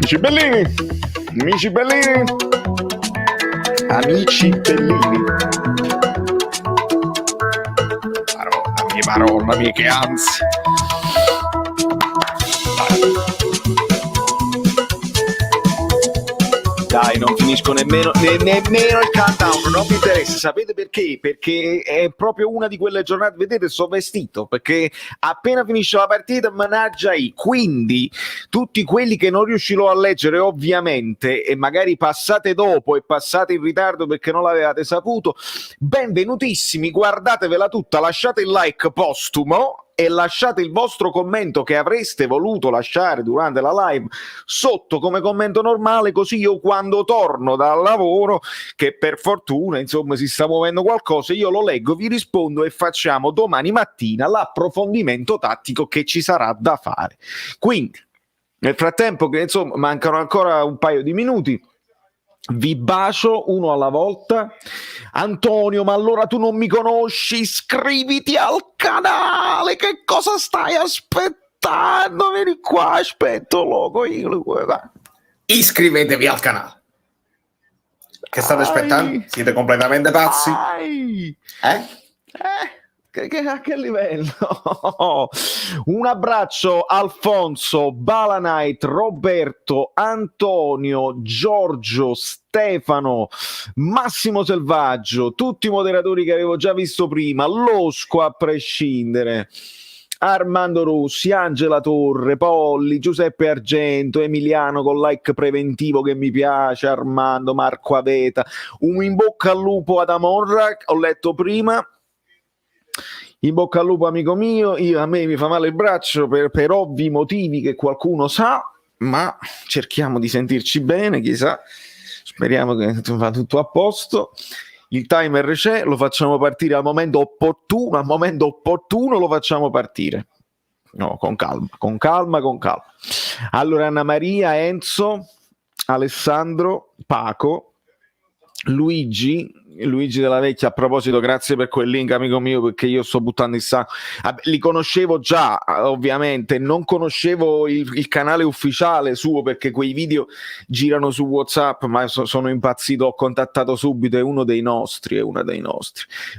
Amici bellini, amici bellini, amici bellini. Madonna mia, che ansia. Dai, non finisco nemmeno il countdown, non mi interessa. Sapete perché? Perché è proprio una di quelle giornate, vedete, sto vestito, perché appena finisce la partita, managgia quindi tutti quelli che non riuscirò a leggere ovviamente, e magari passate dopo e passate in ritardo perché non l'avevate saputo, benvenutissimi, guardatevela tutta, lasciate il like postumo e lasciate il vostro commento che avreste voluto lasciare durante la live sotto come commento normale, così io quando torno dal lavoro, che per fortuna insomma si sta muovendo qualcosa, io lo leggo, vi rispondo e facciamo domani mattina l'approfondimento tattico che ci sarà da fare. Quindi nel frattempo, che insomma mancano ancora un paio di minuti, vi bacio uno alla volta. Antonio, ma allora tu non mi conosci? Iscriviti al canale, che cosa stai aspettando? Vieni qua, aspetto loco io. Iscrivetevi al canale. Che state aspettando? Siete completamente pazzi? A che livello? Un abbraccio Alfonso, Balanite, Roberto, Antonio, Giorgio, Stefano, Massimo Selvaggio, tutti i moderatori che avevo già visto prima, Losco a prescindere, Armando Rossi, Angela Torre, Polli, Giuseppe Argento, Emiliano con like preventivo che mi piace, Armando, Marco Aveta, un in bocca al lupo ad Amorra, ho letto prima. In bocca al lupo amico mio, a me mi fa male il braccio per ovvi motivi che qualcuno sa, ma cerchiamo di sentirci bene, chissà, speriamo che va tutto a posto. Il timer c'è, lo facciamo partire al momento opportuno lo facciamo partire. No, con calma. Allora Anna Maria, Enzo, Alessandro, Paco, Luigi della Vecchia, a proposito, grazie per quel link amico mio, perché io sto buttando il sangue. Li conoscevo già, ovviamente, non conoscevo il canale ufficiale suo perché quei video girano su WhatsApp, ma sono impazzito, ho contattato subito, è uno dei nostri.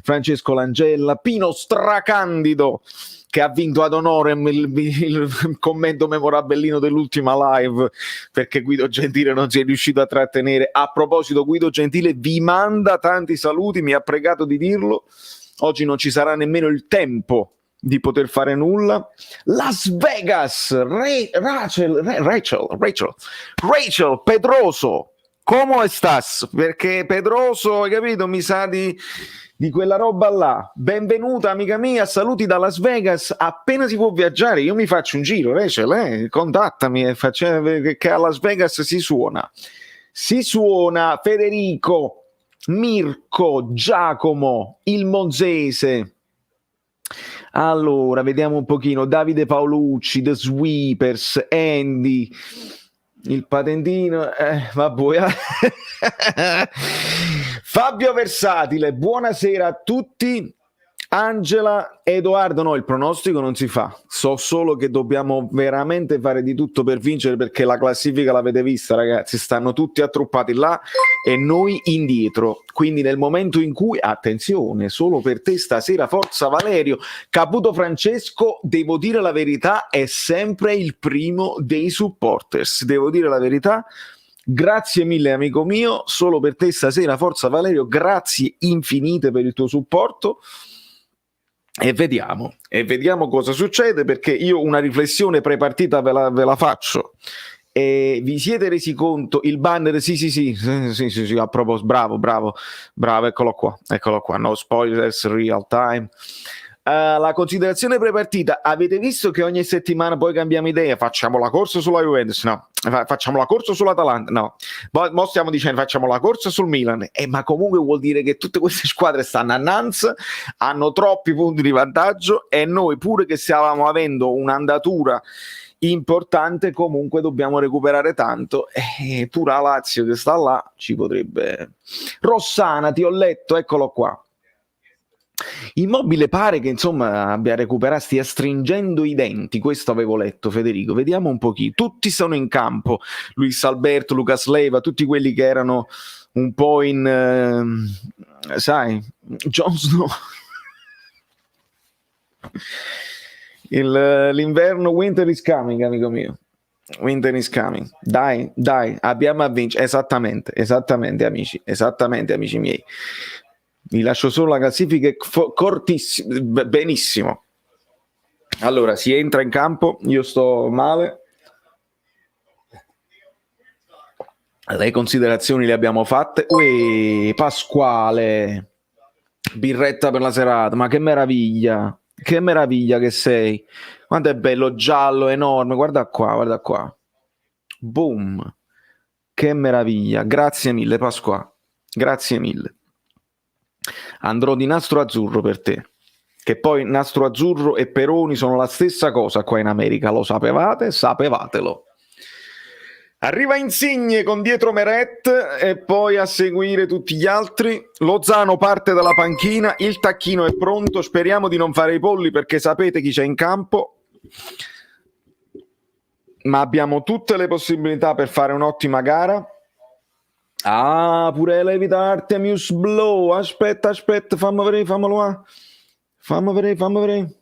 Francesco Langella, Pino Stracandido, che ha vinto ad honorem il commento memorabellino dell'ultima live, perché Guido Gentile non si è riuscito a trattenere. A proposito, Guido Gentile vi manda tanti saluti, mi ha pregato di dirlo. Oggi non ci sarà nemmeno il tempo di poter fare nulla. Las Vegas, Rachel Pedroso, come estás? Perché Pedroso, hai capito, mi sa di quella roba là. Benvenuta amica mia, saluti da Las Vegas. Appena si può viaggiare io mi faccio un giro, Rachel, contattami che a Las Vegas si suona. Federico, Mirko, Giacomo, il Monzese. Allora vediamo un pochino. Davide Paolucci, The Sweepers, Andy, il patentino, vabbè. Fabio Versatile, buonasera a tutti. Angela, Edoardo, no, il pronostico non si fa, so solo che dobbiamo veramente fare di tutto per vincere, perché la classifica l'avete vista ragazzi, stanno tutti attruppati là e noi indietro, quindi nel momento in cui, attenzione, solo per te stasera, forza Valerio, Caputo Francesco, devo dire la verità, è sempre il primo dei supporters, devo dire la verità. Grazie mille amico mio, solo per te stasera, forza Valerio, grazie infinite per il tuo supporto. E vediamo cosa succede, perché io una riflessione pre-partita ve la faccio. E vi siete resi conto? Il banner, sì, a proposito, bravo, eccolo qua, no spoilers, real time. La considerazione pre-partita, avete visto che ogni settimana poi cambiamo idea, facciamo la corsa sulla Juventus, no, facciamo la corsa sull'Atalanta, no, mo stiamo dicendo facciamo la corsa sul Milan, ma comunque vuol dire che tutte queste squadre stanno a Nantes, hanno troppi punti di vantaggio e noi pure che stavamo avendo un'andatura importante comunque dobbiamo recuperare tanto, e pure la Lazio che sta là ci potrebbe. Rossana, ti ho letto, eccolo qua. Immobile pare che insomma abbia recuperato, stia stringendo i denti, questo avevo letto, Federico, vediamo un pochino, tutti sono in campo, Luis Alberto, Lucas Leiva, tutti quelli che erano un po' in sai, Jon Snow. L'inverno, winter is coming, amico mio. Winter is coming. Dai, abbiamo a vincere. Esattamente, amici miei. Vi lascio solo la classifica cortissima. Benissimo. Allora, si entra in campo. Io sto male. Le considerazioni le abbiamo fatte. Uè, Pasquale. Birretta per la serata. Ma che meraviglia. Che meraviglia che sei. Quanto è bello, giallo, enorme. Guarda qua. Boom. Che meraviglia. Grazie mille, Pasqua. Grazie mille. Andrò di nastro azzurro per te. Che poi nastro azzurro e Peroni sono la stessa cosa qua in America. Lo sapevate? Sapevatelo. Arriva Insigne con dietro Meret e poi a seguire tutti gli altri. Lozano parte dalla panchina, il tacchino è pronto, speriamo di non fare i polli perché sapete chi c'è in campo, ma abbiamo tutte le possibilità per fare un'ottima gara. Ah, pure Levita Artemius Blow, aspetta, fammi vedere.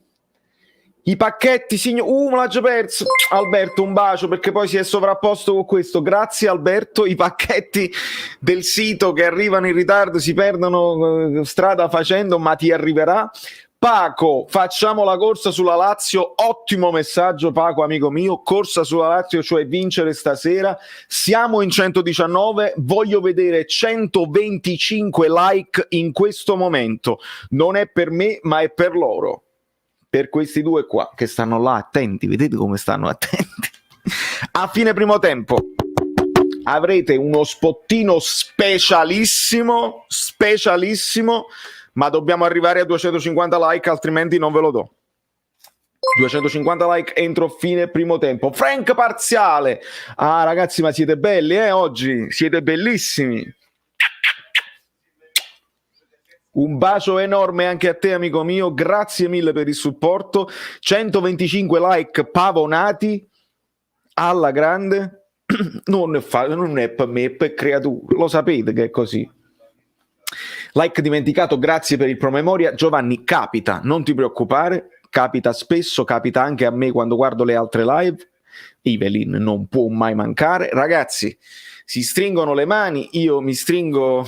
I pacchetti, signor. Me l'ha già perso. Alberto, un bacio perché poi si è sovrapposto con questo. Grazie Alberto. I pacchetti del sito che arrivano in ritardo si perdono strada facendo, ma ti arriverà. Paco, facciamo la corsa sulla Lazio. Ottimo messaggio, Paco, amico mio. Corsa sulla Lazio, cioè vincere stasera. Siamo in 119. Voglio vedere 125 like in questo momento. Non è per me, ma è per loro. Per questi due qua che stanno là attenti, vedete come stanno attenti. A fine primo tempo avrete uno spottino specialissimo, ma dobbiamo arrivare a 250 like, altrimenti non ve lo do. 250 like entro fine primo tempo. Frank parziale. Ah ragazzi, ma siete belli oggi, siete bellissimi. Un bacio enorme anche a te, amico mio, grazie mille per il supporto. 125 like pavonati alla grande. Non è per me, è per creature, lo sapete che è così. Like dimenticato, grazie per il promemoria. Giovanni, capita, non ti preoccupare, capita spesso, capita anche a me quando guardo le altre live. Evelyn non può mai mancare. Ragazzi, si stringono le mani, io mi stringo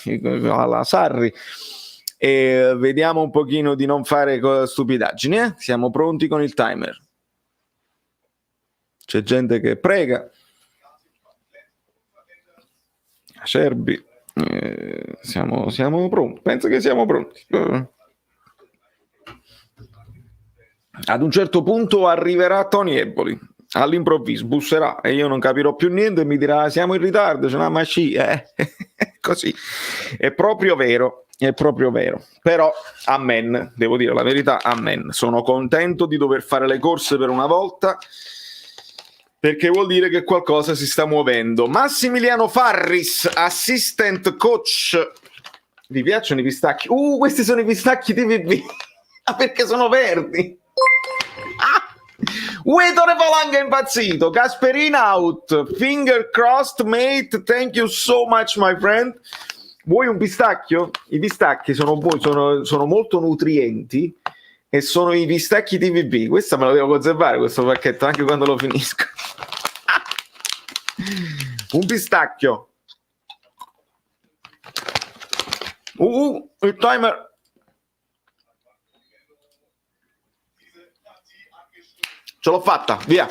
alla Sarri e vediamo un pochino di non fare stupidaggini. Siamo pronti con il timer. C'è gente che prega. Acerbi, siamo pronti, penso che siamo pronti. Ad un certo punto arriverà Tony Eboli. All'improvviso busserà e io non capirò più niente e mi dirà siamo in ritardo, c'è una mascia, così è proprio vero, però amen, devo dire la verità, amen, sono contento di dover fare le corse per una volta perché vuol dire che qualcosa si sta muovendo. Massimiliano Farris, assistant coach. Vi piacciono i pistacchi? Questi sono i pistacchi TVB. Perché sono verdi. Ettore Falanga è impazzito. Gasperini out. Finger crossed, mate. Thank you so much, my friend. Vuoi un pistacchio? I pistacchi sono molto nutrienti e sono i pistacchi TVB. Questa me la devo conservare, questo pacchetto, anche quando lo finisco. Un pistacchio. Il timer. Ce l'ho fatta, via.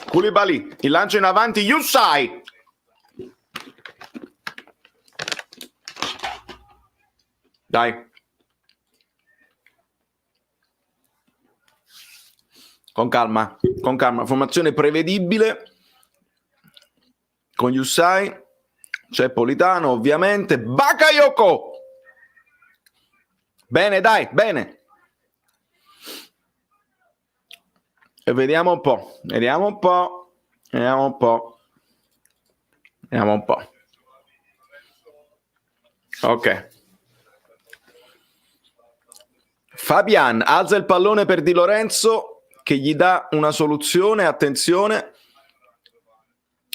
Koulibaly, il lancio in avanti, Yusai. Dai. Con calma. Formazione prevedibile. Con Yusai. C'è Politano, ovviamente. Bakayoko. Bene, dai, bene. E vediamo un po'. Ok. Fabian alza il pallone per Di Lorenzo che gli dà una soluzione, attenzione,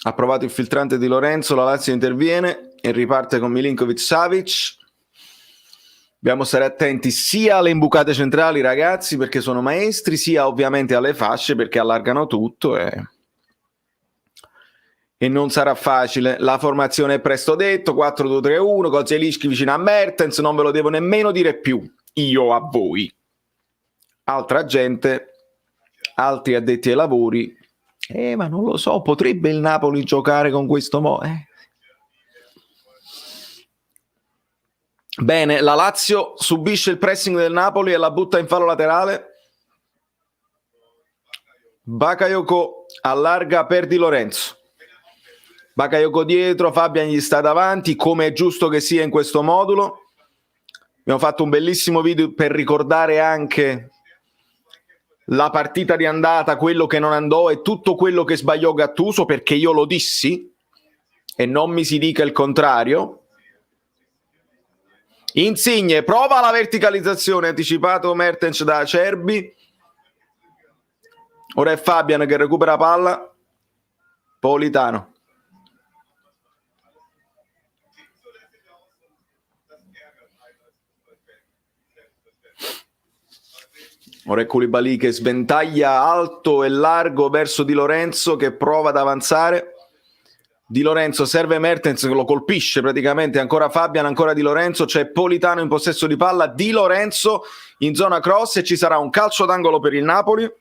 ha provato il filtrante Di Lorenzo, la Lazio interviene e riparte con Milinkovic-Savic. Dobbiamo stare attenti sia alle imbucate centrali, ragazzi, perché sono maestri, sia ovviamente alle fasce, perché allargano tutto e non sarà facile. La formazione è presto detto, 4-2-3-1, con Zielinski vicino a Mertens, non ve lo devo nemmeno dire più, io a voi. Altra gente, altri addetti ai lavori, ma non lo so, potrebbe il Napoli giocare con questo modo? Bene, la Lazio subisce il pressing del Napoli e la butta in fallo laterale. Bakayoko allarga per Di Lorenzo. Bakayoko dietro, Fabian gli sta davanti, come è giusto che sia in questo modulo. Abbiamo fatto un bellissimo video per ricordare anche la partita di andata, quello che non andò e tutto quello che sbagliò Gattuso, perché io lo dissi e non mi si dica il contrario. Insigne prova la verticalizzazione, anticipato Mertens da Acerbi. Ora è Fabian che recupera palla. Politano. Ora è Koulibaly che sventaglia alto e largo verso Di Lorenzo che prova ad avanzare. Di Lorenzo serve Mertens che lo colpisce praticamente, ancora Fabian, ancora Di Lorenzo, c'è Politano in possesso di palla, Di Lorenzo in zona cross e ci sarà un calcio d'angolo per il Napoli.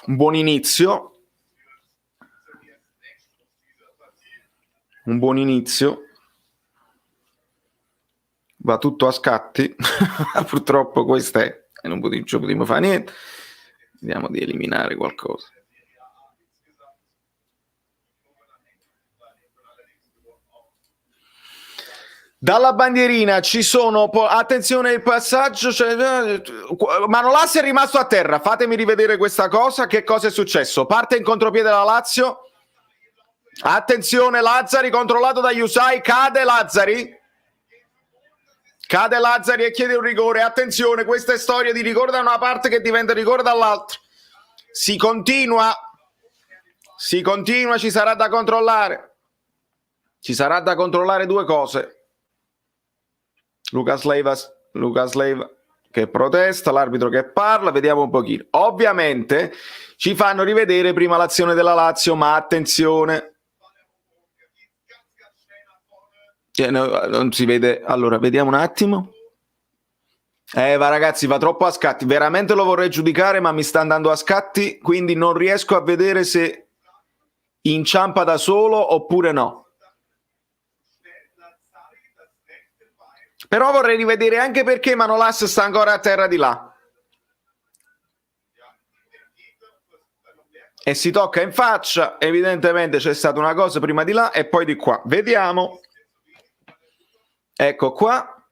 Un buon inizio. Un buon inizio. Va tutto a scatti. Purtroppo questo è. E non potremo fare niente. Vediamo di eliminare qualcosa. Dalla bandierina ci sono, attenzione il passaggio, Manolas è rimasto a terra, fatemi rivedere questa cosa, che cosa è successo? Parte in contropiede la Lazio, attenzione Lazzari controllato da Yusai, cade Lazzari e chiede un rigore, attenzione, questa è storia di rigore da una parte che diventa rigore dall'altra, si continua, ci sarà da controllare due cose. Lucas Leiva che protesta, l'arbitro che parla, vediamo un pochino. Ovviamente ci fanno rivedere prima l'azione della Lazio, ma attenzione. Non si vede, allora vediamo un attimo. Va ragazzi, va troppo a scatti, veramente lo vorrei giudicare ma mi sta andando a scatti, quindi non riesco a vedere se inciampa da solo oppure no. Però vorrei rivedere anche perché Manolas sta ancora a terra di là. E si tocca in faccia, evidentemente c'è stata una cosa prima di là e poi di qua. Vediamo. Ecco qua.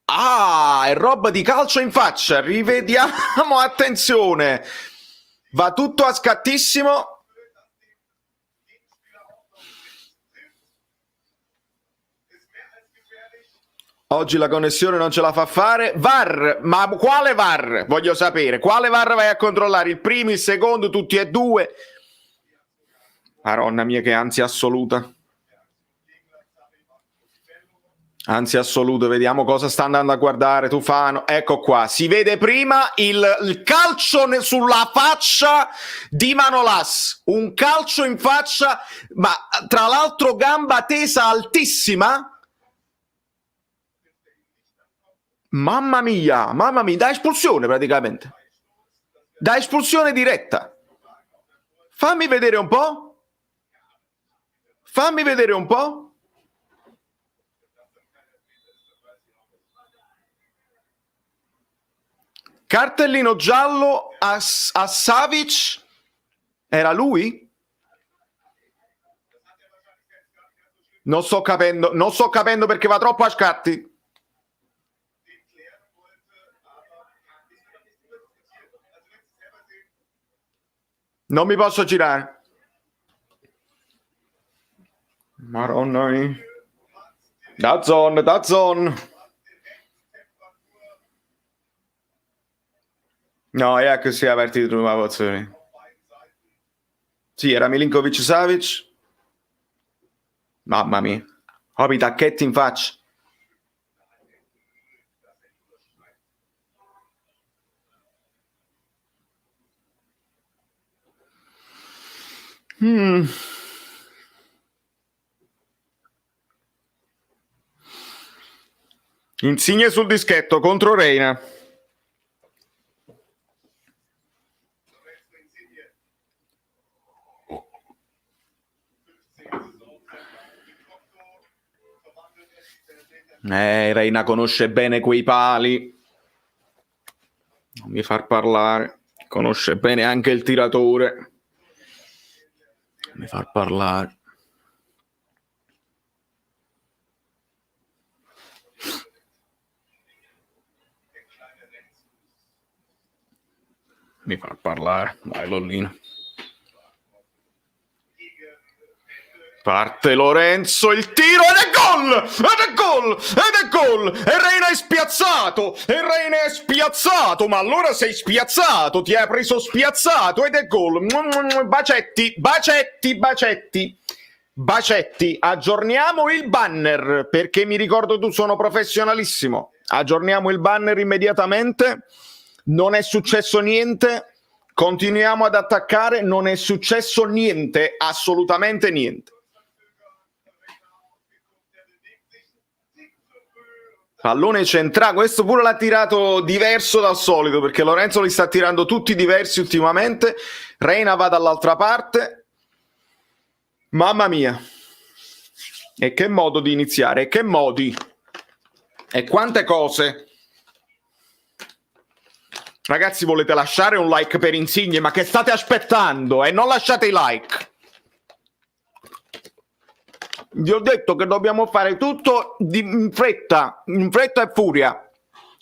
Ah, è roba di calcio in faccia. Rivediamo, attenzione. Va tutto a scattissimo. Oggi la connessione non ce la fa fare. VAR, ma quale VAR? Voglio sapere, quale VAR vai a controllare? Il primo, il secondo, tutti e due? Madonna mia, che ansia assoluta. Ansia assoluta, vediamo cosa sta andando a guardare Tufano. Ecco qua, si vede prima il calcio sulla faccia di Manolas. Un calcio in faccia, ma tra l'altro gamba tesa altissima. Mamma mia, da espulsione praticamente. Da espulsione diretta. Fammi vedere un po'. Cartellino giallo a Savic. Era lui? Non sto capendo perché va troppo a scatti. Non mi posso girare. Maronna mia. DAZN, DAZN. No, è che si è partito una pozione. Sì, era Milinkovic Savic. Mamma mia. Ho i tacchetti in faccia. Insigne sul dischetto contro Reina. Reina conosce bene quei pali. Non mi far parlare. Conosce bene anche il tiratore. Non mi far parlare. Mi far parlare. Dai, Lollino. Parte Lorenzo, il tiro ed è gol! Ed è gol! Ed è gol! E Reina è spiazzato! E Reina è spiazzato! Ma allora sei spiazzato! Ti hai preso spiazzato ed è gol! Bacetti, bacetti, bacetti! Bacetti, aggiorniamo il banner perché mi ricordo tu sono professionalissimo. Aggiorniamo il banner immediatamente. Non è successo niente. Continuiamo ad attaccare. Non è successo niente, assolutamente niente. Pallone centrale, questo pure l'ha tirato diverso dal solito perché Lorenzo li sta tirando tutti diversi ultimamente. Reina va dall'altra parte. Mamma mia. E che modo di iniziare, e che modi, e quante cose. Ragazzi, volete lasciare un like per Insigne? Ma che state aspettando? E non lasciate i like. Vi ho detto che dobbiamo fare tutto in fretta e furia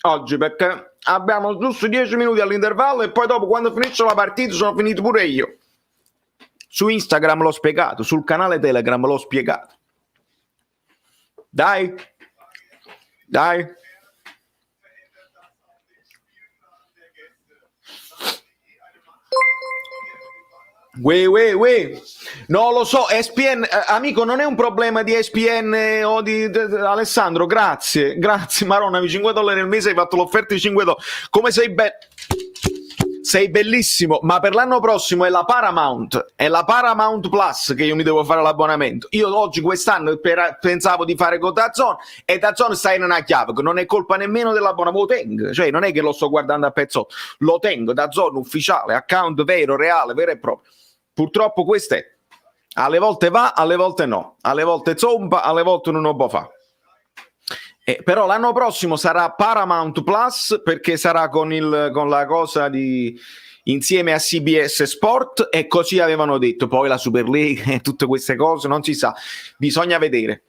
oggi perché abbiamo giusto 10 minuti all'intervallo e poi dopo quando finisce la partita sono finito pure io. Su Instagram l'ho spiegato, sul canale Telegram l'ho spiegato. Dai. Dai. Non lo so, ESPN, amico, non è un problema di ESPN o di Alessandro, grazie, Maronna, $5 al mese hai fatto l'offerta di $5. Come sei bellissimo, ma per l'anno prossimo è la Paramount Plus che io mi devo fare l'abbonamento. Io oggi quest'anno pensavo di fare con DAZN e DAZN sta in una chiave che non è colpa nemmeno dell'abbonamento, lo tengo, cioè non è che lo sto guardando a pezzotto, lo tengo, DAZN ufficiale, account vero, reale, vero e proprio. Purtroppo questo è. Alle volte va, alle volte no. Alle volte zomba, alle volte non lo può fare. Però l'anno prossimo sarà Paramount Plus perché sarà con la cosa di insieme a CBS Sport e così avevano detto. Poi la Super League e tutte queste cose non si sa. Bisogna vedere.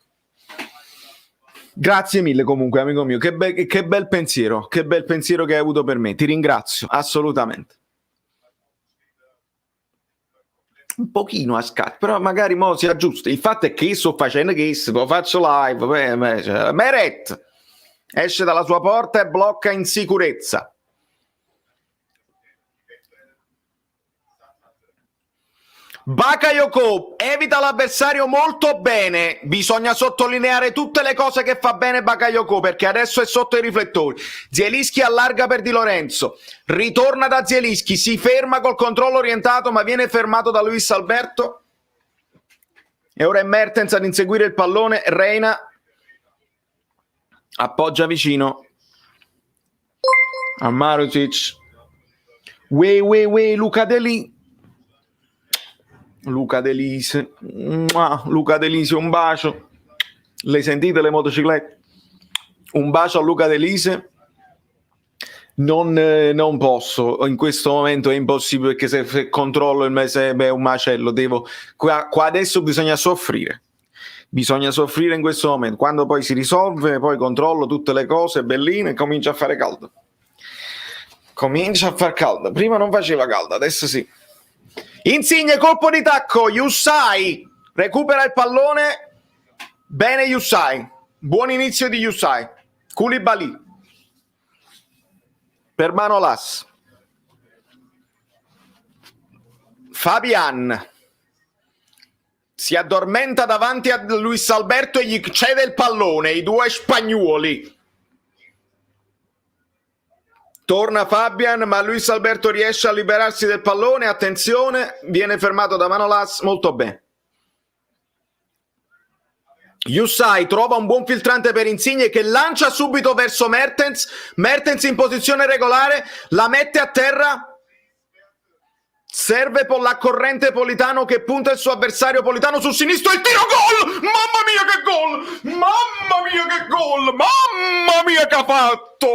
Grazie mille comunque, amico mio. Che bel pensiero. Che bel pensiero che hai avuto per me. Ti ringrazio, assolutamente. Un pochino a scatti, però magari mo si aggiusta. Il fatto è che io sto facendo questo, lo faccio live. Meret esce dalla sua porta e blocca in sicurezza. Bakayoko evita l'avversario molto bene. Bisogna sottolineare tutte le cose che fa bene Bakayoko perché adesso è sotto i riflettori. Zielinski allarga per Di Lorenzo, ritorna da Zielinski, si ferma col controllo orientato ma viene fermato da Luis Alberto e ora è Mertens ad inseguire il pallone. Reina appoggia vicino a Marusic. Luca Delise, Luca Delise, un bacio. Le sentite le motociclette? Un bacio a Luca Delise. Non posso, in questo momento è impossibile perché se controllo il mese è un macello. Qua adesso bisogna soffrire in questo momento. Quando poi si risolve, poi controllo tutte le cose belline e comincia a fare caldo. Prima non faceva caldo, adesso sì. Insigne, colpo di tacco, Yusai recupera il pallone, bene Yusai, Buon inizio di Yusai. Koulibaly per Manolas. Fabian si addormenta davanti a Luis Alberto e gli cede il pallone, i due spagnuoli. Torna Fabian, ma Luis Alberto riesce a liberarsi del pallone, attenzione, viene fermato da Manolas, molto bene. Yusai trova un buon filtrante per Insigne che lancia subito verso Mertens, Mertens in posizione regolare, la mette a terra, serve per la corrente Politano che punta il suo avversario Politano sul sinistro, il tiro, gol! Mamma mia che gol! Mamma mia che gol! Mamma mia che ha fatto!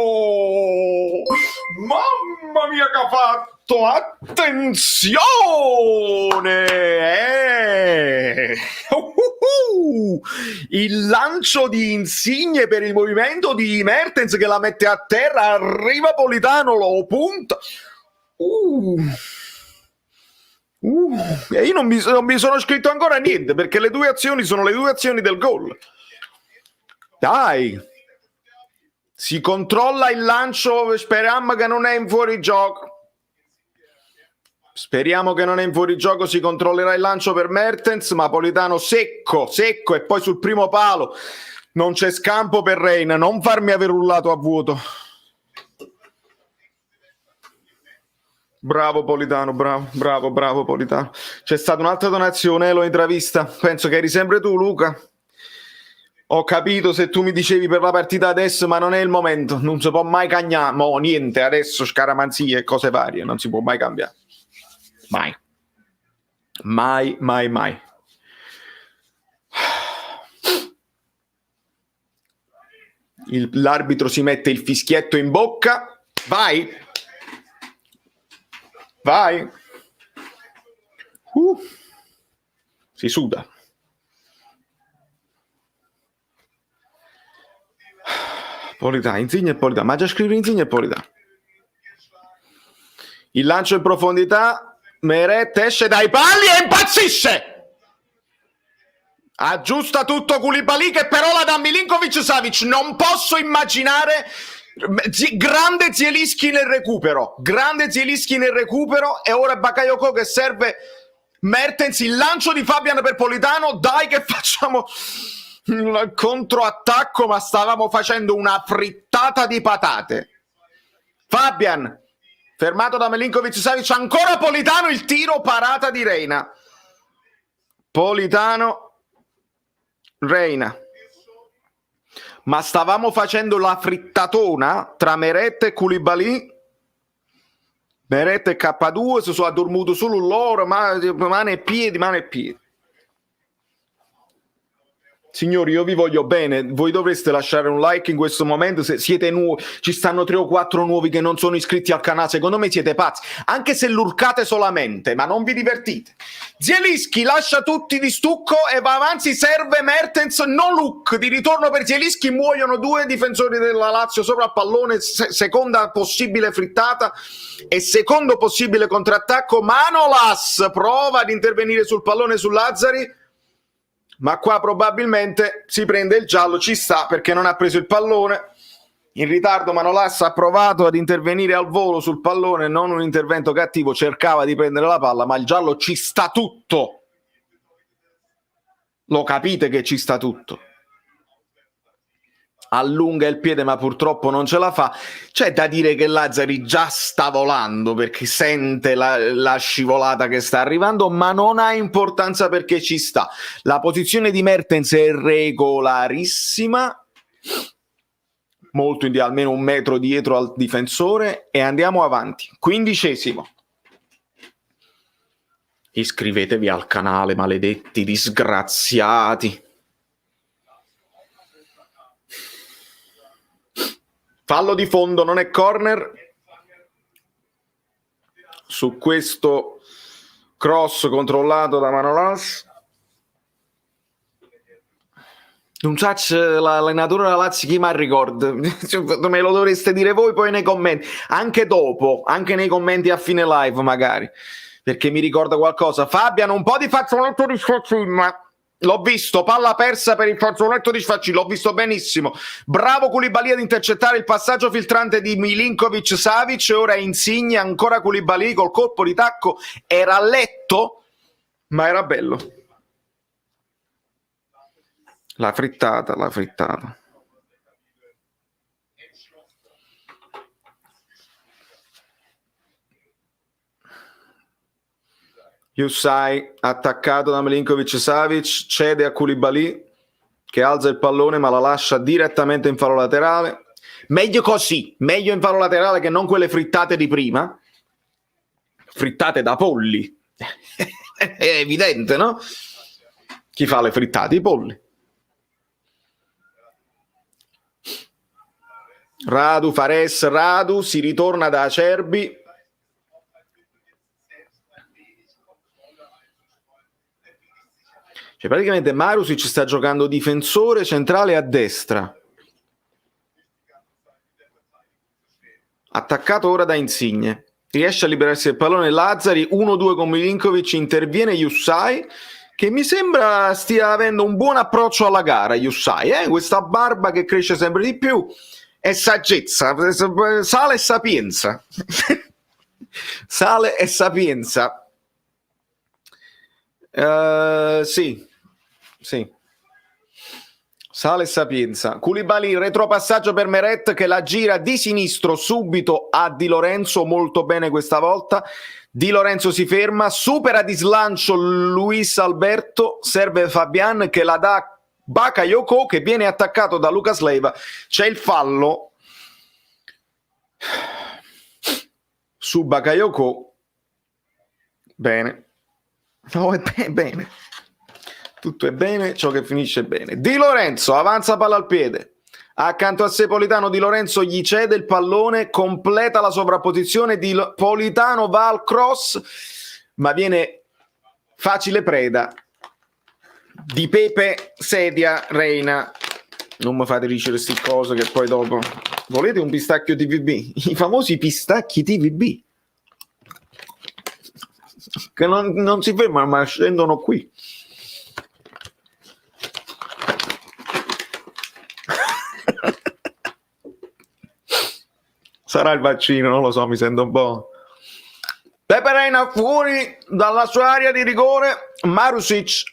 Mamma mia che ha fatto! Attenzione! Il lancio di Insigne per il movimento di Mertens che la mette a terra, arriva Politano, lo punta. E io non mi sono scritto ancora niente perché le due azioni sono le due azioni del gol. Dai, si controlla il lancio, speriamo che non è in fuorigioco. Speriamo che non è in fuorigioco, si controllerà il lancio per Mertens, ma Politano secco e poi sul primo palo non c'è scampo per Reina, non farmi aver rullato a vuoto. Bravo Politano, bravo Politano. C'è stata un'altra donazione, l'ho intravista. Penso che eri sempre tu, Luca. Ho capito se tu mi dicevi per la partita adesso, ma non è il momento. Non si può mai cagnare. Mo niente, adesso scaramanzie e cose varie. Non si può mai cambiare. Mai. L'arbitro si mette il fischietto in bocca. Vai. Si suda. Politano, Insigne e Politano. Ma già scrive Insigne e Politano. Il lancio in profondità. Meret esce dai pali e impazzisce. Aggiusta tutto Koulibaly che però la dà Milinkovic-Savic. Non posso immaginare. Grande Zielinski nel recupero e ora Bakayoko che serve Mertens, il lancio di Fabian per Politano, dai che facciamo il controattacco, ma stavamo facendo una frittata di patate. Fabian fermato da Milinkovic-Savic, ancora Politano, il tiro, parata di Reina. Politano, Reina. Ma stavamo facendo la frittatona tra Meret e Koulibaly. Meret e K2 si sono addormuto solo loro, mano e piedi. Signori, io vi voglio bene, voi dovreste lasciare un like in questo momento se siete nuovi, ci stanno 3 o 4 nuovi che non sono iscritti al canale, secondo me siete pazzi, anche se lurcate solamente, ma non vi divertite. Zielinski lascia tutti di stucco e va avanti, serve Mertens, no look, di ritorno per Zielinski, muoiono 2 difensori della Lazio sopra il pallone, seconda possibile frittata e secondo possibile contrattacco, Manolas prova ad intervenire sul pallone su Lazzari, ma qua probabilmente si prende il giallo, ci sta perché non ha preso il pallone. In ritardo Manolas ha provato ad intervenire al volo sul pallone, non un intervento cattivo, cercava di prendere la palla, ma il giallo ci sta tutto. Lo capite che ci sta tutto. Allunga il piede ma purtroppo non ce la fa. C'è da dire che Lazzari già sta volando perché sente la scivolata che sta arrivando, ma non ha importanza perché ci sta. La posizione di Mertens è regolarissima, molto almeno 1 metro dietro al difensore, e andiamo avanti. 15°. Iscrivetevi al canale, maledetti disgraziati. Fallo di fondo, non è corner. Su questo cross controllato da Manolas. Non so l'allenatore della Lazio chi mi ricorda. Me lo dovreste dire voi poi nei commenti. Anche dopo, anche nei commenti a fine live magari. Perché mi ricorda qualcosa. Fabian, un po' di fazzoletto di scioccina. L'ho visto, palla persa per il fazzoletto di Sfaccini, l'ho visto benissimo. Bravo Koulibaly ad intercettare il passaggio filtrante di Milinkovic-Savic, ora Insigne, ancora Koulibaly col colpo di tacco, era letto, ma era bello. La frittata, la frittata. Yusai attaccato da Milinkovic-Savic, cede a Koulibaly che alza il pallone ma la lascia direttamente in fallo laterale. Meglio così, meglio in fallo laterale che non quelle frittate di prima, frittate da polli. È evidente, no? Chi fa le frittate? I polli. Radu, Fares, Radu, si ritorna da Acerbi. Cioè praticamente Marusic sta giocando difensore centrale a destra. Attaccato ora da Insigne. Riesce a liberarsi del pallone Lazzari, 1-2 con Milinkovic, interviene Yusai, che mi sembra stia avendo un buon approccio alla gara, Yusai, questa barba che cresce sempre di più, è saggezza, sale e sapienza. Sale e sapienza. Sì. Sale e sapienza. Koulibaly, retropassaggio per Meret che la gira di sinistro subito a Di Lorenzo, molto bene questa volta. Di Lorenzo si ferma, supera di slancio Luis Alberto, serve Fabian che la dà a Bakayoko che viene attaccato da Lucas Leiva. C'è il fallo su Bakayoko. Bene. No, è bene. Tutto è bene, ciò che finisce bene. Di Lorenzo avanza palla al piede. Accanto a sé Politano, Di Lorenzo gli cede il pallone, completa la sovrapposizione. Politano va al cross, ma viene facile preda di Pepe Sedia Reina. Non mi fate dicere queste cose che poi dopo... Volete un pistacchio TVB? I famosi pistacchi TVB. Che non si fermano, ma scendono qui. Sarà il vaccino, non lo so, mi sento un po'. Pepe Reina fuori dalla sua area di rigore. Marusic.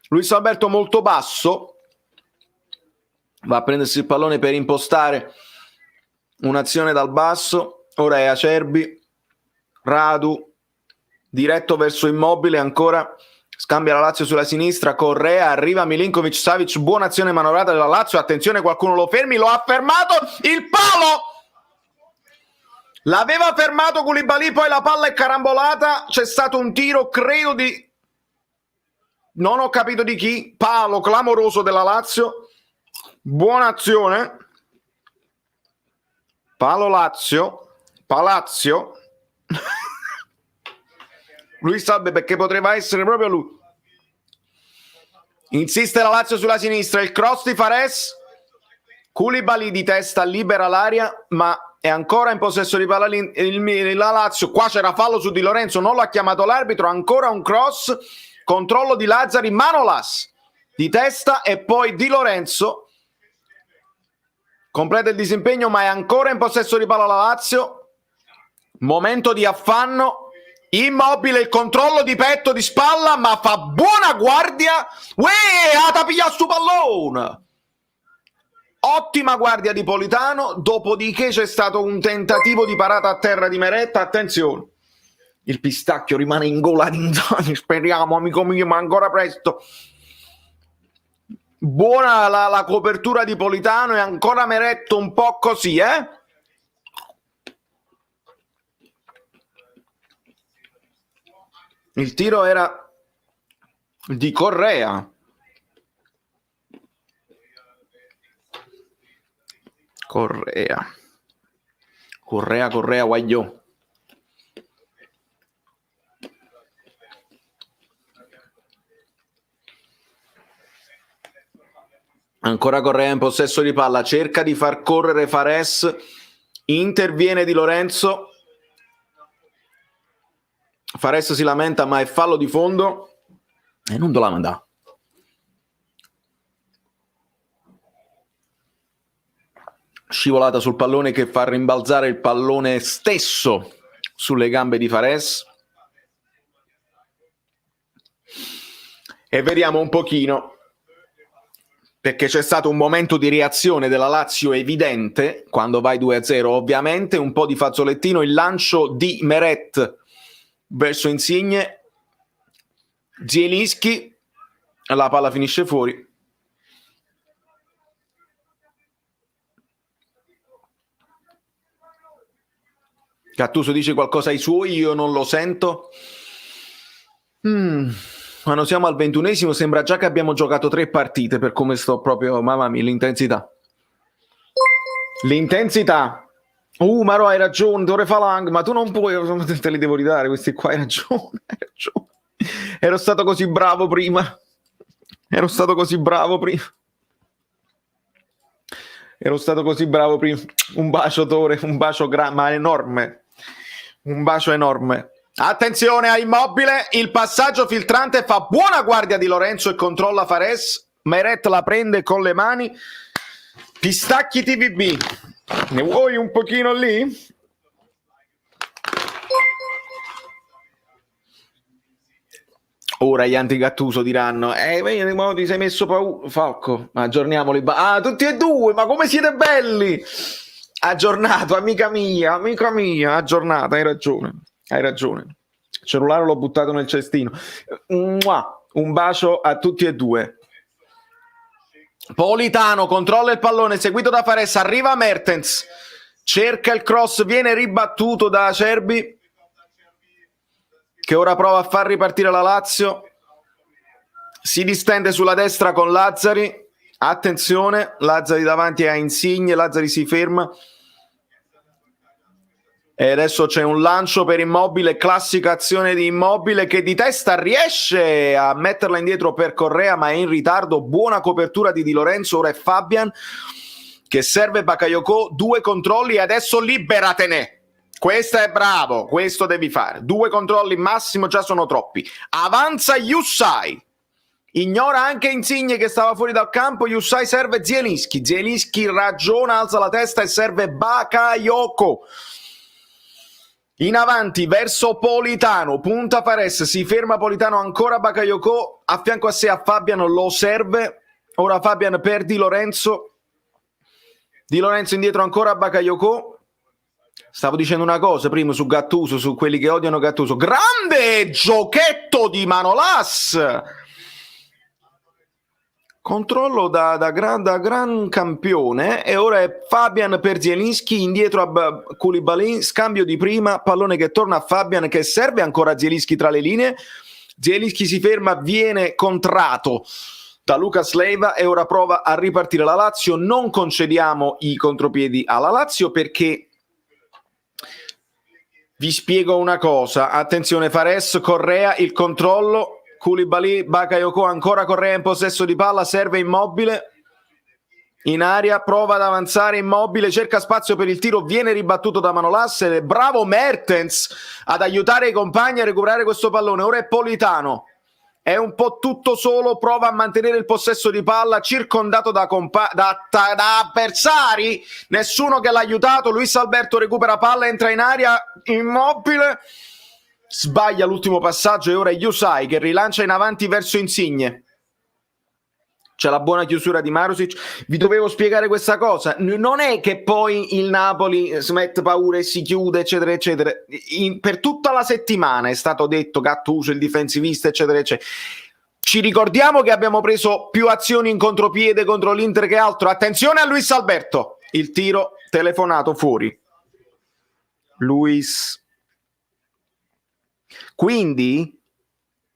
Luis Alberto molto basso. Va a prendersi il pallone per impostare un'azione dal basso. Ora è Acerbi. Radu. Diretto verso Immobile ancora. Scambia la Lazio sulla sinistra, Correa, arriva Milinkovic-Savic, buona azione manovrata della Lazio, attenzione qualcuno lo fermi, lo ha fermato, il palo! L'aveva fermato Koulibaly, poi la palla è carambolata, c'è stato un tiro, credo di... non ho capito di chi, palo clamoroso della Lazio, buona azione, palo Lazio, Palazzo... Lui salve perché potrebbe essere proprio lui. Insiste la Lazio sulla sinistra, il cross di Fares. Koulibaly di testa libera l'area, ma è ancora in possesso di palla la Lazio. Qua c'era fallo su Di Lorenzo, non l'ha chiamato l'arbitro, ancora un cross, controllo di Lazzari, Manolas di testa e poi Di Lorenzo completa il disimpegno, ma è ancora in possesso di palla la Lazio. Momento di affanno. Immobile, il controllo di petto di spalla, ma fa buona guardia. Ha tapigliato sto pallone. Ottima guardia di Politano, dopodiché c'è stato un tentativo di parata a terra di Meret. Attenzione, il pistacchio rimane in gola di Inzaghi, speriamo amico mio, ma ancora presto. Buona la copertura di Politano e ancora Meret un po' così, Il tiro era di Correa. Correa, guagliò. Ancora Correa in possesso di palla, cerca di far correre Fares, interviene Di Lorenzo. Fares si lamenta, ma è fallo di fondo. E non te la mandà. Scivolata sul pallone che fa rimbalzare il pallone stesso sulle gambe di Fares. E vediamo un pochino, perché c'è stato un momento di reazione della Lazio evidente quando vai 2-0, ovviamente un po' di fazzolettino, il lancio di Meret verso Insigne, Zielinski, la palla finisce fuori. Gattuso dice qualcosa ai suoi, io non lo sento. Quando siamo al 21esimo sembra già che abbiamo giocato 3 partite, per come sto proprio, mamma mia, l'intensità. Maro, hai ragione, Tore Falang, ma tu non puoi, te li devo ridare questi qua, hai ragione. Ero stato così bravo prima. Un bacio, Tore, un bacio ma enorme. Un bacio enorme. Attenzione a Immobile, il passaggio filtrante fa buona guardia di Lorenzo e controlla Fares. Meret la prende con le mani. Pistacchi TVB, ne vuoi un pochino lì? Ora gli anti-Gattuso diranno ti sei messo paura, Falco, aggiorniamoli. Tutti e due, ma come siete belli! Aggiornato, amica mia, aggiornato, hai ragione. Il cellulare l'ho buttato nel cestino. Un bacio a tutti e due. Politano controlla il pallone, seguito da Fares, arriva Mertens, cerca il cross, viene ribattuto da Acerbi, che ora prova a far ripartire la Lazio. Si distende sulla destra con Lazzari. Attenzione, Lazzari davanti a Insigne, Lazzari si ferma. E adesso c'è un lancio per Immobile, classica azione di Immobile che di testa riesce a metterla indietro per Correa, ma è in ritardo. Buona copertura di Di Lorenzo, ora è Fabian che serve Bakayoko, 2 controlli e adesso liberatene. Questo è bravo, questo devi fare. 2 controlli massimo, già sono troppi. Avanza Jussai. Ignora anche Insigne che stava fuori dal campo. Jussai serve Zielinski. Zielinski ragiona, alza la testa e serve Bakayoko. In avanti verso Politano, punta Fares, si ferma Politano, ancora Bakayoko, a fianco a sé a Fabian, lo serve. Ora Fabian per Di Lorenzo. Di Lorenzo indietro ancora a Bakayoko. Stavo dicendo una cosa prima su Gattuso, su quelli che odiano Gattuso. Grande giochetto di Manolas! Controllo da gran campione, e ora è Fabian per Zielinski, indietro a Koulibaly, scambio di prima, pallone che torna a Fabian che serve ancora Zielinski tra le linee. Zielinski si ferma, viene contrato da Lucas Leiva e ora prova a ripartire la Lazio. Non concediamo i contropiedi alla Lazio perché vi spiego una cosa. Attenzione, Fares, Correa, il controllo. Koulibaly, Bakayoko, ancora Correa in possesso di palla, serve Immobile in aria, prova ad avanzare Immobile, cerca spazio per il tiro, viene ribattuto da Manolas. Bravo Mertens ad aiutare i compagni a recuperare questo pallone. Ora è Politano, è un po' tutto solo, prova a mantenere il possesso di palla, circondato da avversari, nessuno che l'ha aiutato. Luis Alberto recupera palla, entra in aria, Immobile sbaglia l'ultimo passaggio e ora è Jussai che rilancia in avanti verso Insigne. C'è la buona chiusura di Marusic. Vi dovevo spiegare questa cosa. Non è che poi il Napoli smette paura e si chiude, eccetera, eccetera. Per tutta la settimana è stato detto Gattuso, il difensivista, eccetera, eccetera. Ci ricordiamo che abbiamo preso più azioni in contropiede contro l'Inter che altro. Attenzione a Luis Alberto. Il tiro telefonato fuori. Luis. Quindi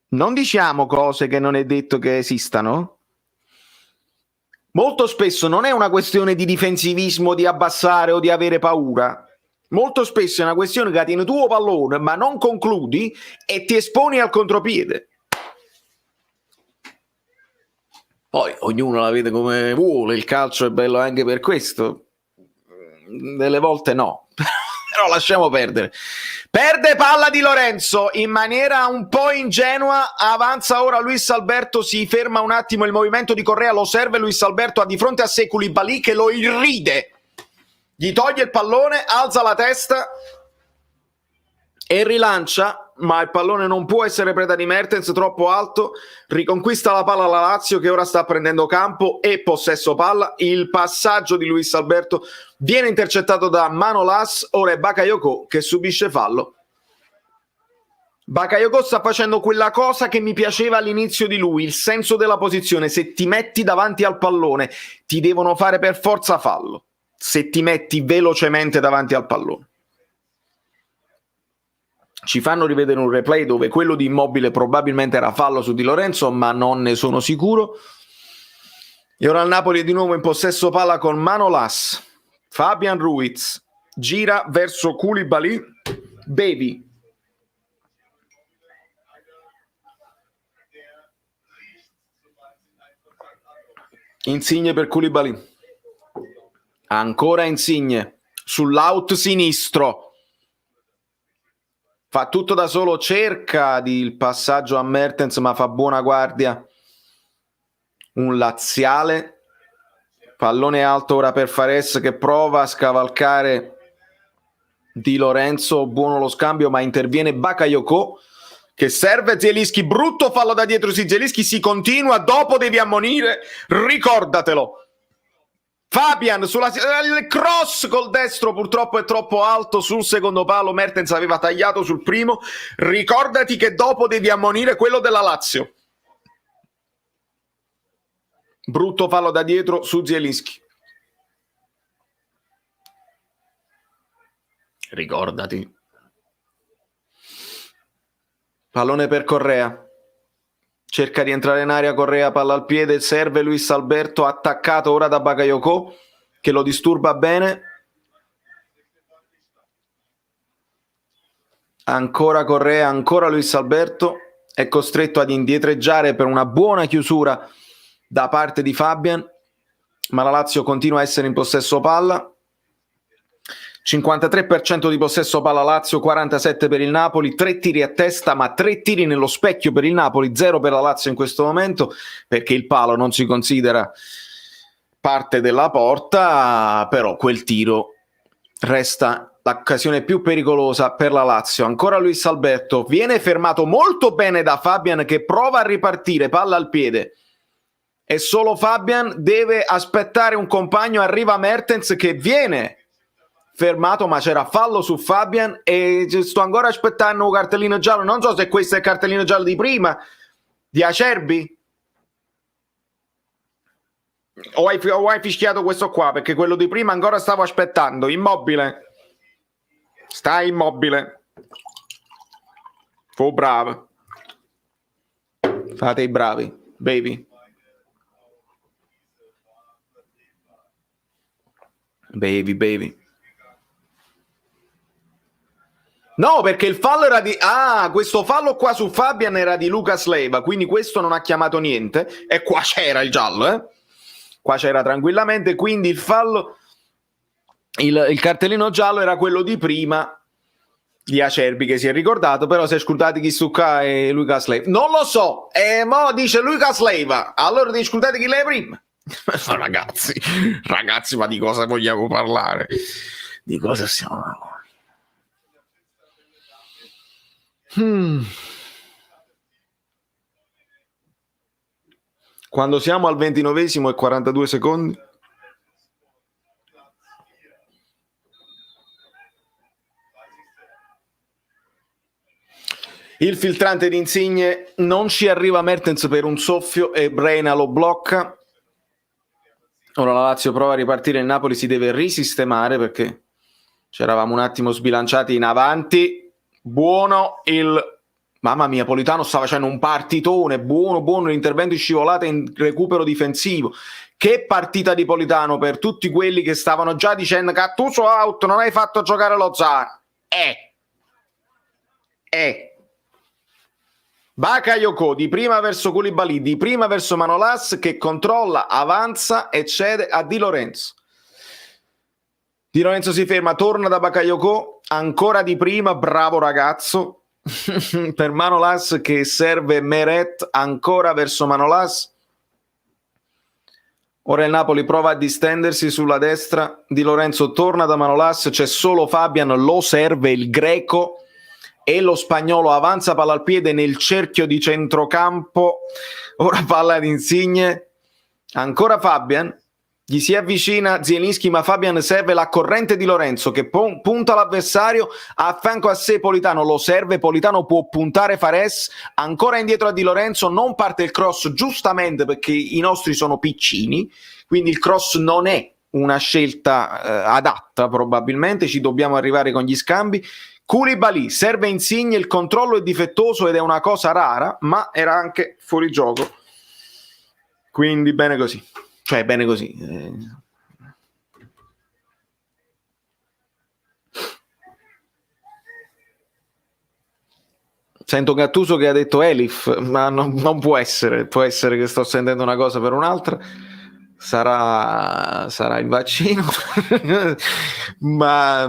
non diciamo cose che non è detto che esistano. Molto spesso non è una questione di difensivismo, di abbassare o di avere paura. Molto spesso è una questione che tieni tuo pallone ma non concludi e ti esponi al contropiede. Poi ognuno la vede come vuole, il calcio è bello anche per questo. Delle volte no. Però lasciamo perdere. Perde palla Di Lorenzo in maniera un po' ingenua, avanza ora Luis Alberto, si ferma un attimo il movimento di Correa, lo serve Luis Alberto, ha di fronte a sé Koulibaly che lo irride, gli toglie il pallone, alza la testa e rilancia, ma il pallone non può essere preda di Mertens, troppo alto, riconquista la palla la Lazio che ora sta prendendo campo e possesso palla, il passaggio di Luis Alberto viene intercettato da Manolas, ora è Bakayoko che subisce fallo. Bakayoko sta facendo quella cosa che mi piaceva all'inizio di lui, il senso della posizione, se ti metti davanti al pallone ti devono fare per forza fallo, se ti metti velocemente davanti al pallone. Ci fanno rivedere un replay dove quello di Immobile probabilmente era fallo su Di Lorenzo, ma non ne sono sicuro. E ora il Napoli è di nuovo in possesso palla con Manolas. Fabian Ruiz gira verso Koulibaly. Baby. Insigne per Koulibaly. Ancora Insigne sull'out sinistro. Fa tutto da solo, cerca il passaggio a Mertens, ma fa buona guardia. Un laziale. Pallone alto ora per Fares che prova a scavalcare Di Lorenzo. Buono lo scambio, ma interviene Bakayoko che serve Zielinski. Brutto fallo da dietro su Zielinski. Si continua, dopo devi ammonire. Ricordatelo. Fabian il cross col destro purtroppo è troppo alto sul secondo palo, Mertens aveva tagliato sul primo, ricordati che dopo devi ammonire quello della Lazio. Brutto fallo da dietro su Zielinski. Ricordati. Pallone per Correa. Cerca di entrare in area Correa, palla al piede, serve Luis Alberto, attaccato ora da Bakayoko, che lo disturba bene. Ancora Correa, ancora Luis Alberto, è costretto ad indietreggiare per una buona chiusura da parte di Fabian, ma la Lazio continua a essere in possesso palla. 53% di possesso palla Lazio, 47 per il Napoli, 3 tiri a testa, ma 3 tiri nello specchio per il Napoli, 0 per la Lazio in questo momento, perché il palo non si considera parte della porta, però quel tiro resta l'occasione più pericolosa per la Lazio. Ancora Luis Alberto, viene fermato molto bene da Fabian che prova a ripartire, palla al piede. E solo Fabian deve aspettare un compagno, arriva Mertens che viene fermato, ma c'era fallo su Fabian e sto ancora aspettando un cartellino giallo. Non so se questo è il cartellino giallo di prima di Acerbi o hai fischiato questo qua, perché quello di prima ancora stavo aspettando. Immobile, stai immobile, fu bravo, fate i bravi, baby. Baby. No, perché il fallo era di... Ah, questo fallo qua su Fabian era di Lucas Leiva, quindi questo non ha chiamato niente. E qua c'era il giallo, eh? Qua c'era tranquillamente, quindi il fallo... Il cartellino giallo era quello di prima di Acerbi che si è ricordato, però si è scordati chi su qua è Lucas Leiva. Non lo so, mo dice Lucas Leiva, allora ti scordate chi lei prima? Ragazzi, ma di cosa vogliamo parlare? Di cosa stiamo parlando? Quando siamo al 29esimo e 42 secondi, il filtrante di Insigne, non ci arriva Mertens per un soffio e Breina lo blocca. Ora la Lazio prova a ripartire, il Napoli si deve risistemare perché c'eravamo un attimo sbilanciati in avanti. Buono il... Mamma mia, Politano sta facendo un partitone, buono l'intervento in scivolata in recupero difensivo. Che partita di Politano per tutti quelli che stavano già dicendo Gattuso out, non hai fatto giocare lo Zara. Bakayoko di prima verso Koulibaly, di prima verso Manolas che controlla, avanza e cede a Di Lorenzo. Di Lorenzo si ferma, torna da Bakayoko, ancora di prima, bravo ragazzo. Per Manolas che serve Meret, ancora verso Manolas. Ora il Napoli prova a distendersi sulla destra, Di Lorenzo torna da Manolas, c'è solo Fabian, lo serve il greco e lo spagnolo avanza palla al piede nel cerchio di centrocampo. Ora palla ad Insigne, ancora Fabian, gli si avvicina Zielinski, ma Fabian serve la corrente di Lorenzo che punta l'avversario, a fianco a sé Politano, lo serve, Politano può puntare Fares, ancora indietro a Di Lorenzo, non parte il cross giustamente perché i nostri sono piccini, quindi il cross non è una scelta adatta, probabilmente ci dobbiamo arrivare con gli scambi. Koulibaly serve Insigne, il controllo è difettoso ed è una cosa rara, ma era anche fuori gioco, quindi bene così. Cioè, bene così. Sento Gattuso che ha detto Elif, ma non può essere. Può essere che sto sentendo una cosa per un'altra. Sarà il vaccino. Ma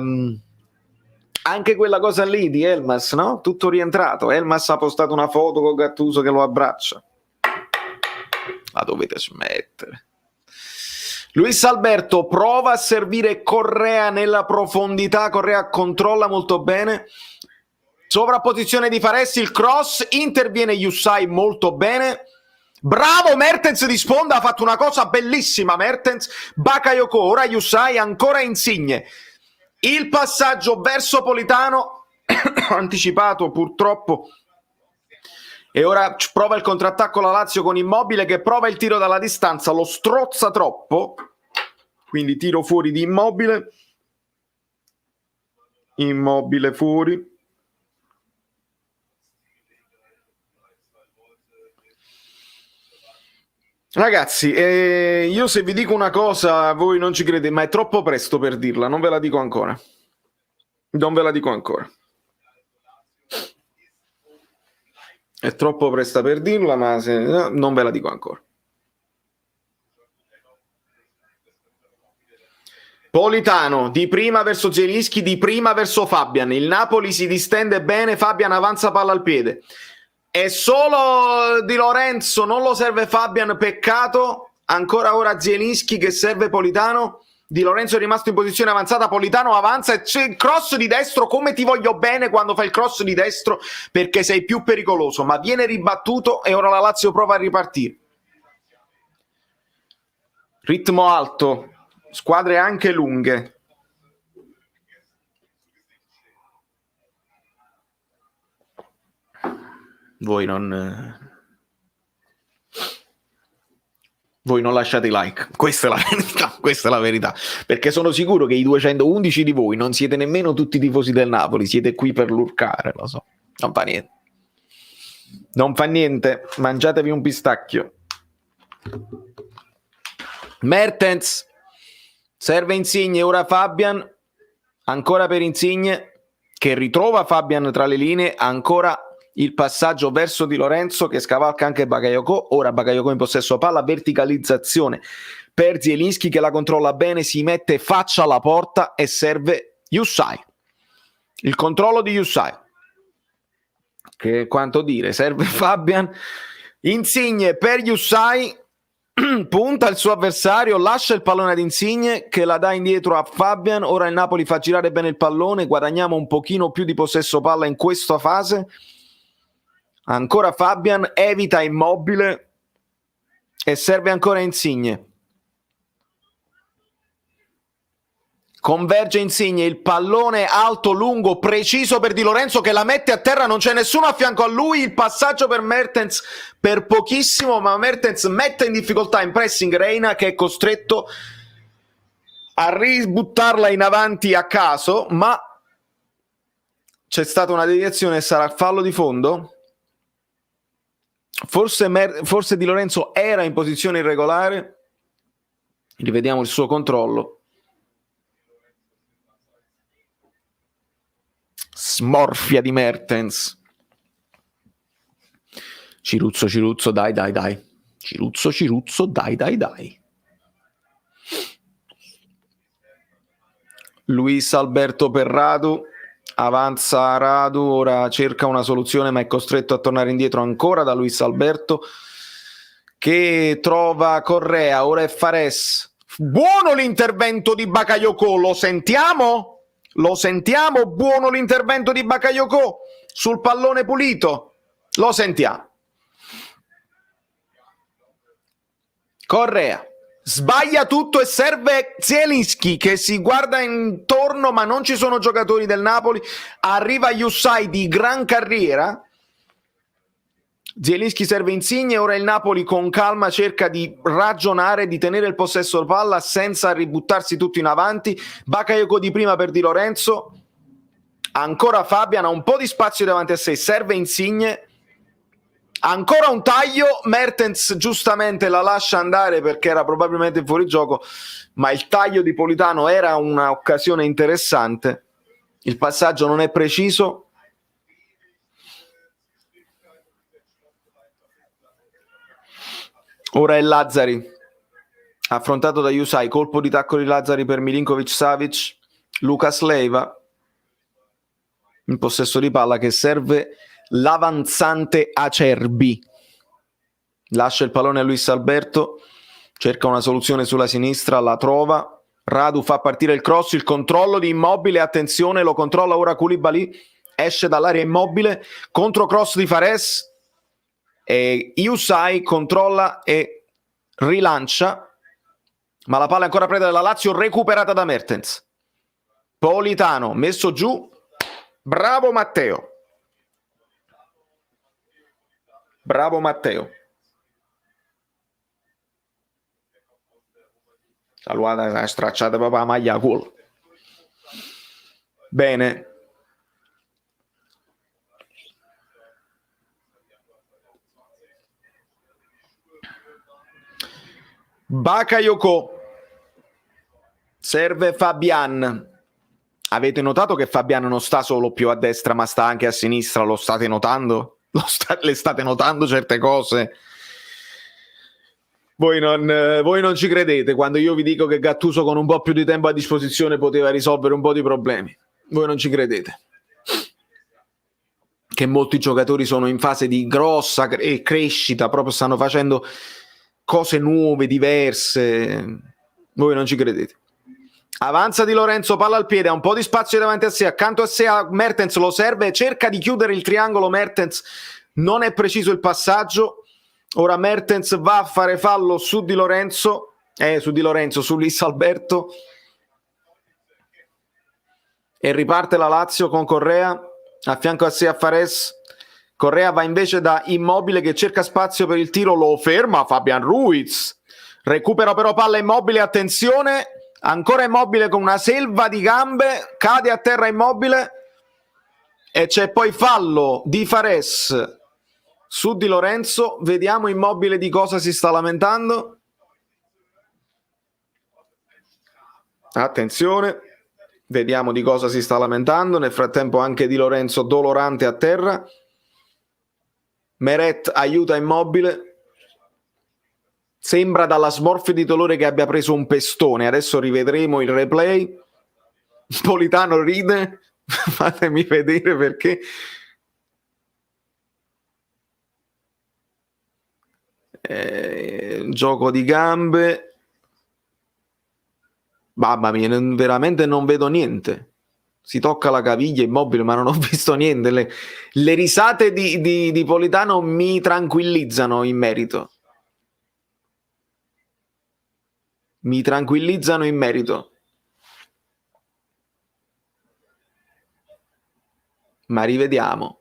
anche quella cosa lì di Elmas, no? Tutto rientrato. Elmas ha postato una foto con Gattuso che lo abbraccia. La dovete smettere. Luis Alberto prova a servire Correa nella profondità, Correa controlla molto bene, sovrapposizione di Fares, il cross, interviene Yusai molto bene, bravo Mertens di sponda, ha fatto una cosa bellissima Mertens, Bakayoko, ora Yusai, ancora Insigne, il passaggio verso Politano, anticipato purtroppo, e ora prova il contrattacco la Lazio con Immobile che prova il tiro dalla distanza, lo strozza troppo, quindi tiro fuori di Immobile, Immobile fuori. Ragazzi, io se vi dico una cosa voi non ci credete, ma è troppo presto per dirla, non ve la dico ancora. Non ve la dico ancora. È troppo presto per dirla, ma non ve la dico ancora. Politano, di prima verso Zielinski, di prima verso Fabian. Il Napoli si distende bene, Fabian avanza palla al piede. È solo Di Lorenzo, non lo serve Fabian, peccato. Ancora ora Zielinski che serve Politano. Di Lorenzo è rimasto in posizione avanzata, Politano avanza e c'è il cross di destro, come ti voglio bene quando fai il cross di destro perché sei più pericoloso, ma viene ribattuto e ora la Lazio prova a ripartire. Ritmo alto, squadre anche lunghe. Voi non lasciate like, questa è la verità, questa è la verità, perché sono sicuro che i 211 di voi non siete nemmeno tutti tifosi del Napoli, siete qui per lurcare, lo so, non fa niente. Non fa niente, mangiatevi un pistacchio. Mertens, serve Insigne, ora Fabian, ancora per Insigne, che ritrova Fabian tra le linee, ancora il passaggio verso Di Lorenzo che scavalca anche Bakayoko, ora Bakayoko in possesso palla, verticalizzazione per Zielinski che la controlla bene, si mette faccia alla porta e serve Yusai. Il controllo di Yusai, che quanto dire, serve Fabian, Insigne per Yusai, punta il suo avversario, lascia il pallone ad Insigne che la dà indietro a Fabian, ora il Napoli fa girare bene il pallone, guadagniamo un pochino più di possesso palla in questa fase. Ancora Fabian, evita Immobile e serve ancora Insigne. Converge Insigne, il pallone alto, lungo, preciso per Di Lorenzo che la mette a terra, non c'è nessuno a fianco a lui, il passaggio per Mertens per pochissimo, ma Mertens mette in difficoltà in pressing Reina che è costretto a ributtarla in avanti a caso, ma c'è stata una deviazione e sarà fallo di fondo? Forse Di Lorenzo era in posizione irregolare, rivediamo il suo controllo. Smorfia di Mertens. Ciruzzo, dai. Ciruzzo, dai. Luis Alberto per Radu, avanza Radu, ora cerca una soluzione ma è costretto a tornare indietro ancora da Luis Alberto che trova Correa, ora è Fares. Buono l'intervento di Bakayoko, lo sentiamo? Lo sentiamo? Buono l'intervento di Bakayoko sul pallone pulito, lo sentiamo. Correa sbaglia tutto e serve Zielinski che si guarda intorno ma non ci sono giocatori del Napoli, arriva Yusai di gran carriera, Zielinski serve Insigne, ora il Napoli con calma cerca di ragionare, di tenere il possesso della palla senza ributtarsi tutto in avanti. Bakayoko di prima per Di Lorenzo, ancora Fabian ha un po' di spazio davanti a sé, serve Insigne, ancora un taglio, Mertens giustamente la lascia andare perché era probabilmente fuori gioco, ma il taglio di Politano era un'occasione interessante, il passaggio non è preciso. Ora è Lazzari, affrontato da Yusai, colpo di tacco di Lazzari per Milinkovic-Savic, Lucas Leiva in possesso di palla che serve l'avanzante Acerbi, lascia il pallone a Luis Alberto, cerca una soluzione sulla sinistra, la trova, Radu fa partire il cross, il controllo di Immobile, attenzione, lo controlla ora Koulibaly, esce dall'area Immobile, contro cross di Fares, e Yusai controlla e rilancia, ma la palla è ancora preda della Lazio, recuperata da Mertens. Politano messo giù, bravo Matteo, bravo Matteo. Salvata, stracciata proprio la maglia a culo. Bene. Bakayoko, serve Fabian. Avete notato che Fabian non sta solo più a destra ma sta anche a sinistra? Lo state notando? Le state notando certe cose? Voi non ci credete quando io vi dico che Gattuso con un po' più di tempo a disposizione poteva risolvere un po' di problemi. Voi non ci credete che molti giocatori sono in fase di grossa crescita, proprio stanno facendo cose nuove, diverse. Voi non ci credete. Avanza Di Lorenzo, palla al piede, ha un po' di spazio davanti a sé, accanto a sé a Mertens, lo serve, cerca di chiudere il triangolo Mertens, non è preciso il passaggio. Ora Mertens va a fare fallo su Di Lorenzo, su Luis Alberto, e riparte la Lazio con Correa a fianco a sé a Fares. Correa va invece da Immobile che cerca spazio per il tiro, lo ferma Fabian Ruiz, recupera però palla Immobile, attenzione, ancora Immobile con una selva di gambe, cade a terra Immobile e c'è poi fallo di Fares su Di Lorenzo. Vediamo Immobile di cosa si sta lamentando. Attenzione, vediamo di cosa si sta lamentando. Nel frattempo anche Di Lorenzo dolorante a terra. Meret aiuta Immobile, sembra dalla smorfia di dolore che abbia preso un pestone. Adesso rivedremo il replay. Politano ride, fatemi vedere perché. Gioco di gambe, mamma mia, veramente non vedo niente. Si tocca la caviglia Immobile ma non ho visto niente. Le risate di Politano mi tranquillizzano in merito. Mi tranquillizzano in merito. Ma rivediamo.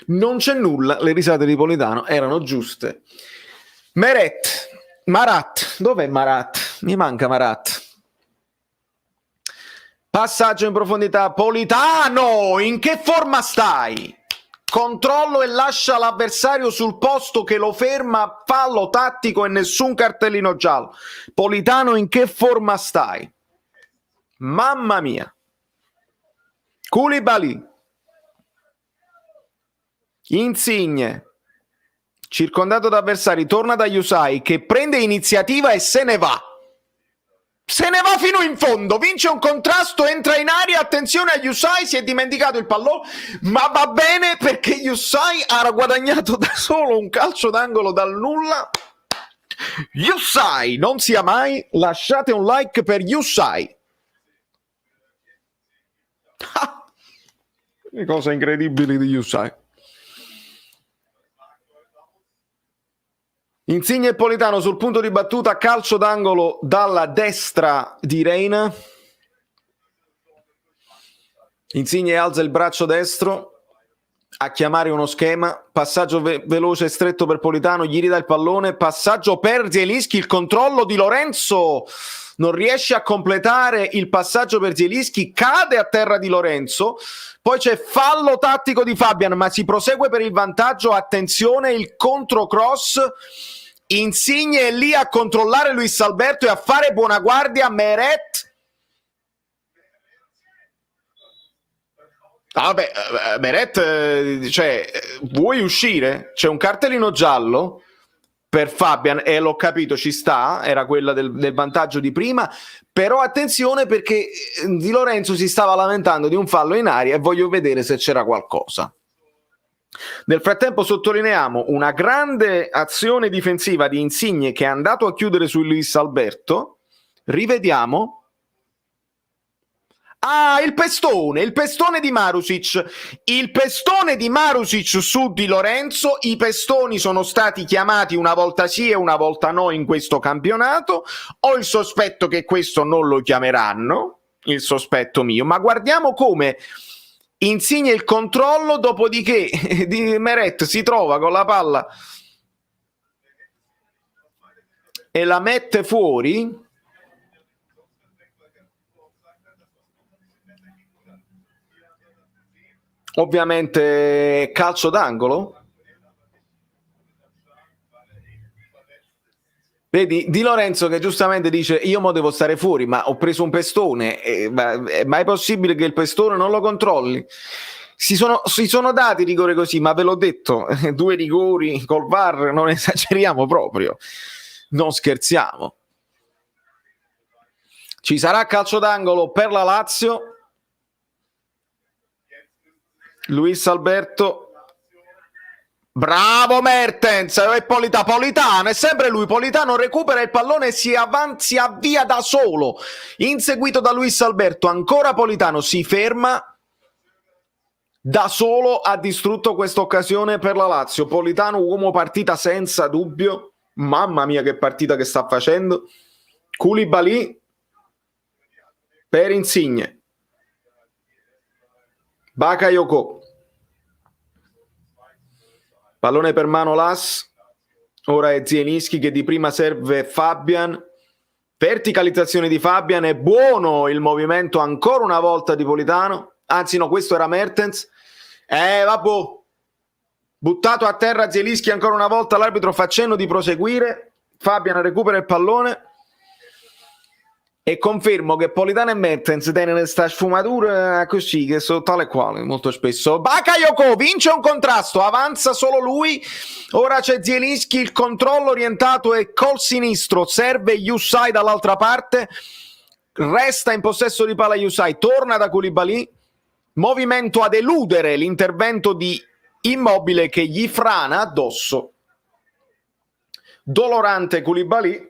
Non c'è nulla, le risate di Politano erano giuste. Marat, dov'è Marat? Mi manca Marat. Passaggio in profondità, Politano, in che forma stai? Controllo e lascia l'avversario sul posto che lo ferma, fallo tattico e nessun cartellino giallo. Politano, in che forma stai? Mamma mia. Koulibaly, Insigne, circondato da avversari, torna da Yusai che prende iniziativa e se ne va. se ne va fino in fondo, vince un contrasto, entra in aria, attenzione a Yusai, si è dimenticato il pallone, ma va bene perché Yusai ha guadagnato da solo un calcio d'angolo dal nulla. Yusai, non sia mai, lasciate un like per Yusai. Le cose incredibili di Yusai. Insigne e Politano sul punto di battuta, calcio d'angolo dalla destra di Reina. Insigne alza il braccio destro a chiamare uno schema, passaggio veloce e stretto per Politano, gli ridà il pallone, passaggio per Zielinski, il controllo di Lorenzo, non riesce a completare il passaggio per Zielinski, cade a terra di Lorenzo, poi c'è fallo tattico di Fabian, ma si prosegue per il vantaggio, attenzione, il controcross, Insigne è lì a controllare Luis Alberto e a fare buona guardia, Meret. Vabbè, Meret, cioè, vuoi uscire? C'è un cartellino giallo per Fabian e l'ho capito, ci sta, era quella del vantaggio di prima, però attenzione perché Di Lorenzo si stava lamentando di un fallo in aria e voglio vedere se c'era qualcosa. Nel frattempo sottolineiamo una grande azione difensiva di Insigne che è andato a chiudere su Luis Alberto. Rivediamo. Ah, il pestone di Marusic. Il pestone di Marusic su Di Lorenzo. I pestoni sono stati chiamati una volta sì e una volta no in questo campionato. Ho il sospetto che questo non lo chiameranno, il sospetto mio, ma guardiamo come Insigne il controllo, dopodiché Di Meret si trova con la palla e la mette fuori. Ovviamente calcio d'angolo. Vedi Di Lorenzo che giustamente dice io mo devo stare fuori ma ho preso un pestone, ma è mai possibile che il pestone non lo controlli? Si sono dati rigore così, ma ve l'ho detto, 2 rigori col VAR, non esageriamo proprio, non scherziamo. Ci sarà calcio d'angolo per la Lazio. Luis Alberto, bravo Mertens e Politano, è sempre lui. Politano recupera il pallone e si avvia da solo, inseguito da Luis Alberto. Ancora Politano si ferma da solo, ha distrutto questa occasione per la Lazio. Politano uomo partita senza dubbio, mamma mia che partita che sta facendo. Koulibaly per Insigne, Bakayoko, pallone per Manolas, ora è Zielinski che di prima serve Fabian, verticalizzazione di Fabian, è buono il movimento ancora una volta di Politano, anzi no, questo era Mertens, vabbè, buttato a terra Zielinski ancora una volta, l'arbitro fa cenno di proseguire, Fabian recupera il pallone e confermo che Politano e Mertens tengono questa sfumatura così, che sono tale e quale molto spesso. Bakayoko vince un contrasto, avanza solo lui, ora c'è Zielinski, il controllo orientato e col sinistro serve Yusai dall'altra parte, resta in possesso di palla Yusai, torna da Koulibaly, movimento ad eludere l'intervento di Immobile che gli frana addosso, dolorante Koulibaly,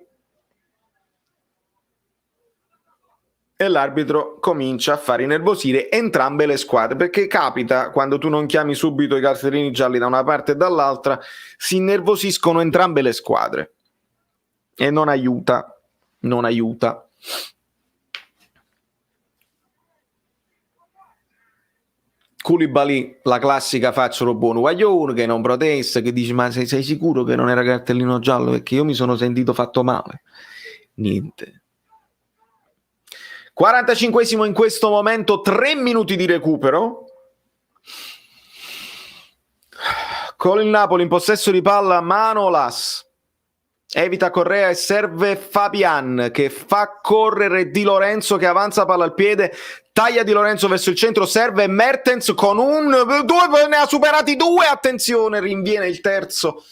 e l'arbitro comincia a far innervosire entrambe le squadre, perché capita quando tu non chiami subito i cartellini gialli da una parte e dall'altra, si innervosiscono entrambe le squadre e non aiuta. Koulibaly, la classica faccelo buono guaglione che non protesta, che dice ma sei sicuro che non era cartellino giallo, perché io mi sono sentito fatto male. Niente. 45esimo in questo momento, 3 minuti di recupero. Con il Napoli in possesso di palla Manolas. Evita Correa e serve Fabian che fa correre Di Lorenzo che avanza palla al piede, taglia Di Lorenzo verso il centro, serve Mertens con ne ha superati 2, attenzione, rinviene il terzo.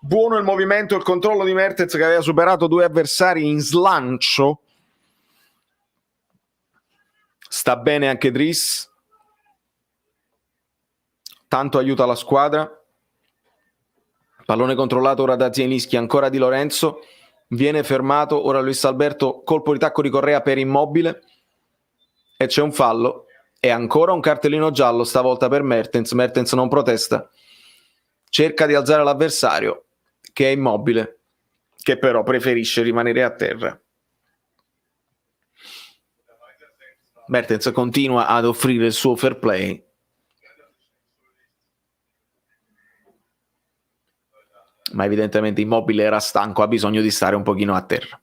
Buono il movimento, il controllo di Mertens che aveva superato 2 avversari in slancio. sta bene anche Driss, tanto aiuta la squadra. Pallone controllato ora da Zielinski, ancora Di Lorenzo, viene fermato ora Luis Alberto, colpo di tacco di Correa per Immobile e c'è un fallo e ancora un cartellino giallo, stavolta per Mertens. Mertens non protesta, cerca di alzare l'avversario che è Immobile, che però preferisce rimanere a terra. Mertens continua ad offrire il suo fair play. Ma evidentemente Immobile era stanco, ha bisogno di stare un pochino a terra.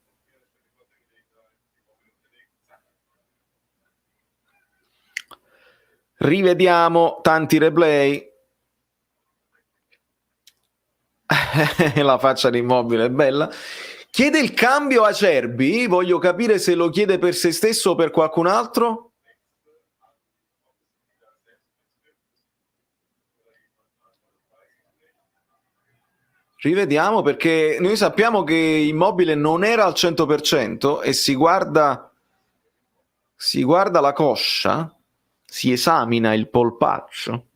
Rivediamo tanti replay. La faccia di Immobile è bella. Chiede il cambio a Acerbi, voglio capire se lo chiede per se stesso o per qualcun altro. Rivediamo, perché noi sappiamo che Immobile non era al 100% e si guarda la coscia, si esamina il polpaccio.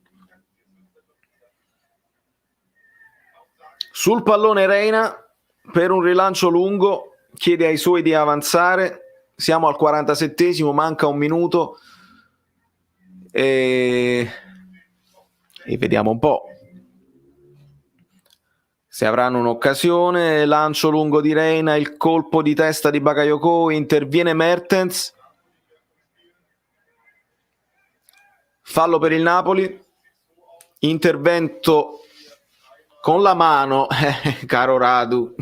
Sul pallone Reina per un rilancio lungo, chiede ai suoi di avanzare. Siamo al 47esimo, manca un minuto e vediamo un po' se avranno un'occasione. Lancio lungo di Reina, il colpo di testa di Bakayoko, interviene Mertens, fallo per il Napoli, intervento con la mano, caro Radu,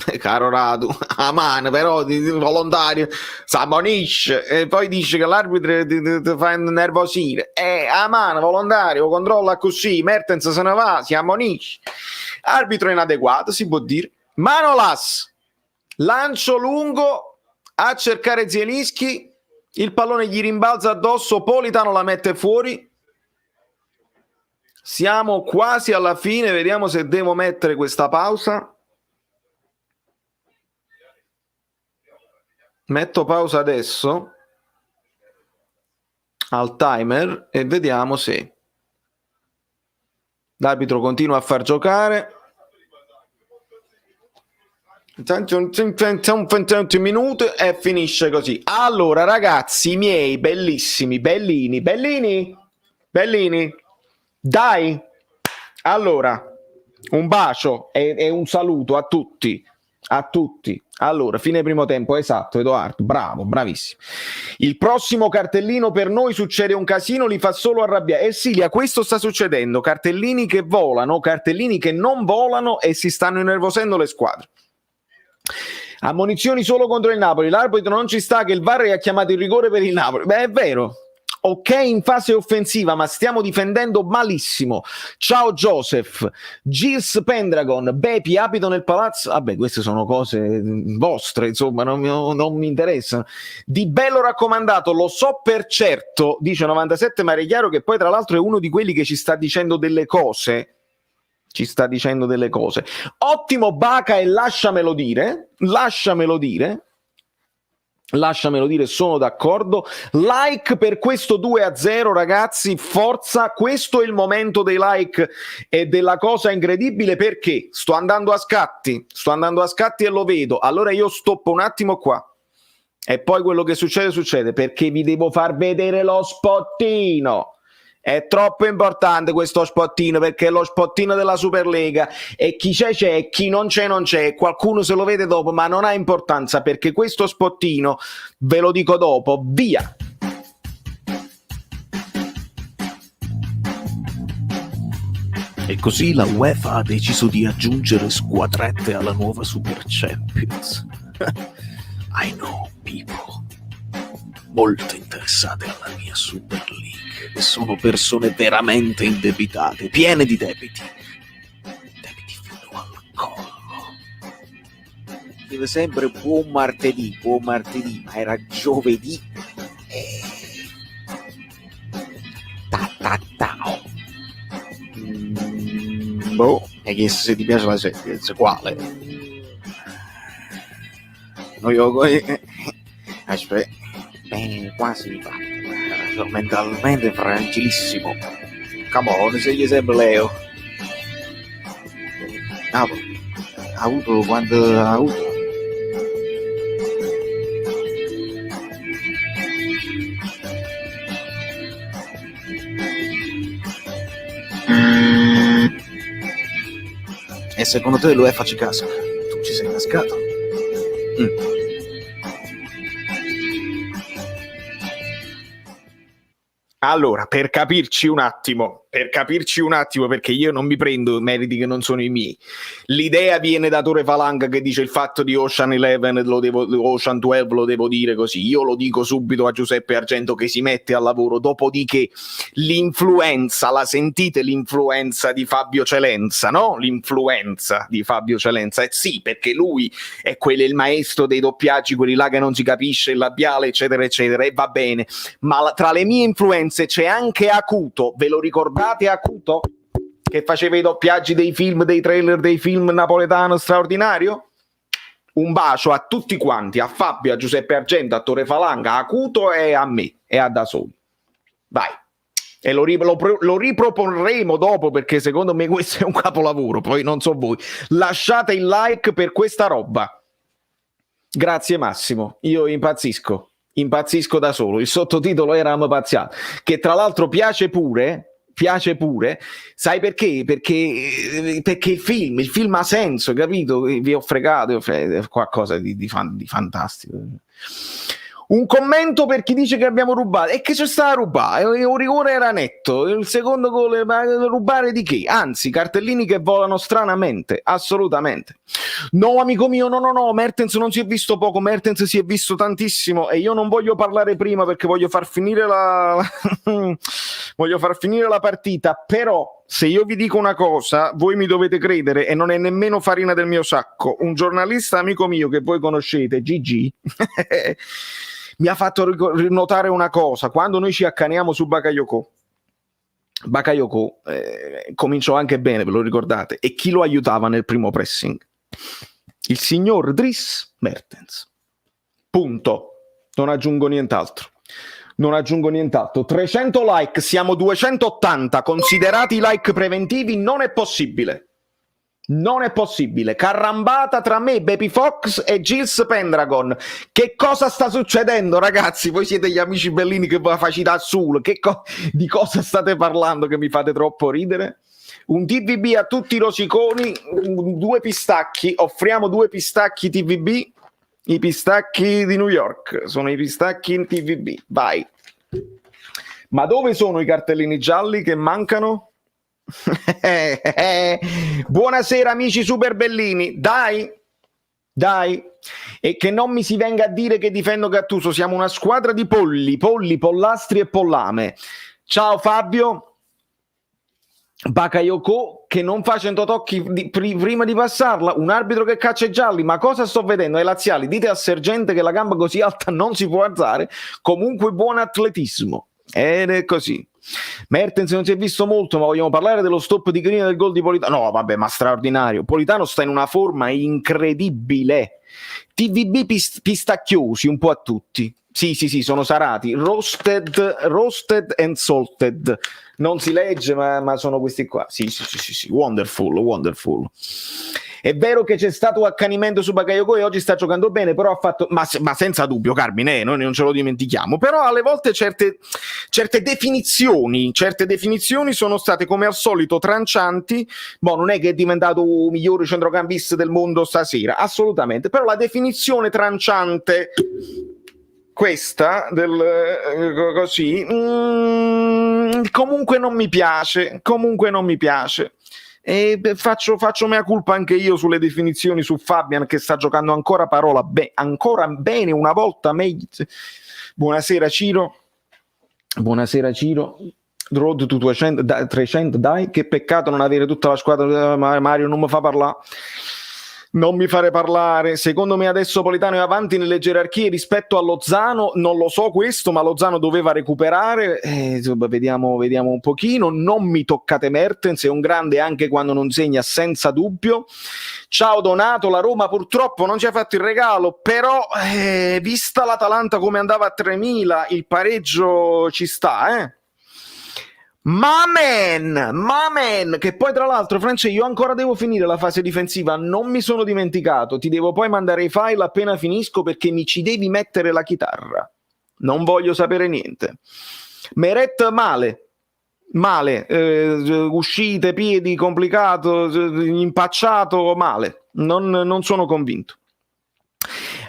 a mano però di volontario, s'ammonisce e poi dice che l'arbitro ti fa innervosire, a mano, volontario, controlla così, Mertens se ne va, si ammonisce, arbitro inadeguato, si può dire. Manolas, lancio lungo a cercare Zielinski, il pallone gli rimbalza addosso, Politano la mette fuori. Siamo quasi alla fine, vediamo se devo mettere questa pausa. Metto pausa adesso al timer e vediamo se l'arbitro continua a far giocare. Un minuto e finisce così. Allora ragazzi miei bellissimi, bellini, dai, allora un bacio e un saluto a tutti. Allora, fine primo tempo, esatto, Edoardo, bravo, bravissimo. Il prossimo cartellino per noi succede un casino, li fa solo arrabbiare. Silvia, questo sta succedendo, cartellini che volano, cartellini che non volano e si stanno innervosendo le squadre. Ammonizioni solo contro il Napoli, l'arbitro non ci sta che il VAR ha chiamato il rigore per il Napoli. Beh, è vero. Ok in fase offensiva, ma stiamo difendendo malissimo. Ciao Joseph, Gilles Pendragon, Bepi, abito nel palazzo. Vabbè, queste sono cose vostre, insomma, non mi interessano. Di bello raccomandato, lo so per certo, dice 97 ma è chiaro che poi tra l'altro è uno di quelli che ci sta dicendo delle cose. Ottimo Baca e lasciamelo dire, sono d'accordo. Like per questo 2-0 ragazzi, forza, questo è il momento dei like e della cosa incredibile, perché sto andando a scatti e lo vedo, allora io stoppo un attimo qua e poi quello che succede perché vi devo far vedere lo spottino. È troppo importante questo spottino, perché è lo spottino della Superlega e chi c'è, chi non c'è, qualcuno se lo vede dopo, ma non ha importanza perché questo spottino ve lo dico dopo, via! E così la UEFA ha deciso di aggiungere squadrette alla nuova Super Champions. I know people molto interessate alla mia Super League, che sono persone veramente indebitate, piene di debiti fino al collo. Deve sempre buon martedì, ma era giovedì. Boh, hai chiesto se ti piace la serie, quale? No, io aspetta, quasi fatto. sono mentalmente fragilissimo. Come on, se gli sempre Leo. Ha avuto quando ha avuto. E secondo te l'UEFA ci casca? Tu ci sei cascato? Allora, per capirci un attimo, perché io non mi prendo meriti che non sono i miei. L'idea viene da Tore Falanga che dice il fatto di Ocean 11 Ocean 12 lo devo dire così. Io lo dico subito a Giuseppe Argento che si mette al lavoro, dopodiché l'influenza, la sentite l'influenza di Fabio Celenza, no? L'influenza di Fabio Celenza, sì, perché lui è quello, il maestro dei doppiaggi, quelli là che non si capisce il labiale, eccetera, eccetera, e va bene. Ma tra le mie influenze c'è anche Acuto, ve lo ricordate Acuto? Che faceva i doppiaggi dei film, dei trailer dei film napoletano straordinario? Un bacio a tutti quanti, a Fabio, a Giuseppe Argento, a Tore Falanga, a Acuto e a me, e a Da Soli. Vai. E lo riproporremo dopo perché secondo me questo è un capolavoro, poi non so voi. Lasciate il like per questa roba. Grazie Massimo, io impazzisco da solo. Il sottotitolo era Pazziato, che tra l'altro piace pure, sai perché? Perché il film ha senso, capito? Vi ho fregato, qualcosa di fantastico. Un commento per chi dice che abbiamo rubato. E che c'è sta a rubare? Un rigore era netto. Il secondo gol, ma rubare di che? Anzi, cartellini che volano stranamente. Assolutamente. No, amico mio, no. Mertens non si è visto poco. Mertens si è visto tantissimo. E io non voglio parlare prima perché voglio far finire la partita. Però, se io vi dico una cosa, voi mi dovete credere e non è nemmeno farina del mio sacco. Un giornalista amico mio che voi conoscete, Gigi, mi ha fatto notare una cosa. Quando noi ci accaniamo su Bakayoko cominciò anche bene, ve lo ricordate, e chi lo aiutava nel primo pressing? Il signor Dries Mertens. Punto. Non aggiungo nient'altro. 300 like, siamo 280, considerati i like preventivi. Non è possibile. Carrambata tra me, Baby Fox e Gilles Pendragon. Che cosa sta succedendo, ragazzi? Voi siete gli amici bellini che va facilità sul. Di cosa state parlando che mi fate troppo ridere? Un TVB a tutti i rosiconi, 2 pistacchi, offriamo 2 pistacchi TVB, i pistacchi di New York, sono i pistacchi in TVB, vai. Ma dove sono i cartellini gialli che mancano? Buonasera amici super bellini, dai, e che non mi si venga a dire che difendo Gattuso, siamo una squadra di polli, pollastri e pollame. Ciao Fabio. Bakayoko che non fa 100 tocchi prima di passarla, un arbitro che caccia i gialli, ma cosa sto vedendo? Ai laziali, dite al sergente che la gamba così alta non si può alzare. Comunque buon atletismo, ed è così. Mertens non si è visto molto, ma vogliamo parlare dello stop di Green del gol di Politano? No, vabbè, ma straordinario. Politano sta in una forma incredibile. TVB pistacchiosi un po' a tutti. Sì, sono sarati. Roasted and salted. Non si legge, ma sono questi qua. Sì. Wonderful. È vero che c'è stato accanimento su Bakayoko e oggi sta giocando bene, però ha fatto, ma senza dubbio, Carmine, noi non ce lo dimentichiamo, però alle volte certe definizioni sono state come al solito trancianti. Non è che è diventato il migliore centrocampista del mondo stasera, assolutamente, però la definizione tranciante questa così comunque non mi piace. E faccio mea culpa anche io sulle definizioni su Fabian, che sta giocando ancora ancora bene, una volta meglio. Buonasera Ciro. Road to 300, dai, che peccato non avere tutta la squadra. Mario non mi fa parlare. Non mi fare parlare. Secondo me adesso Politano è avanti nelle gerarchie rispetto a Lozano. Non lo so questo, ma Lozano doveva recuperare. Vediamo un pochino. Non mi toccate Mertens, è un grande anche quando non segna, senza dubbio. Ciao Donato, la Roma purtroppo non ci ha fatto il regalo, però vista l'Atalanta come andava a 3.000, il pareggio ci sta, Mamen, che poi tra l'altro, Francesco, io ancora devo finire la fase difensiva, non mi sono dimenticato, ti devo poi mandare i file appena finisco perché mi ci devi mettere la chitarra, non voglio sapere niente. Meret male, uscite, piedi, complicato, impacciato, male, non sono convinto.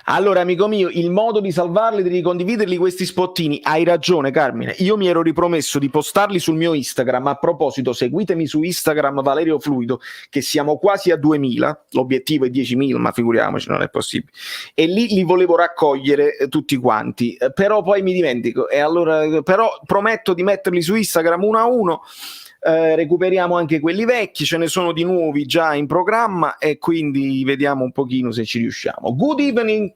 Allora, amico mio, il modo di salvarli, di ricondividerli questi spottini, hai ragione Carmine, io mi ero ripromesso di postarli sul mio Instagram. A proposito, seguitemi su Instagram Valerio Fluido, che siamo quasi a 2000, l'obiettivo è 10.000, ma figuriamoci, non è possibile, e lì li volevo raccogliere tutti quanti, però poi mi dimentico, e allora però prometto di metterli su Instagram uno a uno. Recuperiamo anche quelli vecchi, ce ne sono di nuovi già in programma e quindi vediamo un pochino se ci riusciamo. Good evening,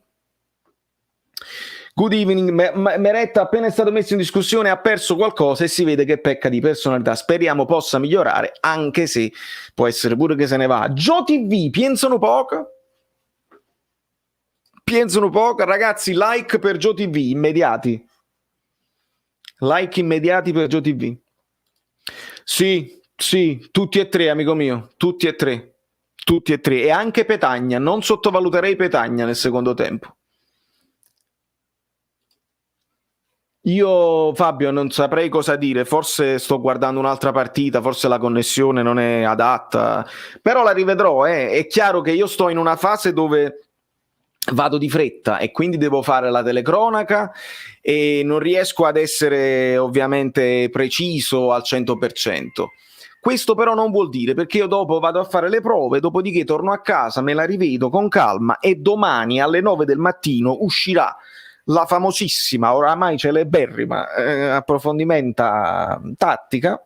Meretta appena è stato messo in discussione ha perso qualcosa e si vede che pecca di personalità, speriamo possa migliorare, anche se può essere pure che se ne va. Gio TV, pensano poco, ragazzi, like per Gio TV immediati, per Gio TV. Sì, tutti e tre, amico mio, tutti e tre, e anche Petagna, non sottovaluterei Petagna nel secondo tempo. Io, Fabio, non saprei cosa dire, forse sto guardando un'altra partita, forse la connessione non è adatta, però la rivedrò, È chiaro che io sto in una fase dove vado di fretta e quindi devo fare la telecronaca e non riesco ad essere ovviamente preciso al 100%. Questo però non vuol dire, perché io dopo vado a fare le prove, dopodiché torno a casa, me la rivedo con calma e domani alle 9 del mattino uscirà la famosissima, oramai celeberrima, approfondimento tattica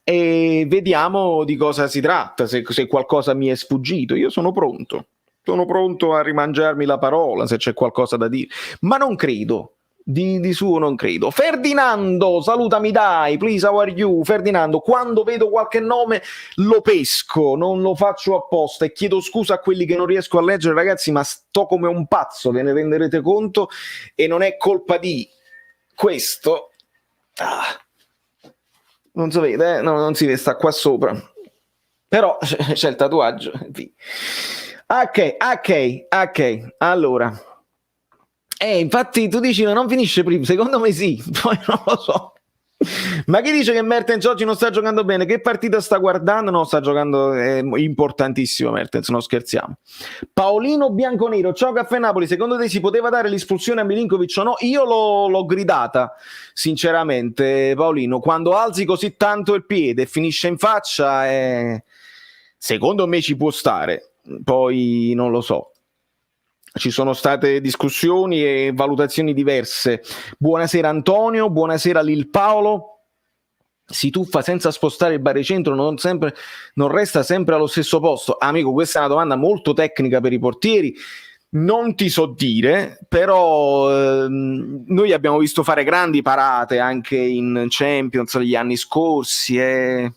e vediamo di cosa si tratta, se qualcosa mi è sfuggito. Io sono pronto a rimangiarmi la parola se c'è qualcosa da dire, ma non credo, di suo non credo. Ferdinando, salutami dai, please, how are you? Ferdinando, quando vedo qualche nome lo pesco, non lo faccio apposta e chiedo scusa a quelli che non riesco a leggere, ragazzi, ma sto come un pazzo, ve ne renderete conto, e non è colpa di questo. Non si vede, no, non si vede, sta qua sopra, però c'è il tatuaggio. Ok, allora. Infatti tu dici non finisce prima, secondo me sì, poi non lo so. Ma chi dice che Mertens oggi non sta giocando bene? Che partita sta guardando? No, sta giocando, è importantissimo Mertens, non scherziamo. Paolino Bianconero, ciao Caffè Napoli, secondo te si poteva dare l'espulsione a Milinkovic o no? Io l'ho gridata, sinceramente, Paolino, quando alzi così tanto il piede e finisce in faccia, secondo me ci può stare, poi non lo so. Ci sono state discussioni e valutazioni diverse. Buonasera Antonio, buonasera Lil Paolo. Si tuffa senza spostare il baricentro, non resta sempre allo stesso posto. Amico, questa è una domanda molto tecnica per i portieri. Non ti so dire, però noi abbiamo visto fare grandi parate anche in Champions gli anni scorsi e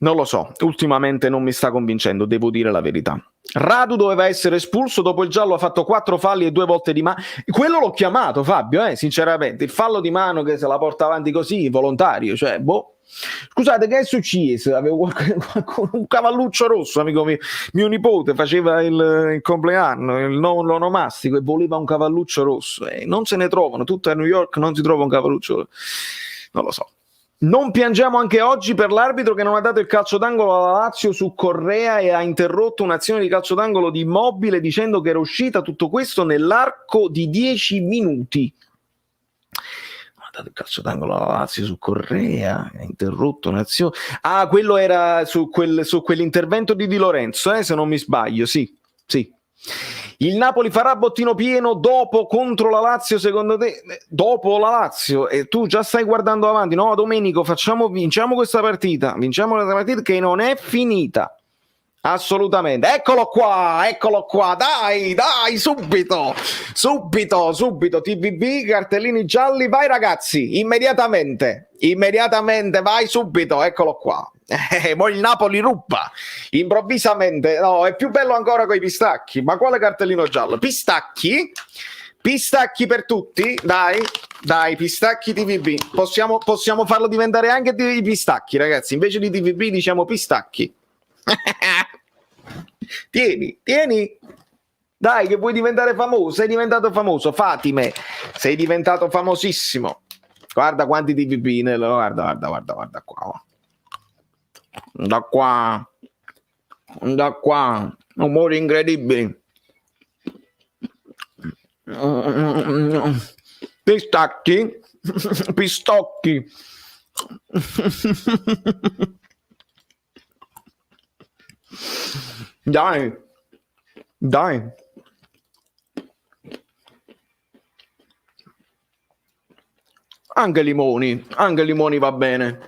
non lo so, ultimamente non mi sta convincendo, devo dire la verità. Radu doveva essere espulso, dopo il giallo ha fatto 4 falli e 2 volte di mano. Quello l'ho chiamato, Fabio, sinceramente. Il fallo di mano che se la porta avanti così, volontario, cioè, boh. Scusate, che è successo? Avevo un cavalluccio rosso, amico mio. Mio nipote faceva il compleanno, l'onomastico, e voleva un cavalluccio rosso. Non se ne trovano, tutto a New York non si trova un cavalluccio rosso. Non lo so. Non piangiamo anche oggi per l'arbitro che non ha dato il calcio d'angolo alla Lazio su Correa e ha interrotto un'azione di calcio d'angolo di Immobile dicendo che era uscita, tutto questo nell'arco di 10 minuti. Non ha dato il calcio d'angolo alla Lazio su Correa, ha interrotto un'azione. Quello era su quell'intervento di Di Lorenzo, se non mi sbaglio, sì. Il Napoli farà bottino pieno dopo contro la Lazio, secondo te? Dopo la Lazio? E tu già stai guardando avanti? No, Domenico, vinciamo questa partita che non è finita. Assolutamente, eccolo qua, dai, subito, TVB, cartellini gialli, vai ragazzi, immediatamente, vai subito, eccolo qua. Mo il Napoli ruppa, improvvisamente, no, è più bello ancora coi pistacchi, ma quale cartellino giallo? Pistacchi per tutti, dai, pistacchi TVB, possiamo farlo diventare anche i pistacchi, ragazzi, invece di TVB diciamo pistacchi. Tieni, dai che vuoi diventare famoso, sei diventato famoso, Fatime, sei diventato famosissimo, guarda quanti TVB, guarda qua, da qua, umori incredibili, pistacchi, pistocchi. Dai. Anche limoni va bene.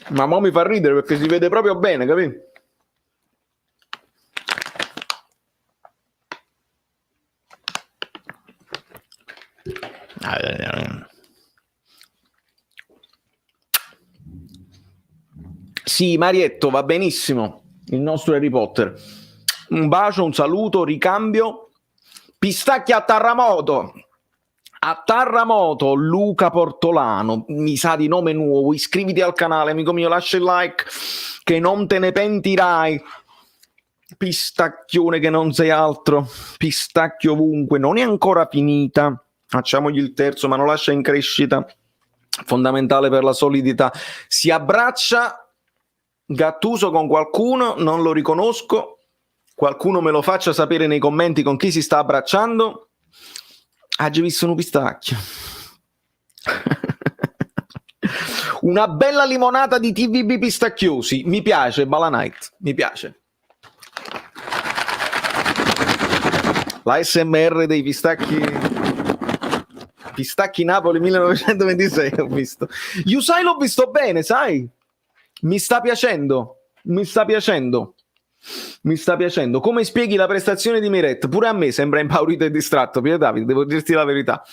Ma mo mi fa ridere perché si vede proprio bene, capito? Sì, Marietto, va benissimo. Il nostro Harry Potter. Un bacio, un saluto, ricambio. Pistacchi a Tarramoto. Luca Portolano, mi sa di nome nuovo. Iscriviti al canale, amico mio, lascia il like che non te ne pentirai. Pistacchione che non sei altro. Pistacchio ovunque, non è ancora finita. Facciamogli il terzo, ma lo lascia in crescita. Fondamentale per la solidità. Si abbraccia Gattuso con qualcuno, non lo riconosco. Qualcuno me lo faccia sapere nei commenti con chi si sta abbracciando. Ha già visto un pistacchio. Una bella limonata di TVB pistacchiosi. Mi piace, Balanite, mi piace. La SMR dei pistacchi Napoli 1926 ho visto. Yusai l'ho visto bene, sai? Mi sta piacendo. Come spieghi la prestazione di Meret? Pure a me sembra impaurito e distratto, Pier Davide, devo dirti la verità.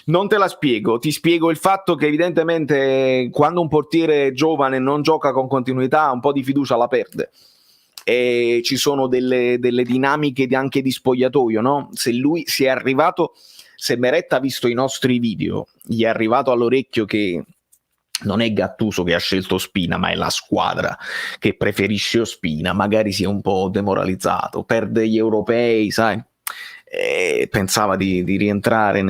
Non te la spiego, ti spiego il fatto che evidentemente quando un portiere giovane non gioca con continuità un po' di fiducia la perde. E ci sono delle dinamiche anche di spogliatoio, no? Se Meret ha visto i nostri video, gli è arrivato all'orecchio che non è Gattuso che ha scelto Ospina, ma è la squadra che preferisce Ospina, magari si è un po' demoralizzato, perde gli europei, sai, pensava di rientrare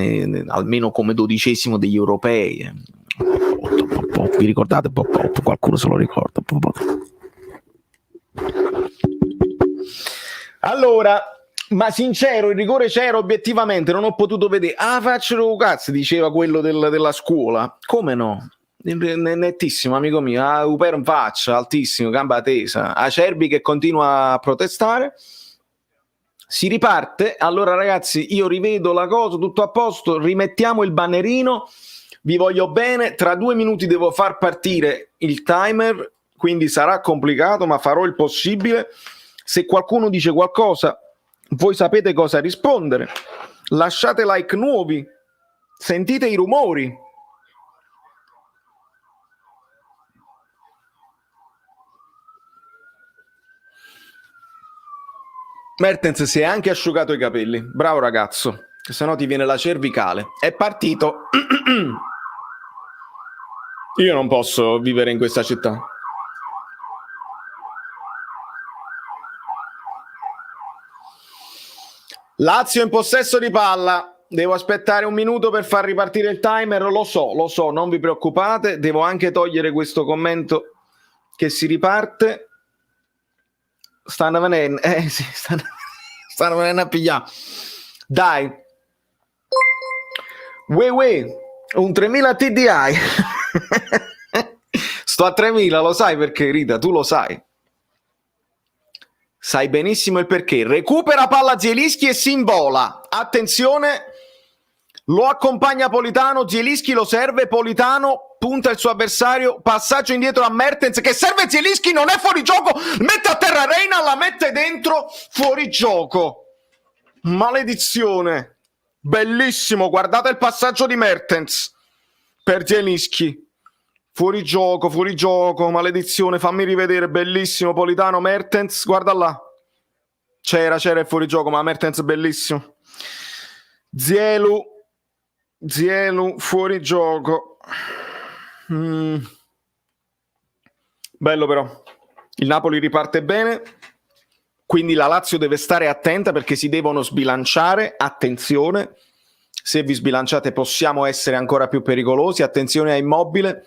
almeno come 12° degli europei. Vi ricordate Pop? Qualcuno se lo ricorda? Allora, ma sincero, il rigore c'era obiettivamente, non ho potuto vedere. Faccio cazzo, diceva quello della scuola. Come no? Nettissimo, amico mio. Per un faccia, altissimo, gamba tesa. Acerbi che continua a protestare. Si riparte. Allora ragazzi, io rivedo la cosa, tutto a posto, rimettiamo il bannerino. Vi voglio bene. Tra 2 minuti devo far partire il timer, quindi sarà complicato, ma farò il possibile. Se qualcuno dice qualcosa, voi sapete cosa rispondere. Lasciate like nuovi. Sentite i rumori. Mertens si è anche asciugato i capelli. Bravo ragazzo, che sennò ti viene la cervicale. È partito. Io non posso vivere in questa città. Lazio in possesso di palla. Devo aspettare 1 minuto per far ripartire il timer. Lo so, non vi preoccupate. Devo anche togliere questo commento che si riparte. Stanno venendo a pigliare. Dai. Un 3000 TDI. Sto a 3000, lo sai perché, Rita? Tu lo sai. Sai benissimo il perché. Recupera palla Zielinski e si invola. Attenzione. Lo accompagna Politano. Zielinski lo serve. Politano punta il suo avversario, passaggio indietro a Mertens che serve Zielinski, non è fuori gioco, mette a terra Reina, la mette dentro, fuori gioco. Maledizione. Bellissimo, guardate il passaggio di Mertens per Zielinski. Fuori gioco, maledizione, fammi rivedere, bellissimo, Politano, Mertens, guarda là. C'era il fuorigioco, ma Mertens bellissimo. Zielu, fuorigioco. Bello però. Il Napoli riparte bene, quindi la Lazio deve stare attenta perché si devono sbilanciare. Attenzione, se vi sbilanciate possiamo essere ancora più pericolosi. Attenzione a Immobile.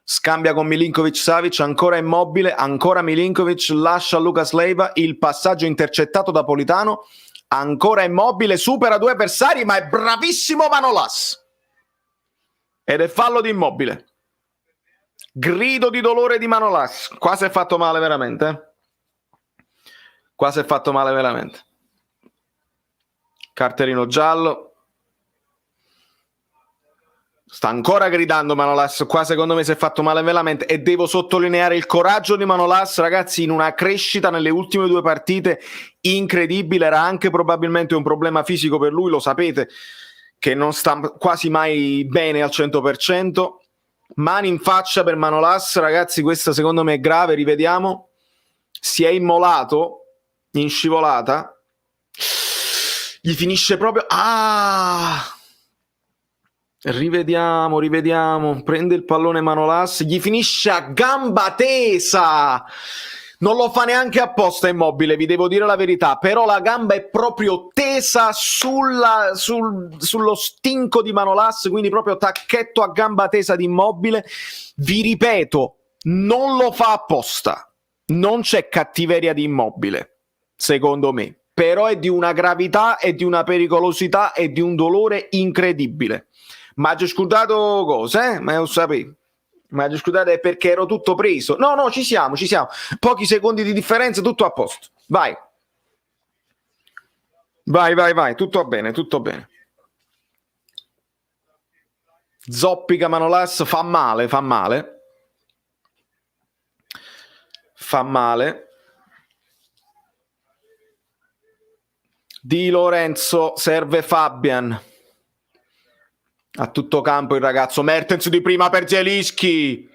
Scambia con Milinkovic-Savic, ancora Immobile, ancora Milinkovic, lascia Lucas Leiva, il passaggio intercettato da Politano, ancora Immobile, supera 2 avversari, ma è bravissimo Manolas. Ed è fallo di Immobile. Grido di dolore di Manolas. Qua si è fatto male veramente. Qua si è fatto male veramente. Cartellino giallo. Sta ancora gridando Manolas, qua secondo me si è fatto male veramente, e devo sottolineare il coraggio di Manolas, ragazzi, in una crescita nelle ultime 2 partite incredibile. Era anche probabilmente un problema fisico per lui, lo sapete, che non sta quasi mai bene al 100%. Mani in faccia per Manolas, ragazzi, questa secondo me è grave, rivediamo. Si è immolato in scivolata, gli finisce proprio... Rivediamo, prende il pallone Manolas, gli finisce a gamba tesa, non lo fa neanche apposta Immobile, vi devo dire la verità, però la gamba è proprio tesa sullo stinco di Manolas, quindi proprio tacchetto a gamba tesa di Immobile. Vi ripeto, non lo fa apposta, non c'è cattiveria di Immobile, secondo me, però è di una gravità e di una pericolosità e di un dolore incredibile. Ma ho scudato cosa, ma lo sapevo. Ma ho scudato è perché ero tutto preso. No, ci siamo. Pochi secondi di differenza, tutto a posto. Vai, tutto bene. Zoppica Manolas, fa male. Di Lorenzo, serve Fabian. A tutto campo il ragazzo. Mertens di prima per Zielinski.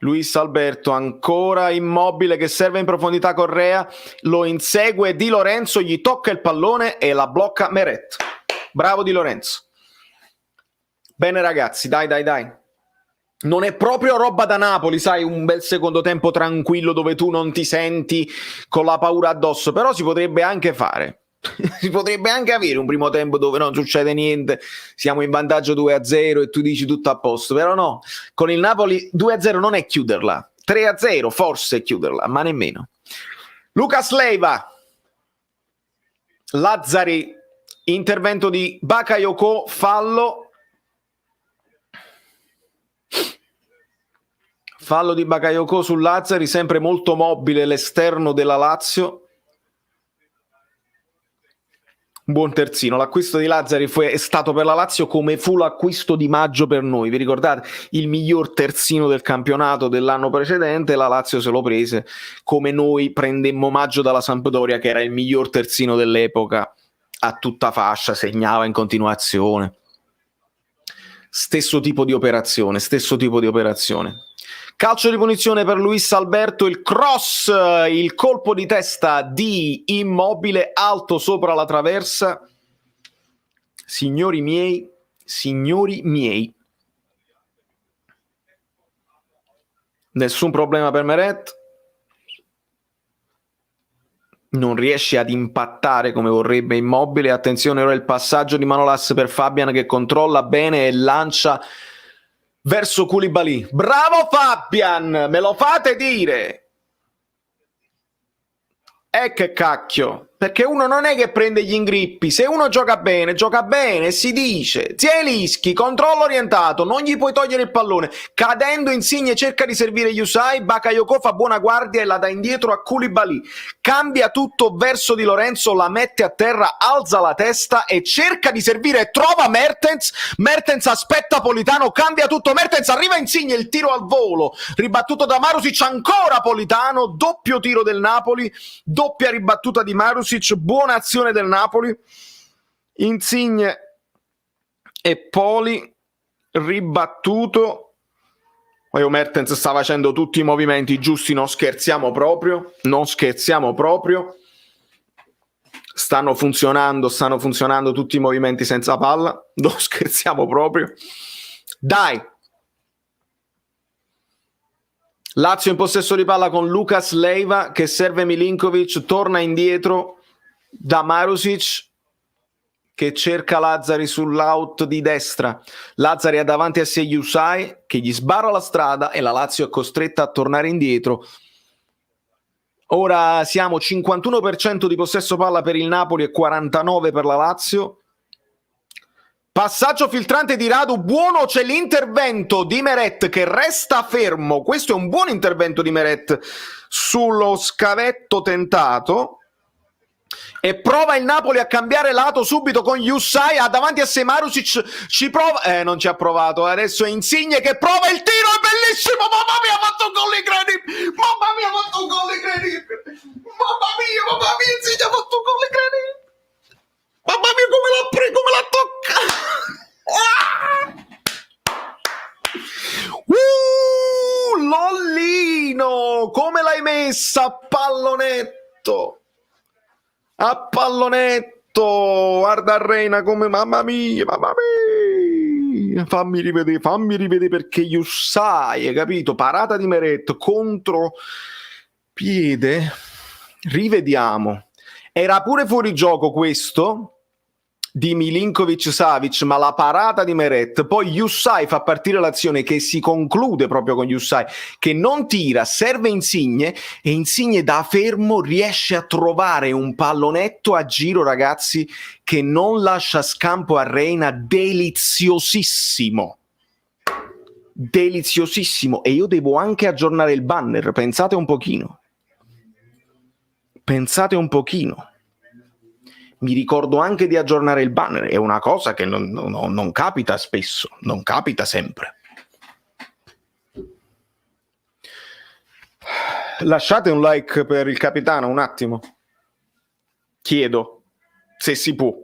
Luis Alberto, ancora Immobile che serve in profondità Correa. Lo insegue Di Lorenzo, gli tocca il pallone e la blocca Meret. Bravo Di Lorenzo. Bene ragazzi, dai. Non è proprio roba da Napoli, sai, un bel secondo tempo tranquillo dove tu non ti senti con la paura addosso, però si potrebbe anche fare. Si potrebbe anche avere un primo tempo dove non succede niente, siamo in vantaggio 2-0 e tu dici tutto a posto, però no, con il Napoli 2-0 non è chiuderla, 3-0 forse è chiuderla, ma nemmeno. Lucas Leiva, Lazzari, intervento di Bakayoko, fallo di Bakayoko su Lazzari, sempre molto mobile l'esterno della Lazio. Buon terzino, l'acquisto di Lazzari è stato per la Lazio come fu l'acquisto di maggio per noi, vi ricordate? Il miglior terzino del campionato dell'anno precedente, la Lazio se lo prese come noi prendemmo maggio dalla Sampdoria, che era il miglior terzino dell'epoca, a tutta fascia, segnava in continuazione. Stesso tipo di operazione. Calcio di punizione per Luis Alberto, il cross, il colpo di testa di Immobile alto sopra la traversa. Signori miei, nessun problema per Meret. Non riesce ad impattare come vorrebbe Immobile. Attenzione, ora il passaggio di Manolas per Fabian che controlla bene e lancia verso Koulibaly. Bravo Fabian, me lo fate dire? E che cacchio. Perché uno non è che prende gli ingrippi, se uno gioca bene, si dice, Zielinski, controllo orientato, non gli puoi togliere il pallone, cadendo Insigne cerca di servire Yusai, Bakayoko fa buona guardia e la dà indietro a Koulibaly, cambia tutto verso Di Lorenzo, la mette a terra, alza la testa e cerca di servire e trova Mertens aspetta Politano, cambia tutto, Mertens arriva Insigne, il tiro al volo, ribattuto da Marusic, ancora Politano, doppio tiro del Napoli, doppia ribattuta di Marusic, buona azione del Napoli, Insigne e Poli, ribattuto, poi Mertens sta facendo tutti i movimenti giusti, non scherziamo proprio, stanno funzionando tutti i movimenti senza palla, non scherziamo proprio, dai. Lazio in possesso di palla con Lucas Leiva che serve Milinkovic, torna indietro da Marusic che cerca Lazzari sull'out di destra. Lazzari ha davanti a sé Yusai che gli sbarra la strada e la Lazio è costretta a tornare indietro. Ora siamo 51% di possesso palla per il Napoli e 49% per la Lazio. Passaggio filtrante di Radu, buono, c'è l'intervento di Meret che resta fermo, questo è un buon intervento di Meret sullo scavetto tentato e prova il Napoli a cambiare lato subito con Yusai, ha davanti a sé Marusic, ci prova, non ci ha provato, adesso è Insigne che prova il tiro, è bellissimo, mamma mia ha fatto un gol incredibile, mamma mia Insigne ha fatto un gol incredibile. Mamma mia come la tocca! Lollino! Come l'hai messa a pallonetto? A pallonetto! Guarda Reina come... Mamma mia! Fammi rivedere perché Yusai, hai capito? Parata di Meret contro piede. Rivediamo. Era pure fuori gioco questo di Milinkovic-Savic, ma la parata di Meret, poi Yusai fa partire l'azione che si conclude proprio con Yusai che non tira, serve Insigne e Insigne da fermo riesce a trovare un pallonetto a giro, ragazzi, che non lascia scampo a Reina, deliziosissimo, e io devo anche aggiornare il banner, pensate un pochino, mi ricordo anche di aggiornare il banner, è una cosa che non capita spesso, non capita sempre. Lasciate un like per il capitano un attimo, chiedo, se si può.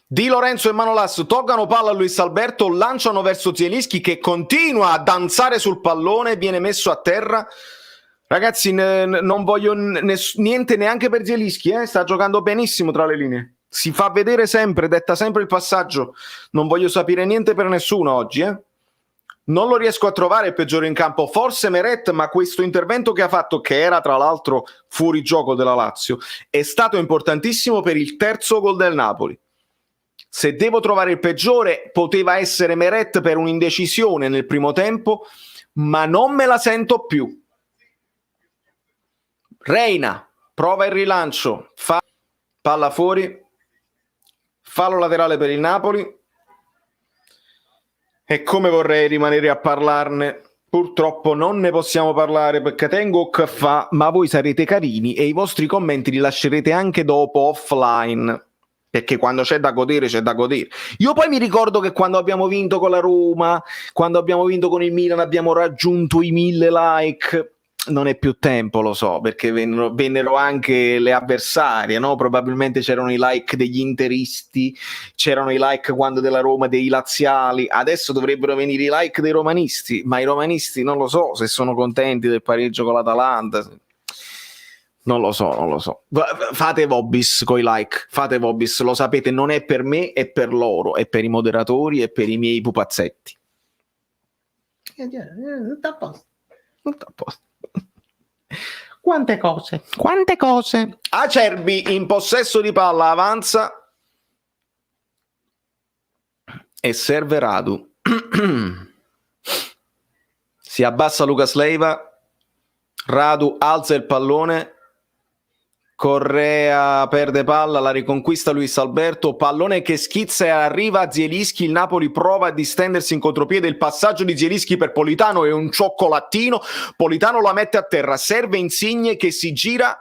Di Lorenzo e Manolas toccano palla a Luis Alberto, lanciano verso Zielinski che continua a danzare sul pallone, viene messo a terra. Ragazzi, non voglio niente neanche per Zielinski, sta giocando benissimo tra le linee. Si fa vedere sempre, detta sempre il passaggio. Non voglio sapere niente per nessuno oggi, Non lo riesco a trovare il peggiore in campo. Forse Meret, ma questo intervento che ha fatto, che era tra l'altro fuori gioco della Lazio, è stato importantissimo per il terzo gol del Napoli. Se devo trovare il peggiore, poteva essere Meret per un'indecisione nel primo tempo, ma non me la sento più. Reina prova il rilancio, palla fuori, fallo laterale per il Napoli e come vorrei rimanere a parlarne, purtroppo non ne possiamo parlare perché tengo che fa, ma voi sarete carini e i vostri commenti li lascerete anche dopo offline, perché quando c'è da godere c'è da godere. Io poi mi ricordo che quando abbiamo vinto con la Roma, quando abbiamo vinto con il Milan abbiamo raggiunto i 1000 like. Non è più tempo, lo so, perché vennero anche le avversarie, no? Probabilmente c'erano i like degli interisti, c'erano i like quando della Roma dei laziali, adesso dovrebbero venire i like dei romanisti, ma i romanisti non lo so se sono contenti del pareggio con l'Atalanta, non lo so. Fate Vobis coi like, lo sapete, non è per me, è per loro, è per i moderatori e per i miei pupazzetti. Non sta a posto. Quante cose. Acerbi in possesso di palla, avanza e serve Radu. Si abbassa Lucas Leiva, Radu alza il pallone, Correa perde palla, la riconquista Luis Alberto, pallone che schizza e arriva a Zielinski, il Napoli prova a distendersi in contropiede, il passaggio di Zielinski per Politano è un cioccolatino, Politano la mette a terra, serve Insigne che si gira,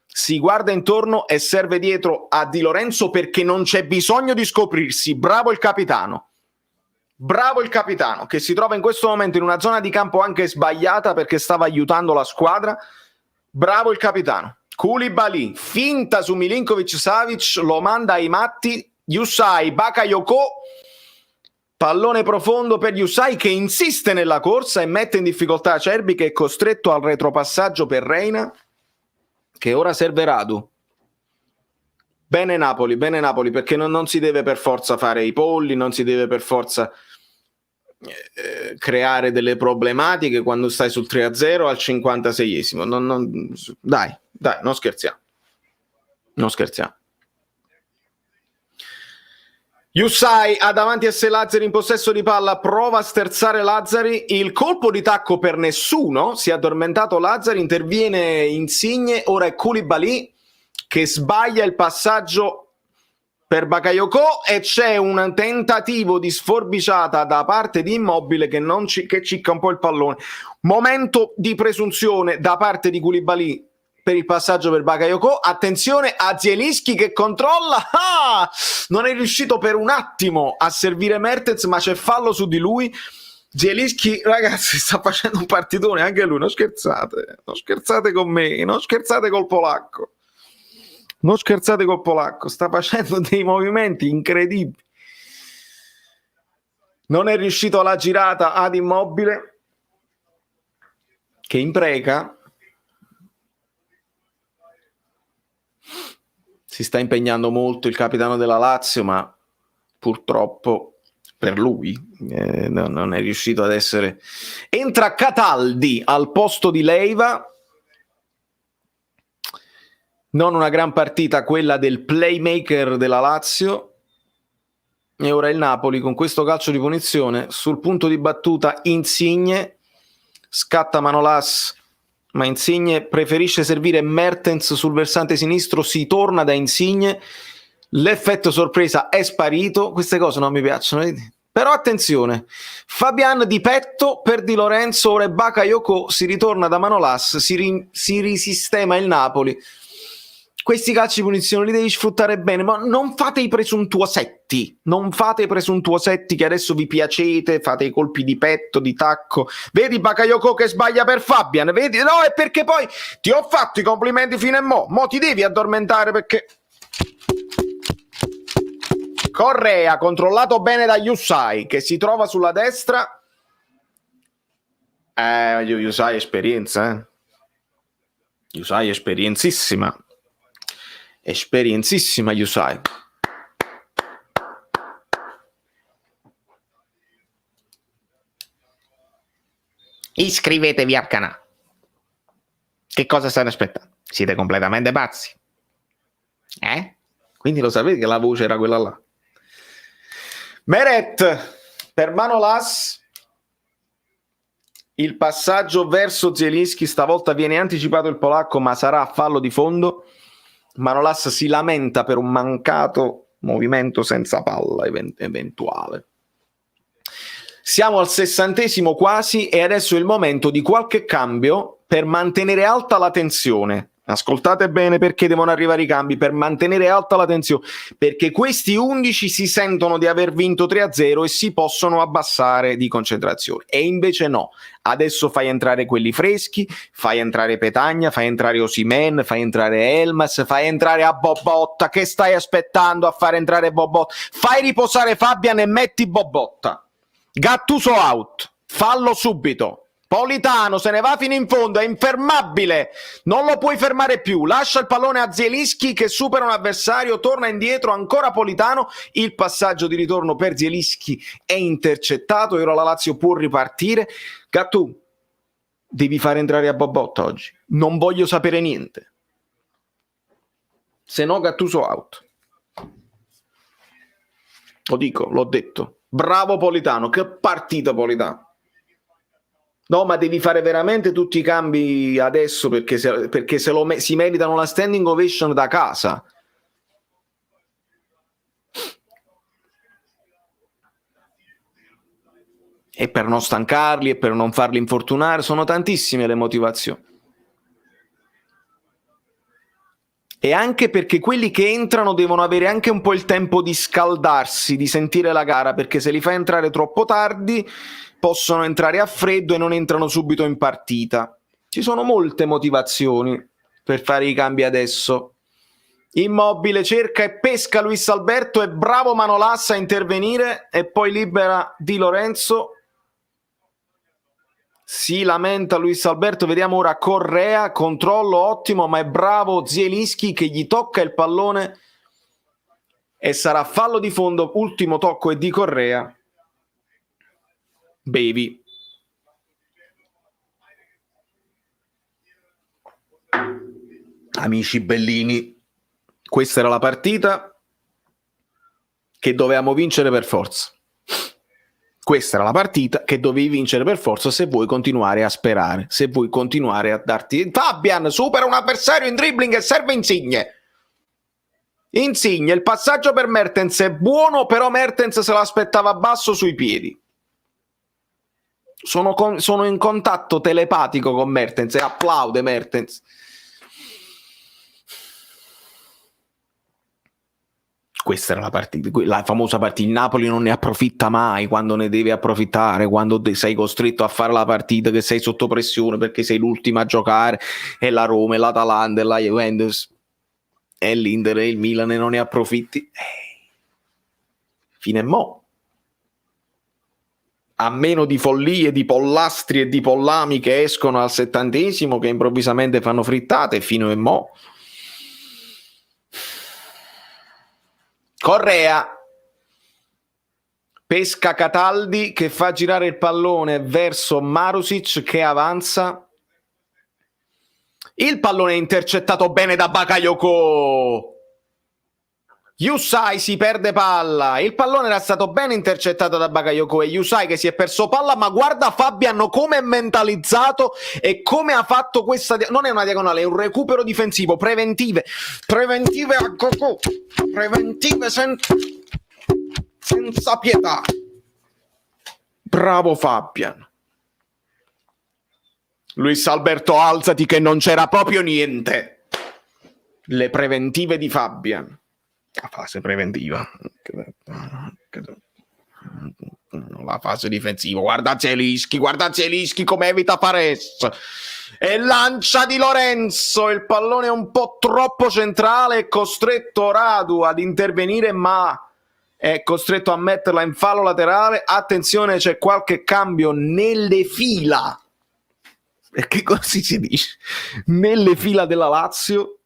si guarda intorno e serve dietro a Di Lorenzo perché non c'è bisogno di scoprirsi, bravo il capitano che si trova in questo momento in una zona di campo anche sbagliata perché stava aiutando la squadra, bravo il capitano. Koulibaly, finta su Milinkovic-Savic, lo manda ai matti, Yusai, Bakayoko, pallone profondo per Yusai che insiste nella corsa e mette in difficoltà Acerbi che è costretto al retropassaggio per Reina, che ora serve Radu. Bene Napoli perché non si deve per forza fare i polli, non si deve per forza creare delle problematiche quando stai sul 3-0 al 56esimo. Dai, non scherziamo. Yusai ha davanti a sé Lazzari in possesso di palla, prova a sterzare Lazzari, il colpo di tacco per nessuno, si è addormentato Lazzari, interviene Insigne, ora è Koulibaly che sbaglia il passaggio per Bakayoko e c'è un tentativo di sforbiciata da parte di Immobile che cicca un po' il pallone. Momento di presunzione da parte di Koulibaly per il passaggio per Bakayoko. Attenzione a Zielinski che controlla. Non è riuscito per un attimo a servire Mertens, ma c'è fallo su di lui. Zielinski, ragazzi, sta facendo un partitone anche lui. Non scherzate con me, non scherzate col polacco. Sta facendo dei movimenti incredibili. Non è riuscito alla girata ad Immobile che impreca. Si sta impegnando molto il capitano della Lazio, ma purtroppo per lui non è riuscito ad essere. Entra Cataldi al posto di Leiva. Non una gran partita quella del playmaker della Lazio. E ora il Napoli con questo calcio di punizione sul punto di battuta Insigne, scatta Manolas, ma Insigne preferisce servire Mertens sul versante sinistro, si torna da Insigne, l'effetto sorpresa è sparito, queste cose non mi piacciono, vedi? Però attenzione, Fabian di petto per Di Lorenzo, ora è Bakayoko, si ritorna da Manolas, si risistema il Napoli. Questi calci di punizione li devi sfruttare bene, ma non fate i presuntuosetti che adesso vi piacete, fate i colpi di petto, di tacco. Vedi Bakayoko che sbaglia per Fabian, vedi? No, è perché poi ti ho fatto i complimenti fino a mo ti devi addormentare perché... Correa, controllato bene da Yusai, che si trova sulla destra. Yusai esperienza, Yusai esperienzissima Yusai. Iscrivetevi al canale. Che cosa state aspettando? Siete completamente pazzi? Quindi lo sapete che la voce era quella là. Meret per Manolas. Il passaggio verso Zielinski, stavolta viene anticipato il polacco, ma sarà fallo di fondo. Manolas si lamenta per un mancato movimento senza palla eventuale. Siamo al 60esimo quasi e adesso è il momento di qualche cambio per mantenere alta la tensione. Ascoltate bene perché devono arrivare i cambi, per mantenere alta la tensione, perché questi 11 si sentono di aver vinto 3-0 e si possono abbassare di concentrazione, e invece no. Adesso fai entrare quelli freschi, fai entrare Petagna, fai entrare Osimhen, fai entrare Elmas, fai entrare a Bobotta. Che stai aspettando a far entrare Bobotta? Fai riposare Fabian e metti Bobotta. Gattuso out, fallo subito. Politano se ne va fino in fondo, è infermabile, non lo puoi fermare più, lascia il pallone a Zielinski che supera un avversario, torna indietro, ancora Politano, il passaggio di ritorno per Zielinski è intercettato e ora la Lazio può ripartire. Gattu, devi fare entrare a Bobotta oggi, non voglio sapere niente, se no Gattuso out. Lo dico, l'ho detto, bravo Politano, che partita Politano. No, ma devi fare veramente tutti i cambi adesso perché si meritano la standing ovation da casa. E per non stancarli e per non farli infortunare, sono tantissime le motivazioni. E anche perché quelli che entrano devono avere anche un po' il tempo di scaldarsi, di sentire la gara, perché se li fai entrare troppo tardi possono entrare a freddo e non entrano subito in partita. Ci sono molte motivazioni per fare i cambi adesso. Immobile cerca e pesca Luis Alberto, è bravo Manolas a intervenire e poi libera Di Lorenzo. Si lamenta Luis Alberto, vediamo ora Correa, controllo ottimo, ma è bravo Zielinski che gli tocca il pallone e sarà fallo di fondo. Ultimo tocco è di Correa. Baby. Amici bellini, questa era la partita che dovevamo vincere per forza. Questa era la partita che dovevi vincere per forza se vuoi continuare a sperare, se vuoi continuare a darti... Fabian supera un avversario in dribbling e serve Insigne. Insigne, il passaggio per Mertens è buono, però Mertens se l'aspettava basso sui piedi. Sono in contatto telepatico con Mertens e applaude Mertens. Questa era la partita, la famosa partita. Il Napoli non ne approfitta mai quando ne deve approfittare, quando sei costretto a fare la partita che sei sotto pressione perché sei l'ultima a giocare, e la Roma, e l'Atalanta, e la Juventus, e l'Inter e il Milan e non ne approfitti. Fine mo'. A meno di follie, di Pollastri e di Pollami che escono al 70°, che improvvisamente fanno frittate, fino a mo'. Correa pesca Cataldi che fa girare il pallone verso Marusic che avanza. Il pallone è intercettato bene da Bakayoko. Yusai si perde palla. Il pallone era stato ben intercettato da Bakayoko e Yusai che si è perso palla, ma guarda Fabian come è mentalizzato e come ha fatto questa... Non è una diagonale, è un recupero difensivo. Preventive a Coco. Preventive senza pietà. Bravo Fabian. Luis Alberto, alzati che non c'era proprio niente. Le preventive di Fabian. La fase preventiva, la fase difensiva. Guarda Zielinski come evita Fares e lancia Di Lorenzo. Il pallone è un po' troppo centrale, è costretto Radu ad intervenire, ma è costretto a metterla in fallo laterale. Attenzione, c'è qualche cambio nelle fila, perché così si dice, nelle fila della Lazio.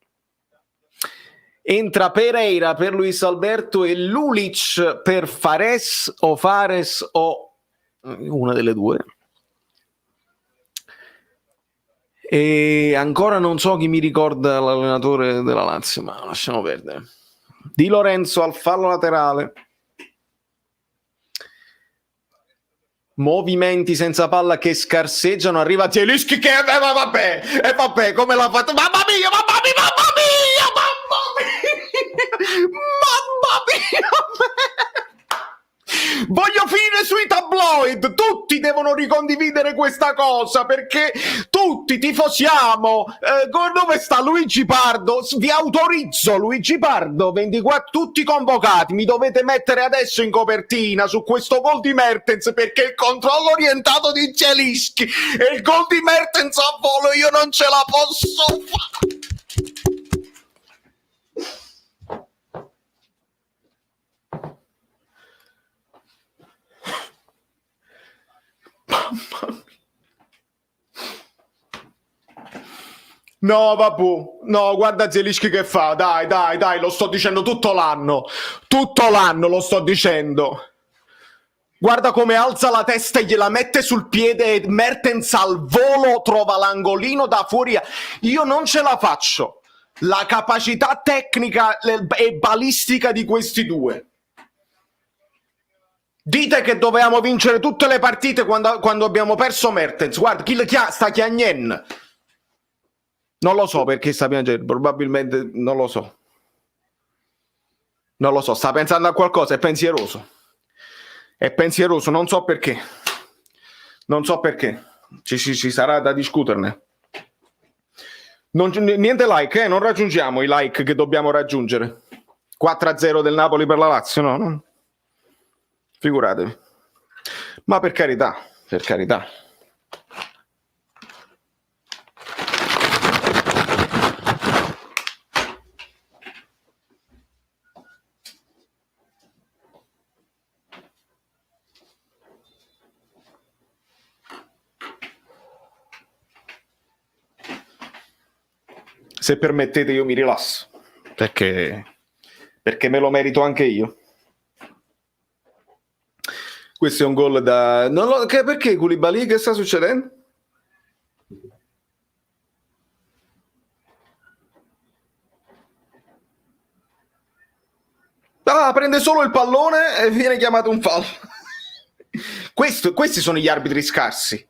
Entra Pereira per Luis Alberto e Lulic per Fares o una delle due. E ancora non so chi mi ricorda l'allenatore della Lazio, ma lasciamo perdere. Di Lorenzo al fallo laterale. Movimenti senza palla che scarseggiano. Arriva Zielinski che vabbè, come l'ha fatto? Mamma mia! Voglio finire sui tabloid, tutti devono ricondividere questa cosa perché tutti tifosiamo. Dove sta Luigi Pardo? Vi autorizzo, Luigi Pardo 24, tutti convocati, mi dovete mettere adesso in copertina su questo gol di Mertens, perché il controllo orientato di Zielinski e il gol di Mertens a volo io non ce la posso fare. No, vabbè, no, guarda Zielinski che fa, dai, lo sto dicendo tutto l'anno lo sto dicendo. Guarda come alza la testa e gliela mette sul piede e Mertens al volo trova l'angolino da fuori. Io non ce la faccio. La capacità tecnica e balistica di questi due. Dite che dovevamo vincere tutte le partite quando abbiamo perso Mertens. Guarda, chi sta chiagnendo? Non lo so perché sta piangendo, probabilmente non lo so. Non lo so, sta pensando a qualcosa, è pensieroso. È pensieroso, non so perché. Non so perché. Ci sarà da discuterne. Niente like, non raggiungiamo i like che dobbiamo raggiungere. 4-0 del Napoli per la Lazio, no? Figuratevi. Ma per carità, per carità. Se permettete io mi rilasso, perché me lo merito anche io. Questo è un gol da... Perché Koulibaly? Che sta succedendo? Prende solo il pallone e viene chiamato un fallo. Questi sono gli arbitri scarsi.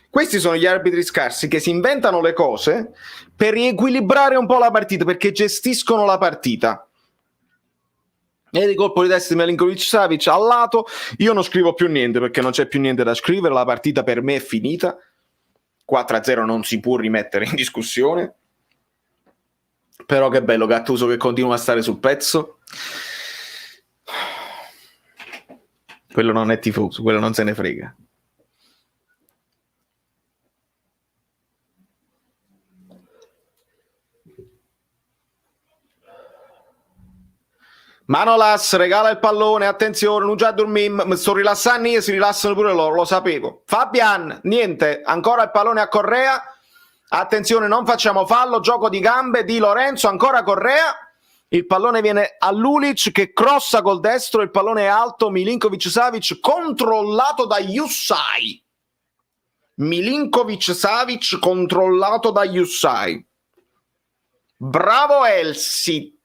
Questi sono gli arbitri scarsi che si inventano le cose per riequilibrare un po' la partita, perché gestiscono la partita. E di colpo di testa di Milinkovic-Savic al lato. Io non scrivo più niente perché non c'è più niente da scrivere, la partita per me è finita. 4-0 non si può rimettere in discussione. Però che bello Gattuso che continua a stare sul pezzo. Quello non è tifoso, quello non se ne frega. Manolas regala il pallone, attenzione, non già dormim, mi sto rilassando io, si rilassano pure loro, lo sapevo. Fabian, niente, ancora il pallone a Correa, attenzione, non facciamo fallo, gioco di gambe di Lorenzo, ancora Correa, il pallone viene a Lulic che crossa col destro, il pallone è alto, Milinkovic-Savic controllato da Jussai. Milinkovic-Savic controllato da Jussai. Bravo Elsit.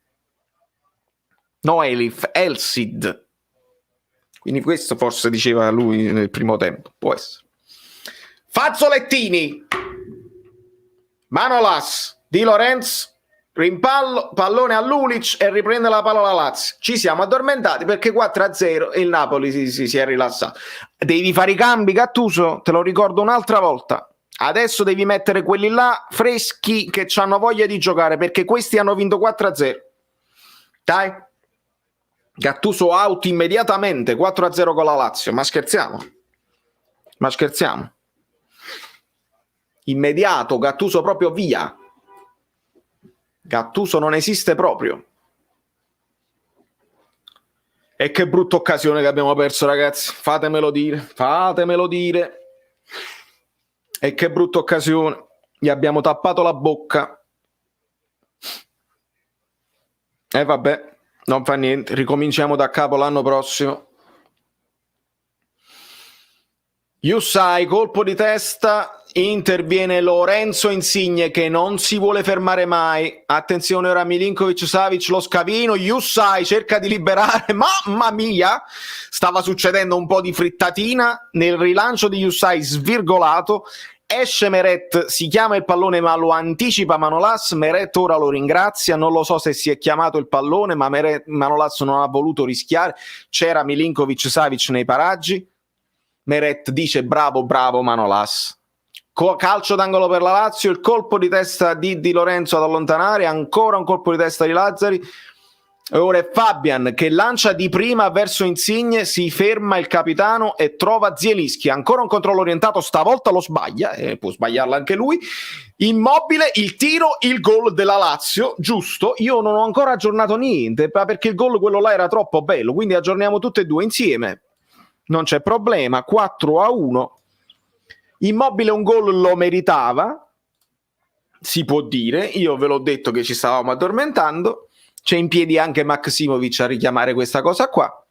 No, Elsid. Quindi questo forse diceva lui nel primo tempo. Può essere. Fazzolettini. Manolas. Di Lorenz. Rimpallo. Pallone a Lulic e riprende la palla la Lazio. Ci siamo addormentati perché 4-0 e il Napoli si è rilassato. Devi fare i cambi, Gattuso. Te lo ricordo un'altra volta. Adesso devi mettere quelli là freschi che hanno voglia di giocare perché questi hanno vinto 4-0. Dai. Gattuso out immediatamente 4-0 con la Lazio, ma scherziamo? Ma scherziamo? Immediato, Gattuso proprio via. Gattuso non esiste proprio. E che brutta occasione che abbiamo perso, ragazzi. Fatemelo dire, fatemelo dire. E che brutta occasione. Gli abbiamo tappato la bocca. E vabbè. Non fa niente, ricominciamo da capo l'anno prossimo. Jussai, colpo di testa, interviene Lorenzo Insigne che non si vuole fermare mai. Attenzione ora Milinkovic-Savic, lo scavino, Jussai cerca di liberare, mamma mia! Stava succedendo un po' di frittatina nel rilancio di Jussai svirgolato. Esce Meret, si chiama il pallone ma lo anticipa Manolas, Meret ora lo ringrazia, non lo so se si è chiamato il pallone ma Manolas non ha voluto rischiare, c'era Milinkovic-Savic nei paraggi, Meret dice bravo Manolas, calcio d'angolo per la Lazio, il colpo di testa di Lorenzo ad allontanare, ancora un colpo di testa di Lazzari. E ora è Fabian che lancia di prima verso Insigne, si ferma il capitano e trova Zielinski, ancora un controllo orientato, stavolta lo sbaglia, può sbagliarla anche lui. Immobile, il tiro, il gol della Lazio, giusto? Io non ho ancora aggiornato niente perché il gol quello là era troppo bello, quindi aggiorniamo tutte e due insieme, non c'è problema. 4-1. Immobile un gol lo meritava, si può dire, io ve l'ho detto che ci stavamo addormentando. C'è in piedi anche Maksimovic a richiamare questa cosa qua.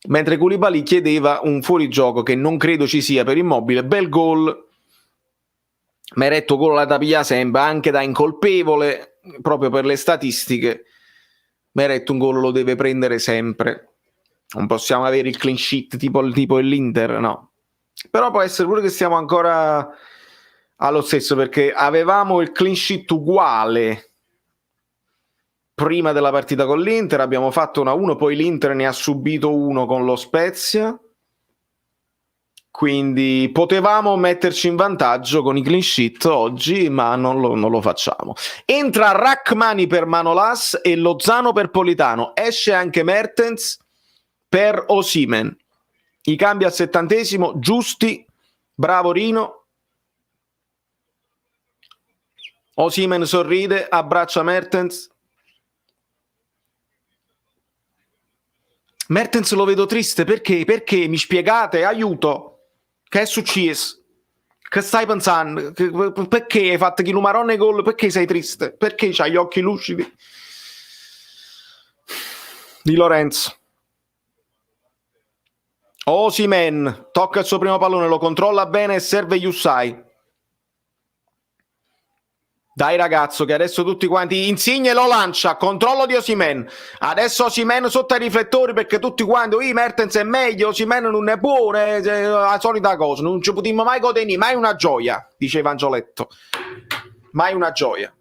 Mentre Koulibaly chiedeva un fuorigioco che non credo ci sia per Immobile. Bel gol. Meretto gol da pigliare sempre, anche da incolpevole, proprio per le statistiche. Meretto un gol lo deve prendere sempre. Non possiamo avere il clean sheet tipo l'Inter, no. Però può essere pure che siamo ancora allo stesso, perché avevamo il clean sheet uguale prima della partita con l'Inter, abbiamo fatto 1-1, poi l'Inter ne ha subito uno con lo Spezia, quindi potevamo metterci in vantaggio con i clean sheet oggi, ma non lo facciamo. Entra Rachmani per Manolas e Lozano per Politano, esce anche Mertens per Osimhen. I cambi al 70°, giusti, bravo Rino. Osimhen sorride, abbraccia Mertens. Mertens lo vedo triste, perché? Perché? Mi spiegate? Aiuto! Che è successo? Che stai pensando? Perché hai fatto chi numarone gol? Perché sei triste? Perché c'hai gli occhi lucidi? Di Lorenzo. Osimhen tocca il suo primo pallone, lo controlla bene e serve Yusai. Dai ragazzo, che adesso tutti quanti Insigne lo lancia, controllo di Osimhen. Adesso Osimhen sotto ai riflettori, perché tutti quanti Mertens è meglio, Osimhen non è buono, è la solita cosa, non ci potremmo mai godere, mai una gioia, diceva Angioletto. Mai una gioia.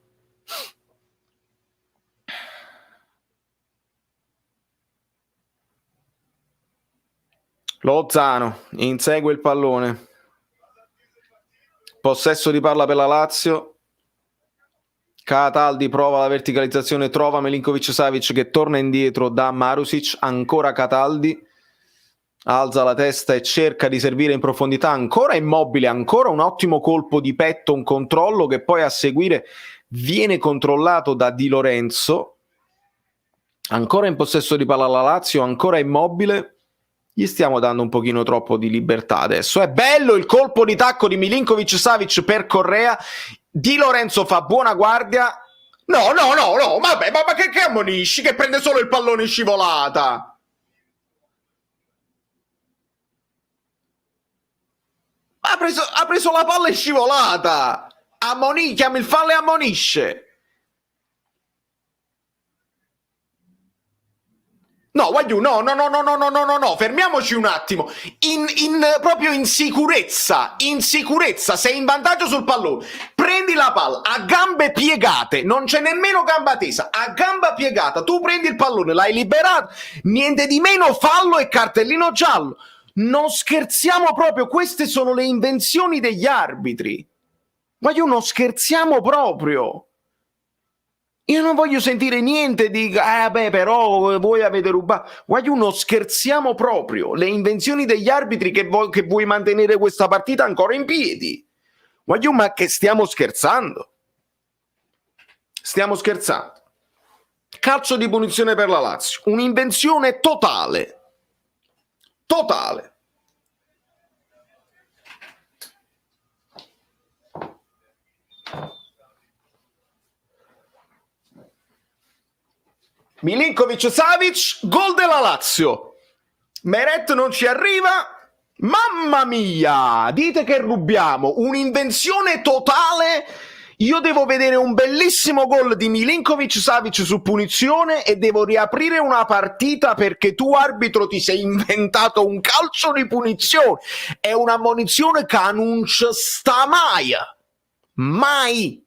Lozano insegue il pallone. Possesso di palla per la Lazio. Cataldi prova la verticalizzazione, trova Milinkovic-Savic che torna indietro da Marusic, ancora Cataldi, alza la testa e cerca di servire in profondità, ancora Immobile, ancora un ottimo colpo di petto, un controllo che poi a seguire viene controllato da Di Lorenzo, ancora in possesso di palla la Lazio, ancora Immobile. Gli stiamo dando un pochino troppo di libertà adesso. È bello il colpo di tacco di Milinkovic-Savic per Correa. Di Lorenzo fa buona guardia. No, vabbè, ma che ammonisci? Che prende solo il pallone in scivolata. Ha preso la palla in scivolata. Chiama il fallo e ammonisce. No, Wagyu, no, fermiamoci un attimo. Proprio in sicurezza, sei in vantaggio sul pallone, prendi la palla a gambe piegate, non c'è nemmeno gamba tesa, a gamba piegata, tu prendi il pallone, l'hai liberato, niente di meno, fallo e cartellino giallo. Non scherziamo proprio, queste sono le invenzioni degli arbitri. Wagyu, non scherziamo proprio. Io non voglio sentire niente di beh, però voi avete rubato. Guarda, non scherziamo proprio. Le invenzioni degli arbitri che vuoi mantenere questa partita ancora in piedi. Guarda, ma che stiamo scherzando? Stiamo scherzando. Calcio di punizione per la Lazio. Un'invenzione totale. Totale. Milinkovic-Savic, gol della Lazio. Meret non ci arriva. Mamma mia, dite che rubiamo. Un'invenzione totale. Io devo vedere un bellissimo gol di Milinkovic-Savic su punizione e devo riaprire una partita perché tu arbitro ti sei inventato un calcio di punizione. È una ammonizione che non ci sta mai. Mai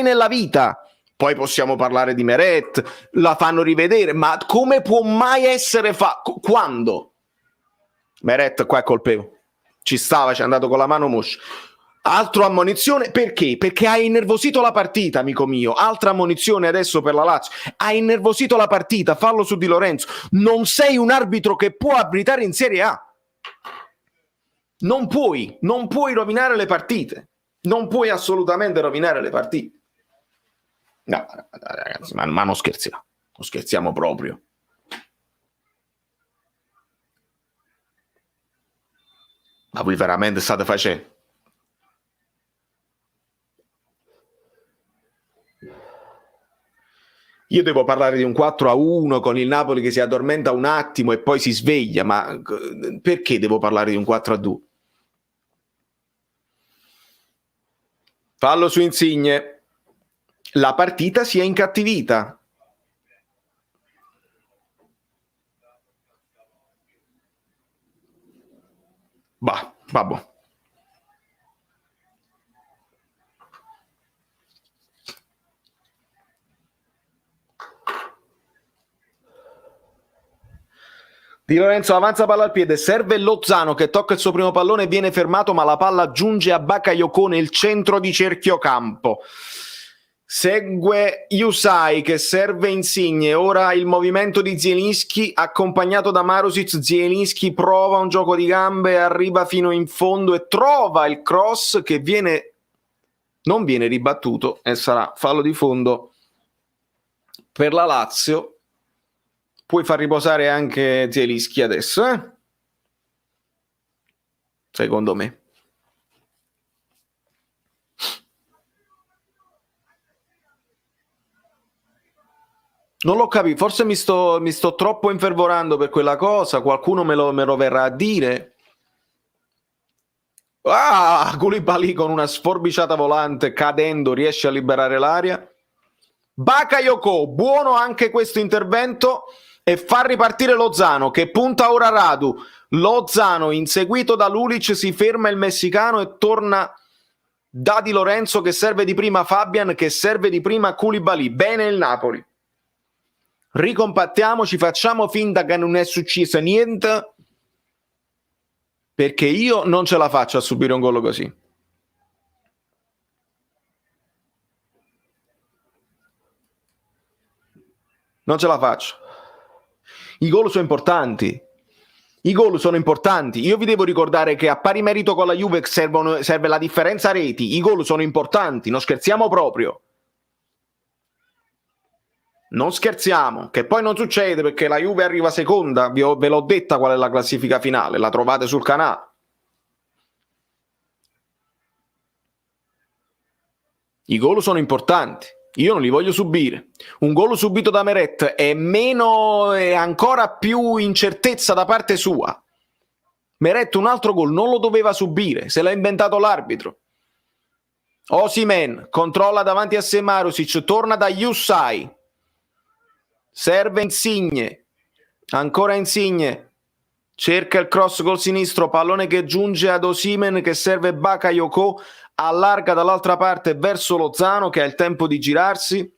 nella vita. Poi possiamo parlare di Meret, la fanno rivedere, ma come può mai essere fatto? Quando? Meret qua è colpevole. Ci stava, ci è andato con la mano moscia. Altra ammonizione, perché? Perché hai innervosito la partita, amico mio. Altra ammonizione adesso per la Lazio. Hai innervosito la partita, fallo su Di Lorenzo. Non sei un arbitro che può arbitrare in Serie A. Non puoi rovinare le partite. Non puoi assolutamente rovinare le partite. No, ragazzi, ma non scherziamo proprio. Ma voi veramente state facendo? Io devo parlare di un 4-1 con il Napoli che si addormenta un attimo e poi si sveglia, ma perché devo parlare di un 4-2? Fallo su Insigne. La partita si è incattivita. Bah, vabbè. Di Lorenzo avanza palla al piede, serve Lozano che tocca il suo primo pallone e viene fermato, ma la palla giunge a Bakayoko nel centro di cerchio campo. Segue Yusai che serve Insigne, ora il movimento di Zielinski accompagnato da Marusic. Zielinski prova un gioco di gambe, arriva fino in fondo e trova il cross che non viene ribattuto e sarà fallo di fondo per la Lazio. Puoi far riposare anche Zielinski adesso, secondo me. Non l'ho capito, forse mi sto troppo infervorando per quella cosa, qualcuno me lo verrà a dire. Koulibaly con una sforbiciata volante, cadendo, riesce a liberare l'aria. Bakayoko, buono anche questo intervento, e fa ripartire Lozano che punta ora Radu. Lozano inseguito da Lulic, si ferma il messicano e torna da Di Lorenzo che serve di prima Fabian, che serve di prima Koulibaly. Bene il Napoli. Ricompattiamoci, facciamo finta che non è successo niente, perché io non ce la faccio a subire un gol così. Non ce la faccio. I gol sono importanti. I gol sono importanti. Io vi devo ricordare che a pari merito con la Juve serve la differenza reti. I gol sono importanti, non scherziamo proprio. Non scherziamo, che poi non succede perché la Juve arriva seconda, ve l'ho detta qual è la classifica finale, la trovate sul canale. I gol sono importanti, io non li voglio subire. Un gol subito da Meret è ancora più incertezza da parte sua. Meret un altro gol non lo doveva subire, se l'ha inventato l'arbitro. Osimhen controlla davanti a sé Marusic, torna da Yusai. Serve Insigne, ancora Insigne, cerca il cross col sinistro, pallone che giunge ad Osimhen che serve Bakayoko, allarga dall'altra parte verso Lozano che ha il tempo di girarsi,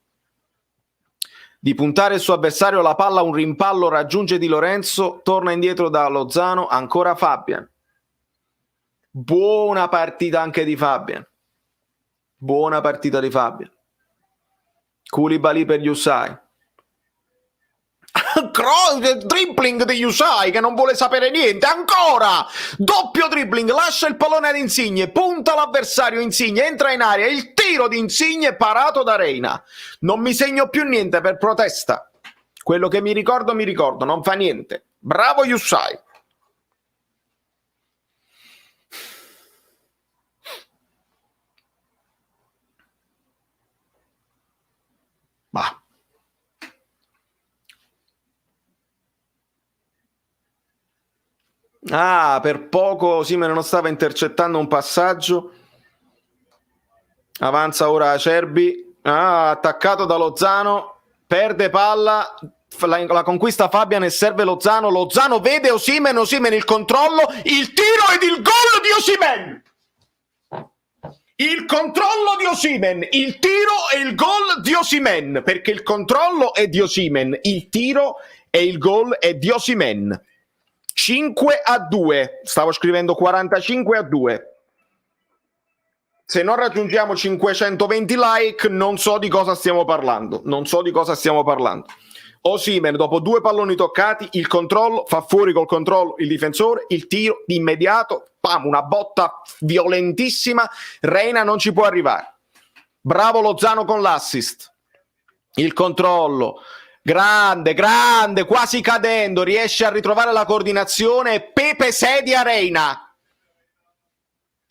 di puntare il suo avversario, la palla un rimpallo raggiunge Di Lorenzo, torna indietro da Lozano, ancora Fabian. Buona partita anche di Fabian. Buona partita di Fabian. Koulibaly per Yusai. Dribbling di Yusai che non vuole sapere niente, ancora doppio dribbling, lascia il pallone ad Insigne, punta l'avversario, Insigne entra in area, il tiro di Insigne parato da Reina. Non mi segno più niente per protesta, quello che mi ricordo, non fa niente. Bravo Yusai. Ma per poco Osimhen non stava intercettando un passaggio. Avanza ora Acerbi, attaccato da Lozano, perde palla, la conquista Fabian e serve Lozano. Lozano vede Osimhen, il controllo, il tiro ed il gol di Osimhen. Il controllo di Osimhen, il tiro e il gol di Osimhen, perché il controllo è di Osimhen, il tiro e il gol è di Osimhen. 5-2, stavo scrivendo 45-2. Se non raggiungiamo 520 like non so di cosa stiamo parlando. Osimhen dopo 2 palloni toccati, il controllo, fa fuori col controllo il difensore, il tiro di immediato, pam, una botta violentissima, Reina non ci può arrivare. Bravo Lozano con l'assist. Il controllo grande, quasi cadendo, riesce a ritrovare la coordinazione e Pepe sedia Reina.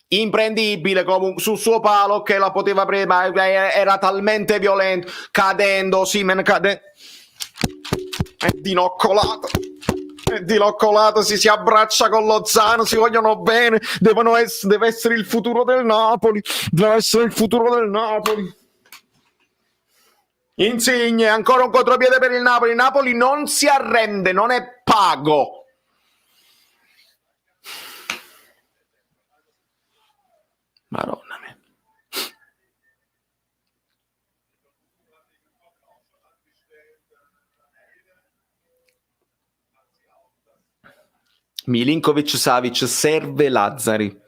Imprendibile sul suo palo che la poteva prendere, ma era talmente violento, cadendo, Osimhen cade. È dinoccolato, si abbraccia con Lozano, si vogliono bene, deve essere il futuro del Napoli, Insigne, ancora un contropiede per il Napoli non si arrende, non è pago. Madonna mia. Milinkovic-Savic, serve Lazzari.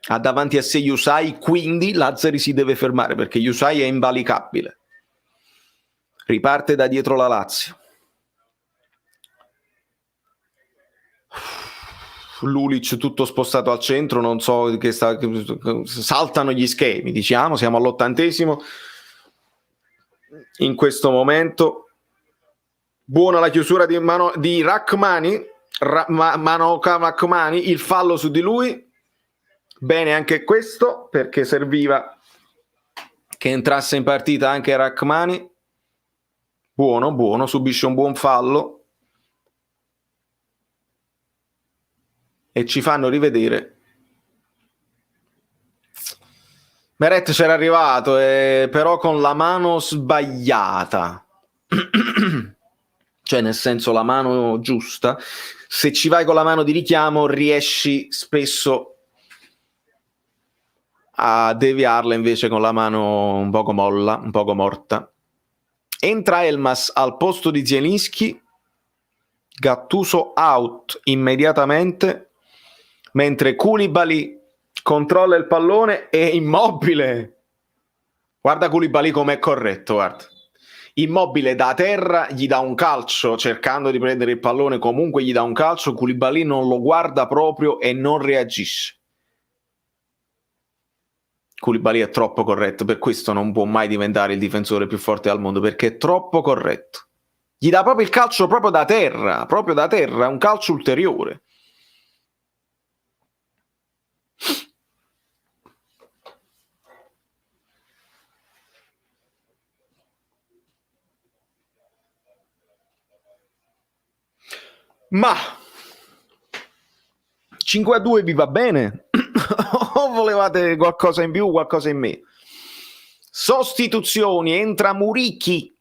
Ha davanti a sé Yusai, quindi Lazzari si deve fermare perché Yusai è invalicabile. Riparte da dietro la Lazio. Lulic tutto spostato al centro, non so che saltano gli schemi, diciamo, siamo all'80°. In questo momento buona la chiusura di Rachmani, Rachmani, il fallo su di lui. Bene anche questo, perché serviva che entrasse in partita anche Rachmani. Buono, subisce un buon fallo e ci fanno rivedere. Meret c'era arrivato, però con la mano sbagliata. Cioè, nel senso, la mano giusta. Se ci vai con la mano di richiamo riesci spesso a deviarla, invece con la mano un poco molla, un poco morta. Entra Elmas al posto di Zielinski, Gattuso out immediatamente, mentre Koulibaly controlla il pallone e Immobile. Guarda Koulibaly com'è corretto, guarda. Immobile da terra gli dà un calcio cercando di prendere il pallone, comunque gli dà un calcio, Koulibaly non lo guarda proprio e non reagisce. Koulibaly è troppo corretto, per questo non può mai diventare il difensore più forte al mondo, perché è troppo corretto. Gli dà proprio il calcio proprio da terra, un calcio ulteriore. Ma 5-2 vi va bene? O volevate qualcosa in più, qualcosa in meno? Sostituzioni, entra Muriqi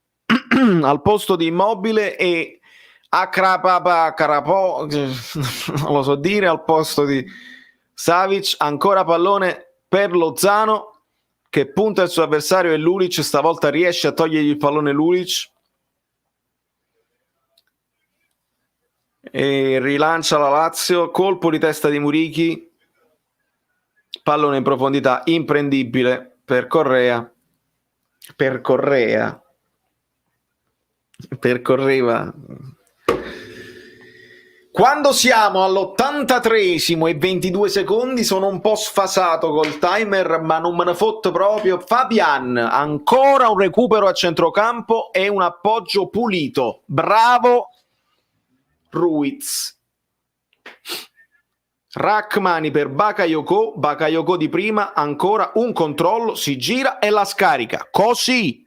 al posto di Immobile e Akrapapacarapo, non lo so dire, al posto di Savic. Ancora pallone per Lozano che punta il suo avversario e Lulic stavolta riesce a togliergli il pallone Lulic e rilancia la Lazio. Colpo di testa di Muriqi, pallone in profondità imprendibile per Correa. Percorreva. Quando siamo all'83esimo e 22 secondi sono un po' sfasato col timer, ma non me ne fotto proprio. Fabian, ancora un recupero a centrocampo e un appoggio pulito. Bravo Ruiz. Rachmani per Bakayoko di prima, ancora un controllo, si gira e la scarica. Così,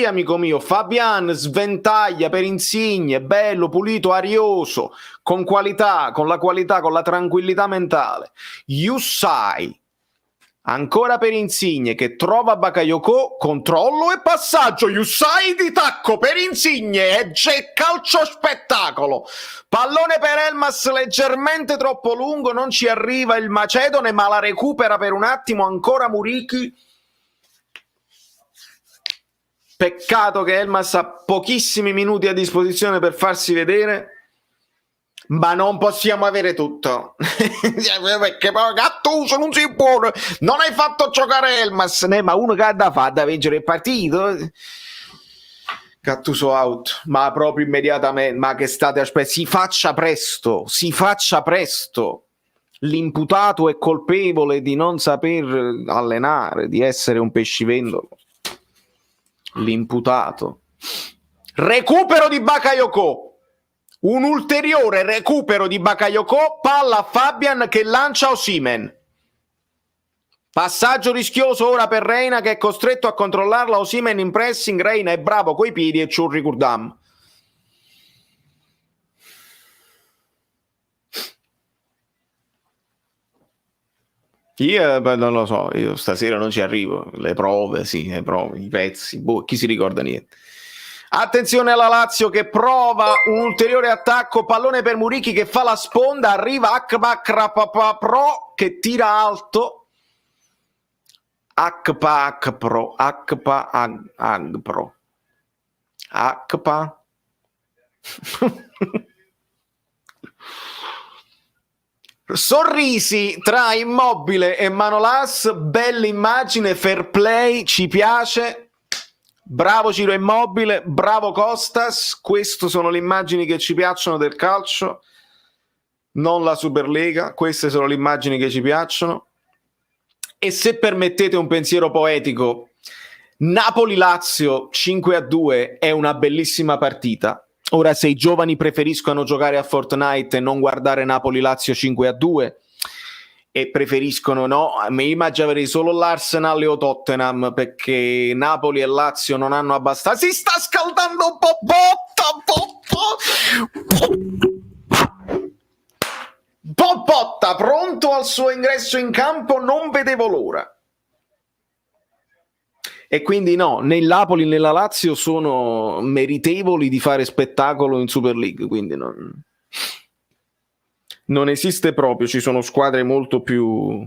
amico mio, Fabian sventaglia per Insigne, bello, pulito, arioso, con qualità, con la tranquillità mentale. Yusai, ancora per Insigne, che trova Bakayoko, controllo e passaggio. Yusai di tacco per Insigne e c'è calcio spettacolo. Pallone per Elmas leggermente troppo lungo, non ci arriva il macedone, ma la recupera per un attimo ancora Muriqi. Peccato che Elmas ha pochissimi minuti a disposizione per farsi vedere, ma non possiamo avere tutto. Perché poi Gattuso non si può, non hai fatto giocare Elmas, ma uno che ha da fare da vincere il partito. Gattuso out, ma proprio immediatamente. Ma che state aspettando? Si faccia presto. L'imputato è colpevole di non saper allenare, di essere un pescivendolo. L'imputato. Recupero di Bakayoko, un ulteriore recupero di Bakayoko, palla a Fabian che lancia Osimhen. Passaggio rischioso ora per Reina che è costretto a controllarla. Osimhen in pressing, Reina è bravo coi piedi e Churri Kurdam. Io non lo so, io stasera non ci arrivo. Le prove, i pezzi, chi si ricorda niente. Attenzione alla Lazio che prova un ulteriore attacco, pallone per Muriqi che fa la sponda, arriva Akbak Rapapapro che tira alto, Akpa Akpro, Akpa Agpro, Akpa. Sorrisi tra Immobile e Manolas, bella immagine, fair play, ci piace. Bravo Ciro Immobile, bravo Costas, queste sono le immagini che ci piacciono del calcio, non la Superlega, queste sono le immagini che ci piacciono. E se permettete un pensiero poetico, Napoli-Lazio 5-2 è una bellissima partita. Ora, se i giovani preferiscono giocare a Fortnite e non guardare Napoli-Lazio 5-2 e preferiscono, no, mi immaginerei solo l'Arsenal e o Tottenham, perché Napoli e Lazio non hanno abbastanza. Si sta scaldando Bobotta, pronto al suo ingresso in campo, non vedevo l'ora. E quindi no, né il Napoli né la Lazio sono meritevoli di fare spettacolo in Super League, quindi non esiste proprio, ci sono squadre molto più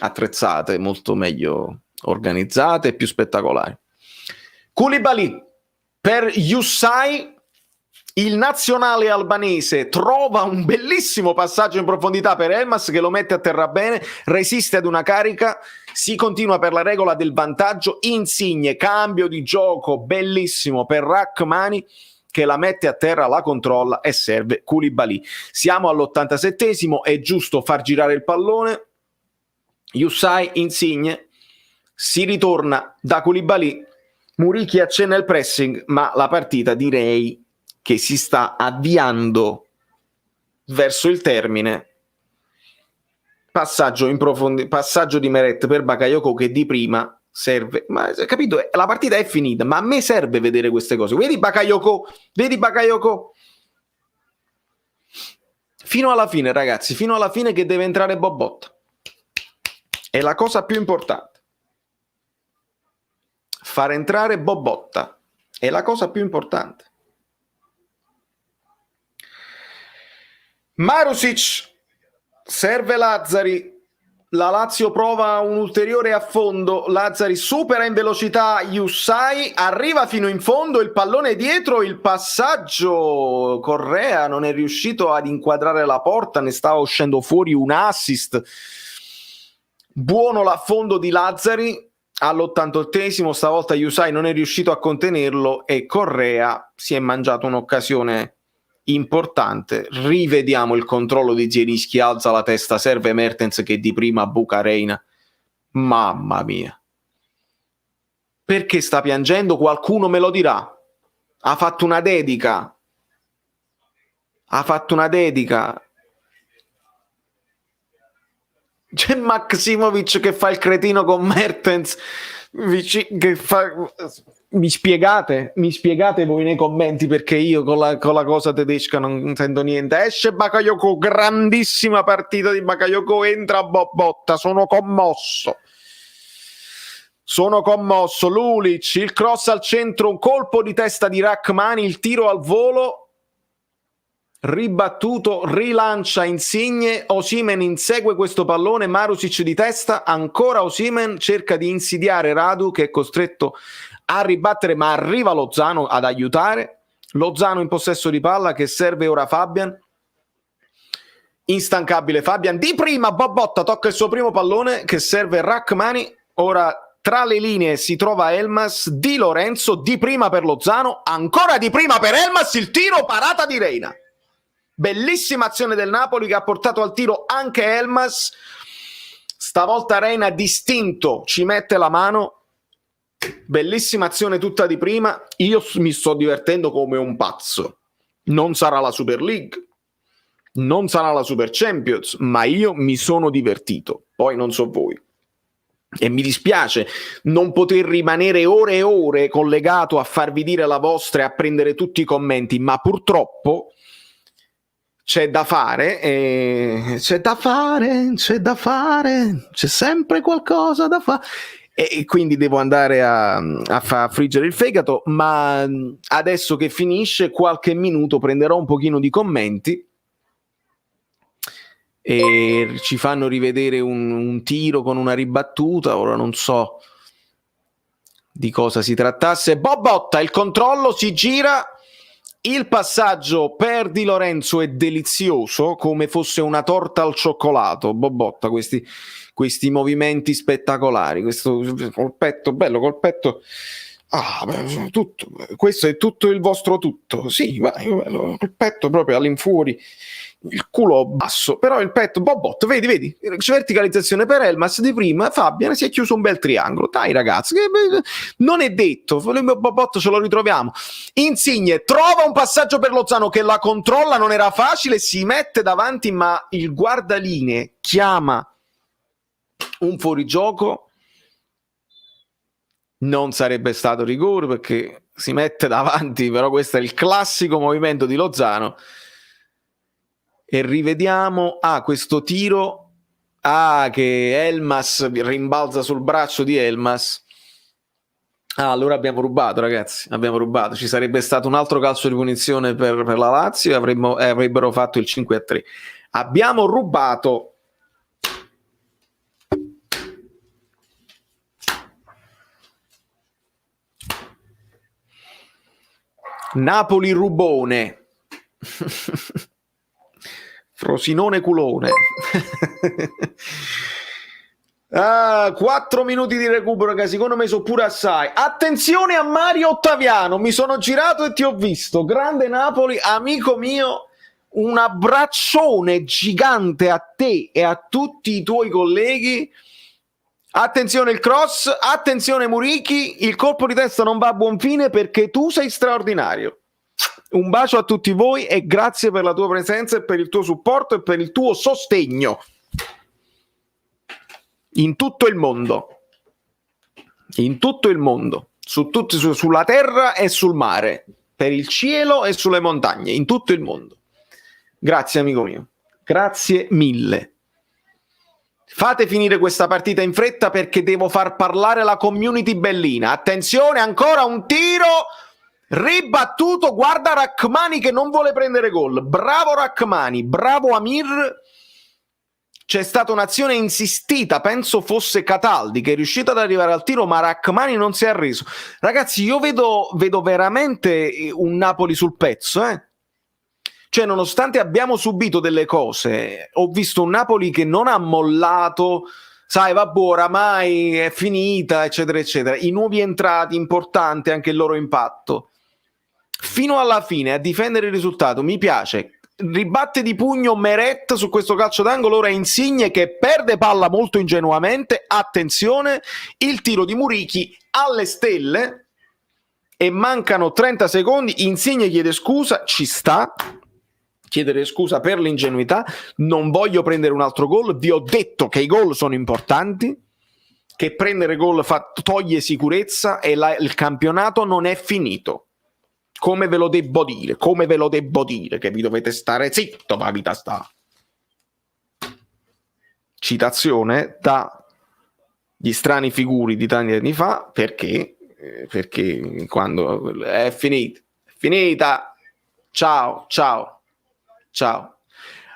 attrezzate, molto meglio organizzate e più spettacolari. Koulibaly per Yusai, il nazionale albanese trova un bellissimo passaggio in profondità per Elmas che lo mette a terra bene, resiste ad una carica, si continua per la regola del vantaggio, Insigne, cambio di gioco bellissimo per Rachmani che la mette a terra, la controlla e serve Koulibaly. Siamo all'87esimo, è giusto far girare il pallone, Yusai, Insigne, si ritorna da Koulibaly, Muriqi accenna il pressing, ma la partita direi che si sta avviando verso il termine. Passaggio di Meret per Bakayoko che di prima serve, ma capito, la partita è finita, ma a me serve vedere queste cose. Vedi Bakayoko fino alla fine, ragazzi, fino alla fine, che deve entrare Bobotta. È la cosa più importante. Far entrare Bobotta è la cosa più importante. Marusic, serve Lazzari, la Lazio prova un ulteriore affondo, Lazzari supera in velocità Yusai, arriva fino in fondo, il pallone dietro, il passaggio, Correa non è riuscito ad inquadrare la porta, ne stava uscendo fuori un assist, buono l'affondo di Lazzari, all'88esimo stavolta Yusai non è riuscito a contenerlo e Correa si è mangiato un'occasione importante. Rivediamo il controllo di Zielinski, alza la testa, serve Mertens che di prima buca Reina. Mamma mia, perché sta piangendo? Qualcuno me lo dirà. Ha fatto una dedica, c'è Maksimovic che fa il cretino con Mertens, che fa... Mi spiegate voi nei commenti, perché io con la cosa tedesca non sento niente. Esce Bakayoko, grandissima partita di Bakayoko, entra Bobotta, sono commosso. Lulic, il cross al centro, un colpo di testa di Rachmani, il tiro al volo ribattuto, rilancia Insigne, Osimhen insegue questo pallone, Marusic di testa, ancora Osimhen cerca di insidiare Radu che è costretto a ribattere, ma arriva Lozano ad aiutare. Lozano in possesso di palla che serve ora Fabian, instancabile Fabian, di prima Bobotta tocca il suo primo pallone che serve Rachmani, ora tra le linee si trova Elmas, Di Lorenzo, di prima per Lozano, ancora di prima per Elmas, il tiro, parata di Reina. Bellissima azione del Napoli che ha portato al tiro anche Elmas, stavolta Reina distinto ci mette la mano. Bellissima azione tutta di prima, io mi sto divertendo come un pazzo. Non sarà la Super League, non sarà la Super Champions, ma io mi sono divertito, poi non so voi. E mi dispiace non poter rimanere ore e ore collegato a farvi dire la vostra e a prendere tutti i commenti, ma purtroppo c'è da fare, c'è sempre qualcosa da fare. E quindi devo andare a friggere il fegato, ma adesso che finisce qualche minuto prenderò un pochino di commenti e ci fanno rivedere un tiro con una ribattuta. Ora non so di cosa si trattasse. Bobotta, il controllo, si gira, il passaggio per Di Lorenzo è delizioso, come fosse una torta al cioccolato. Bobotta, questi movimenti spettacolari, questo col petto, bello col petto. Tutto, questo è tutto il vostro tutto. Sì, vai, col petto proprio all'infuori, il culo basso, però il petto, Bobotto, vedi, verticalizzazione per Elmas di prima. Fabian si è chiuso un bel triangolo. Dai ragazzi, non è detto, Bobotto ce lo ritroviamo. Insigne trova un passaggio per Lozano che la controlla, non era facile, si mette davanti, ma il guardalinee chiama un fuorigioco. Non sarebbe stato rigore perché si mette davanti, però questo è il classico movimento di Lozano. E rivediamo questo tiro che Elmas rimbalza sul braccio di Elmas. Allora abbiamo rubato, ragazzi, abbiamo rubato. Ci sarebbe stato un altro calcio di punizione per la Lazio e avrebbero fatto il 5-3. Abbiamo rubato. Napoli rubone. Frosinone culone. 4 minuti di recupero che secondo me sono pure assai. Attenzione a Mario Ottaviano, mi sono girato e ti ho visto. Grande Napoli, amico mio, un abbraccione gigante a te e a tutti i tuoi colleghi. Attenzione il cross, attenzione Murichi, il colpo di testa non va a buon fine perché tu sei straordinario. Un bacio a tutti voi e grazie per la tua presenza e per il tuo supporto e per il tuo sostegno in tutto il mondo, sulla terra e sul mare, per il cielo e sulle montagne, in tutto il mondo. Grazie amico mio, grazie mille. Fate finire questa partita in fretta perché devo far parlare la community bellina. Attenzione, ancora un tiro ribattuto, guarda Rachmani che non vuole prendere gol. Bravo Rachmani, bravo Amir. C'è stata un'azione insistita, penso fosse Cataldi che è riuscito ad arrivare al tiro, ma Rachmani non si è arreso. Ragazzi, io vedo veramente un Napoli sul pezzo, Cioè, nonostante abbiamo subito delle cose, ho visto un Napoli che non ha mollato, sai, vabbè, oramai è finita, eccetera, eccetera. I nuovi entrati, importante anche il loro impatto. Fino alla fine, a difendere il risultato, mi piace. Ribatte di pugno Meret su questo calcio d'angolo, ora Insigne che perde palla molto ingenuamente. Attenzione, il tiro di Murichi alle stelle e mancano 30 secondi. Insigne chiede scusa, ci sta. Chiedere scusa per l'ingenuità, non voglio prendere un altro gol, vi ho detto che i gol sono importanti, che prendere gol toglie sicurezza e il campionato non è finito. Come ve lo debbo dire, che vi dovete stare zitto, ma vita sta. Citazione da Gli strani figuri di tanti anni fa, perché quando è finita, ciao.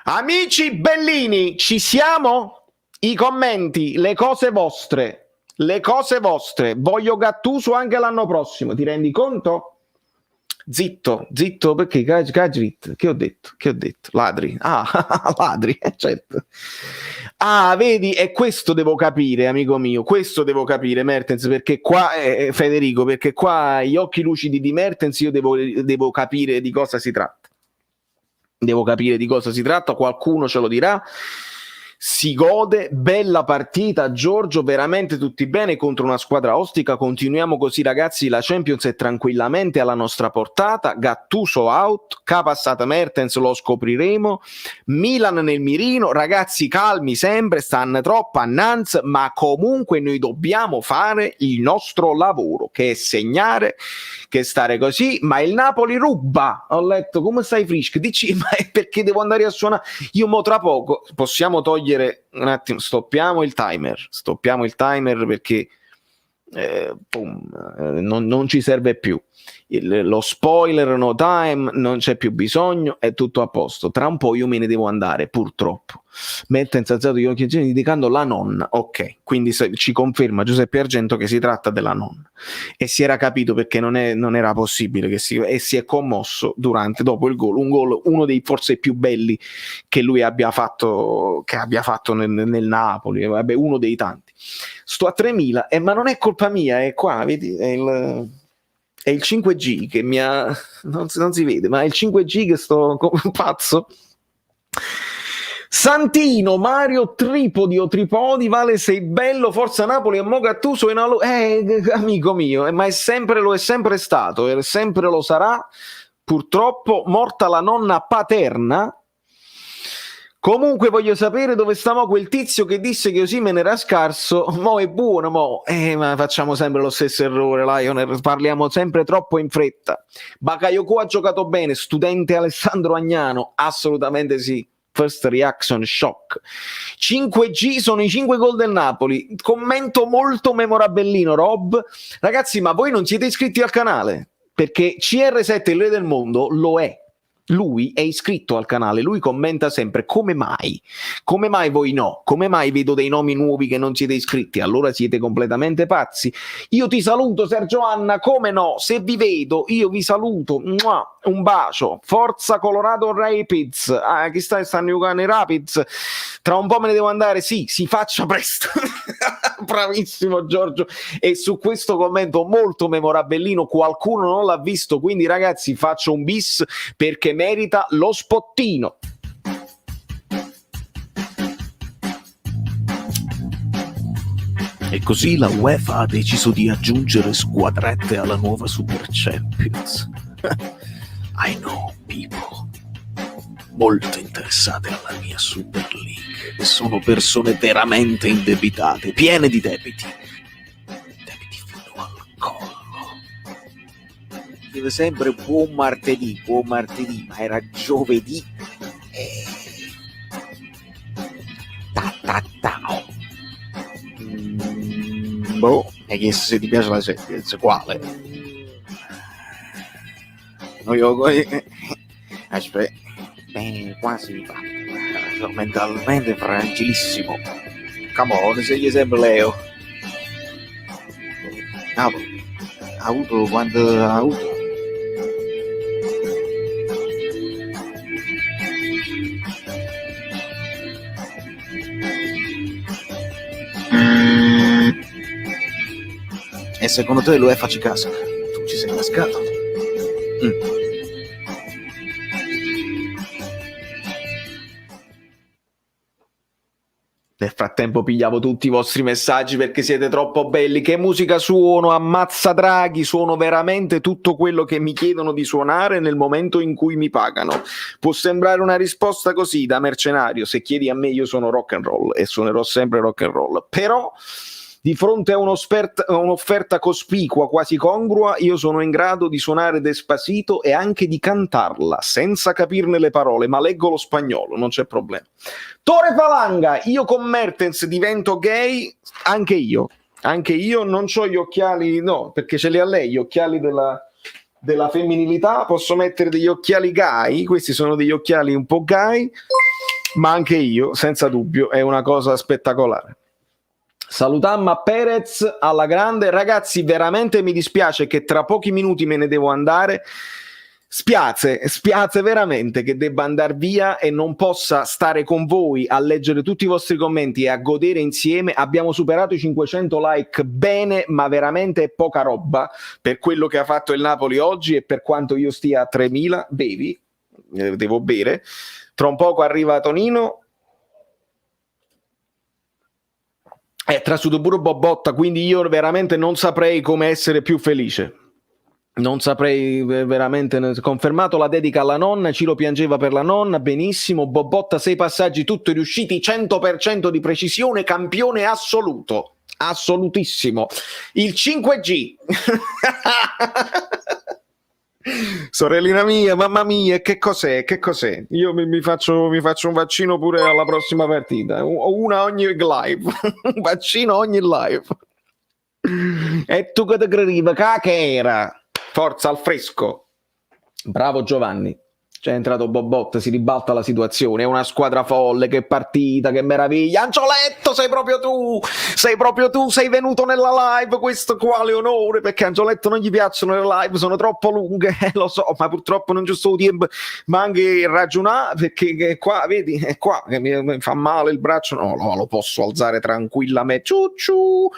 Amici bellini, ci siamo? I commenti, le cose vostre, voglio Gattuso anche l'anno prossimo, ti rendi conto? Zitto, perché Gagrit, che ho detto? Ladri, ladri, certo. Vedi, e questo devo capire, amico mio, Mertens, perché qua, Federico, perché qua gli occhi lucidi di Mertens io devo capire di cosa si tratta. Qualcuno ce lo dirà. Si gode, bella partita Giorgio, veramente tutti bene contro una squadra ostica. Continuiamo così ragazzi, la Champions è tranquillamente alla nostra portata. Gattuso out, capassata Mertens, lo scopriremo. Milan nel mirino, ragazzi calmi sempre, stanno troppo a Nantes, ma comunque noi dobbiamo fare il nostro lavoro, che è segnare, che è stare così. Ma il Napoli ruba, ho letto, come stai Frisch? Dici, ma è perché devo andare a suonare? Io mo tra poco, possiamo togliere un attimo, stoppiamo il timer perché non ci serve più. Lo spoiler no time, non c'è più bisogno, è tutto a posto. Tra un po' io me ne devo andare, purtroppo. Mette insalzato gli occhi indicando la nonna. Ok, quindi ci conferma Giuseppe Argento che si tratta della nonna, e si era capito perché non era possibile e si è commosso dopo il gol, uno dei forse più belli che lui abbia fatto nel Napoli, vabbè, uno dei tanti. Sto a 3000, ma non è colpa mia, è qua, vedi, è il 5G che mi ha... non si vede, ma è il 5G che sto come un pazzo. Santino, Mario Tripodi o Tripodi, Vale sei bello, Forza Napoli, e mo Gattuso amico mio, ma lo è sempre stato, e sempre lo sarà, purtroppo. Morta la nonna paterna. Comunque voglio sapere dove sta quel tizio che disse che Osimhen era scarso. Mo è buono, ma facciamo sempre lo stesso errore, Lionel, parliamo sempre troppo in fretta. Bakayoko ha giocato bene, studente Alessandro Agnano, assolutamente sì. First reaction shock. 5G sono i 5 gol del Napoli. Commento molto memorabellino, Rob. Ragazzi, ma voi non siete iscritti al canale? Perché CR7, il re del mondo, lo è. Lui è iscritto al canale, lui commenta sempre. Come mai? Come mai voi no? Come mai vedo dei nomi nuovi che non siete iscritti? Allora siete completamente pazzi. Io ti saluto, Sergio Anna, come no? Se vi vedo, io vi saluto. Mua, un bacio. Forza Colorado Rapids. Chi stanno giocando i Rapids? Tra un po' me ne devo andare. Sì, si faccia presto. Bravissimo Giorgio. E su questo commento molto memorabellino, qualcuno non l'ha visto, quindi ragazzi faccio un bis perché merita lo spottino. E così la UEFA ha deciso di aggiungere squadrette alla nuova Super Champions. I know people molto interessate alla mia Super League, e sono persone veramente indebitate, piene di debiti fino al collo. Dice sempre buon martedì, ma era giovedì. Hai chiesto se ti piace la serie, quale? Aspetta, quasi sono mentalmente fragilissimo. Come on, sei sempre Leo. Ha avuto quando ha avuto. E secondo te l'UEFA ci casca? Tu ci sei cascato? Nel frattempo pigliavo tutti i vostri messaggi perché siete troppo belli. Che musica suono? Ammazza Draghi, suono veramente tutto quello che mi chiedono di suonare nel momento in cui mi pagano. Può sembrare una risposta così da mercenario, se chiedi a me io sono rock and roll e suonerò sempre rock and roll, però di fronte a un'offerta cospicua, quasi congrua, io sono in grado di suonare Despacito e anche di cantarla, senza capirne le parole, ma leggo lo spagnolo, non c'è problema. Tore Falanga, io con Mertens divento gay, anche io non c'ho gli occhiali, no, perché ce li ha lei, gli occhiali della femminilità, posso mettere degli occhiali gay, questi sono degli occhiali un po' gay, ma anche io, senza dubbio, è una cosa spettacolare. Salutamma Perez alla grande. Ragazzi, veramente mi dispiace che tra pochi minuti me ne devo andare. Spiace veramente che debba andare via e non possa stare con voi a leggere tutti i vostri commenti e a godere insieme. Abbiamo superato i 500 like, bene, ma veramente è poca roba per quello che ha fatto il Napoli oggi e per quanto io stia a 3000. Bevi, devo bere. Tra un poco arriva Tonino. È trasuto pure Bobotta, quindi io veramente non saprei come essere più felice. Non saprei veramente. Confermato la dedica alla nonna, Ciro piangeva per la nonna, benissimo. Bobotta 6 passaggi tutti riusciti, 100% di precisione, campione assoluto, assolutissimo. Il 5G. Sorellina mia, mamma mia, che cos'è? Io mi faccio un vaccino pure alla prossima partita, una ogni live. Un vaccino ogni live. E tu che te crediva che era? Forza al fresco. Bravo Giovanni. C'è entrato Bobot, si ribalta la situazione, è una squadra folle, che partita, che meraviglia. Angioletto, sei proprio tu, sei venuto nella live, questo quale onore, perché a Angioletto non gli piacciono le live, sono troppo lunghe, lo so, ma purtroppo non c'è solo tempo, ma anche ragionare, perché qua, vedi, è qua che mi fa male il braccio, no, lo posso alzare tranquillamente, ciucciu,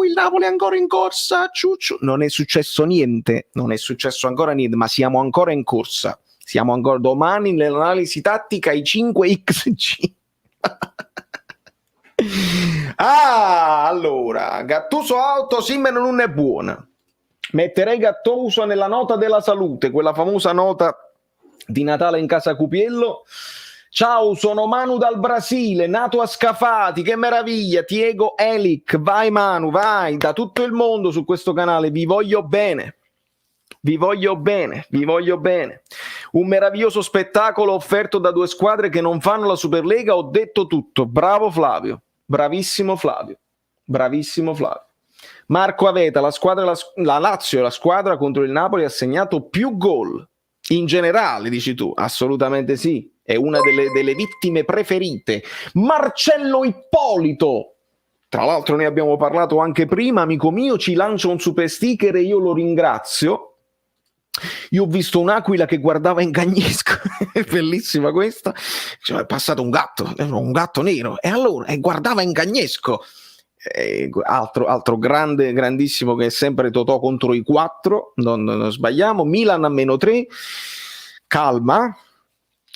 il Napoli è ancora in corsa, ciucciu, non è successo niente, non è successo ancora niente, ma siamo ancora in corsa. Siamo ancora domani nell'analisi tattica ai 5xg. Allora, Gattuso auto, Simmen non è buona. Metterei Gattuso nella nota della salute, quella famosa nota di Natale in casa Cupiello. Ciao, sono Manu dal Brasile, nato a Scafati, che meraviglia, Diego Elic, vai Manu, vai, da tutto il mondo su questo canale, vi voglio bene. Vi voglio bene. Un meraviglioso spettacolo offerto da due squadre che non fanno la Superlega, ho detto tutto. Bravo Flavio, bravissimo Flavio. Marco Aveta, la Lazio, la squadra contro il Napoli ha segnato più gol. In generale, dici tu? Assolutamente sì. È una delle vittime preferite. Marcello Ippolito. Tra l'altro ne abbiamo parlato anche prima, amico mio, ci lancia un super sticker e io lo ringrazio. Io ho visto un'aquila che guardava in Cagnesco, è bellissima questa, cioè, è passato un gatto nero, e allora guardava in Cagnesco. Altro grandissimo che è sempre Totò contro i 4, non sbagliamo. Milan a -3, calma.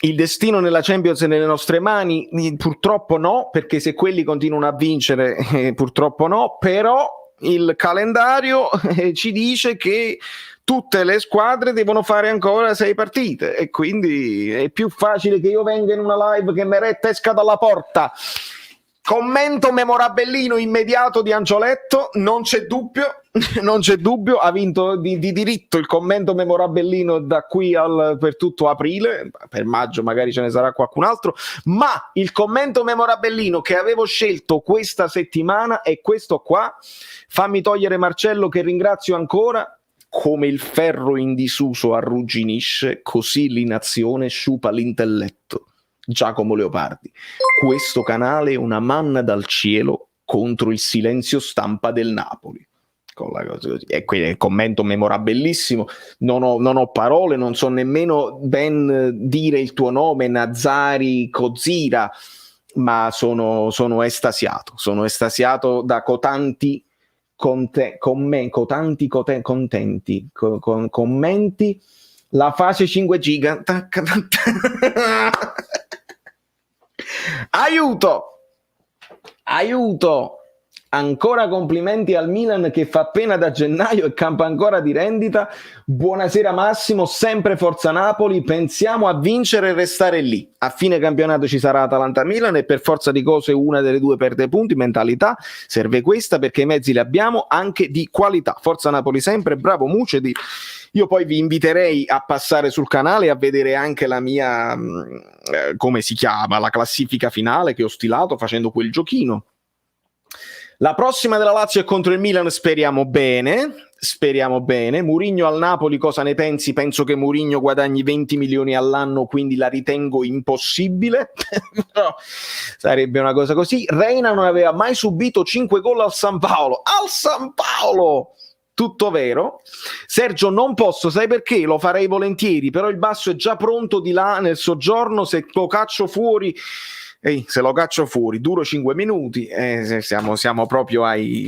Il destino nella Champions è nelle nostre mani? Purtroppo no, perché se quelli continuano a vincere, purtroppo no, però il calendario ci dice che tutte le squadre devono fare ancora 6 partite e quindi è più facile che io venga in una live che Meret esca dalla porta. Commento memorabilino immediato di Angioletto, non c'è dubbio, ha vinto di diritto il commento memorabilino da qui per tutto aprile, per maggio magari ce ne sarà qualcun altro, ma il commento memorabilino che avevo scelto questa settimana è questo qua. Fammi togliere Marcello, che ringrazio ancora. Come il ferro in disuso arrugginisce, così l'inazione sciupa l'intelletto. Giacomo Leopardi. Questo canale è una manna dal cielo contro il silenzio stampa del Napoli. Con la cosa così. E qui è un commento memorabilissimo. Non ho parole, non so nemmeno ben dire il tuo nome, Nazari Kozira, ma sono estasiato. Sono estasiato da cotanti commenti. La fase 5 giga. Aiuto! Ancora complimenti al Milan che fa pena da gennaio e campa ancora di rendita. Buonasera Massimo, sempre Forza Napoli, pensiamo a vincere e restare lì. A fine campionato ci sarà Atalanta-Milan e per forza di cose una delle due perde punti, mentalità, serve questa perché i mezzi li abbiamo anche di qualità. Forza Napoli sempre, bravo Mucedi. Io poi vi inviterei a passare sul canale e a vedere anche la mia, come si chiama, la classifica finale che ho stilato facendo quel giochino. La prossima della Lazio è contro il Milan, speriamo bene. Mourinho al Napoli, cosa ne pensi? Penso che Mourinho guadagni 20 milioni all'anno, quindi la ritengo impossibile. Però sarebbe una cosa così. Reina non aveva mai subito 5 gol al San Paolo. Tutto vero. Sergio, non posso, sai perché? Lo farei volentieri, però il basso è già pronto di là nel soggiorno, se lo caccio fuori, duro 5 minuti, siamo proprio ai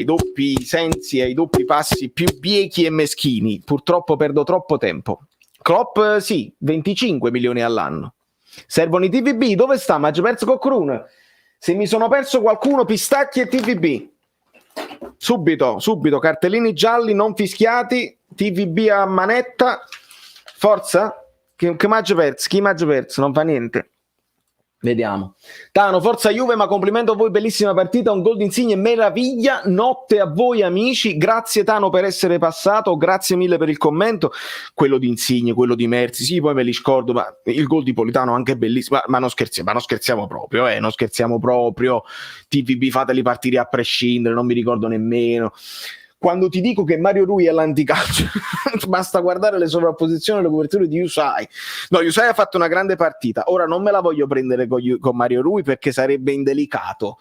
doppi sensi, ai doppi passi più biechi e meschini. Purtroppo perdo troppo tempo. Klopp, sì, 25 milioni all'anno. Servono i TVB, dove sta? Ma già perso qualcuno? Se mi sono perso qualcuno, pistacchi e TVB. Subito, cartellini gialli non fischiati, TVB a manetta, forza, chi m'ha perso, non fa niente. Vediamo. Tano, forza Juve, ma complimento a voi, bellissima partita, un gol di Insigne, meraviglia, notte a voi amici, grazie Tano per essere passato, grazie mille per il commento, quello di Insigne, quello di Merzi, sì, poi me li scordo, ma il gol di Politano anche bellissimo, ma non scherziamo proprio, non scherziamo proprio, TVB fateli partire a prescindere, non mi ricordo nemmeno. Quando ti dico che Mario Rui è l'anticalcio, basta guardare le sovrapposizioni e le coperture di Usai. No, Usai ha fatto una grande partita. Ora non me la voglio prendere con Mario Rui perché sarebbe indelicato.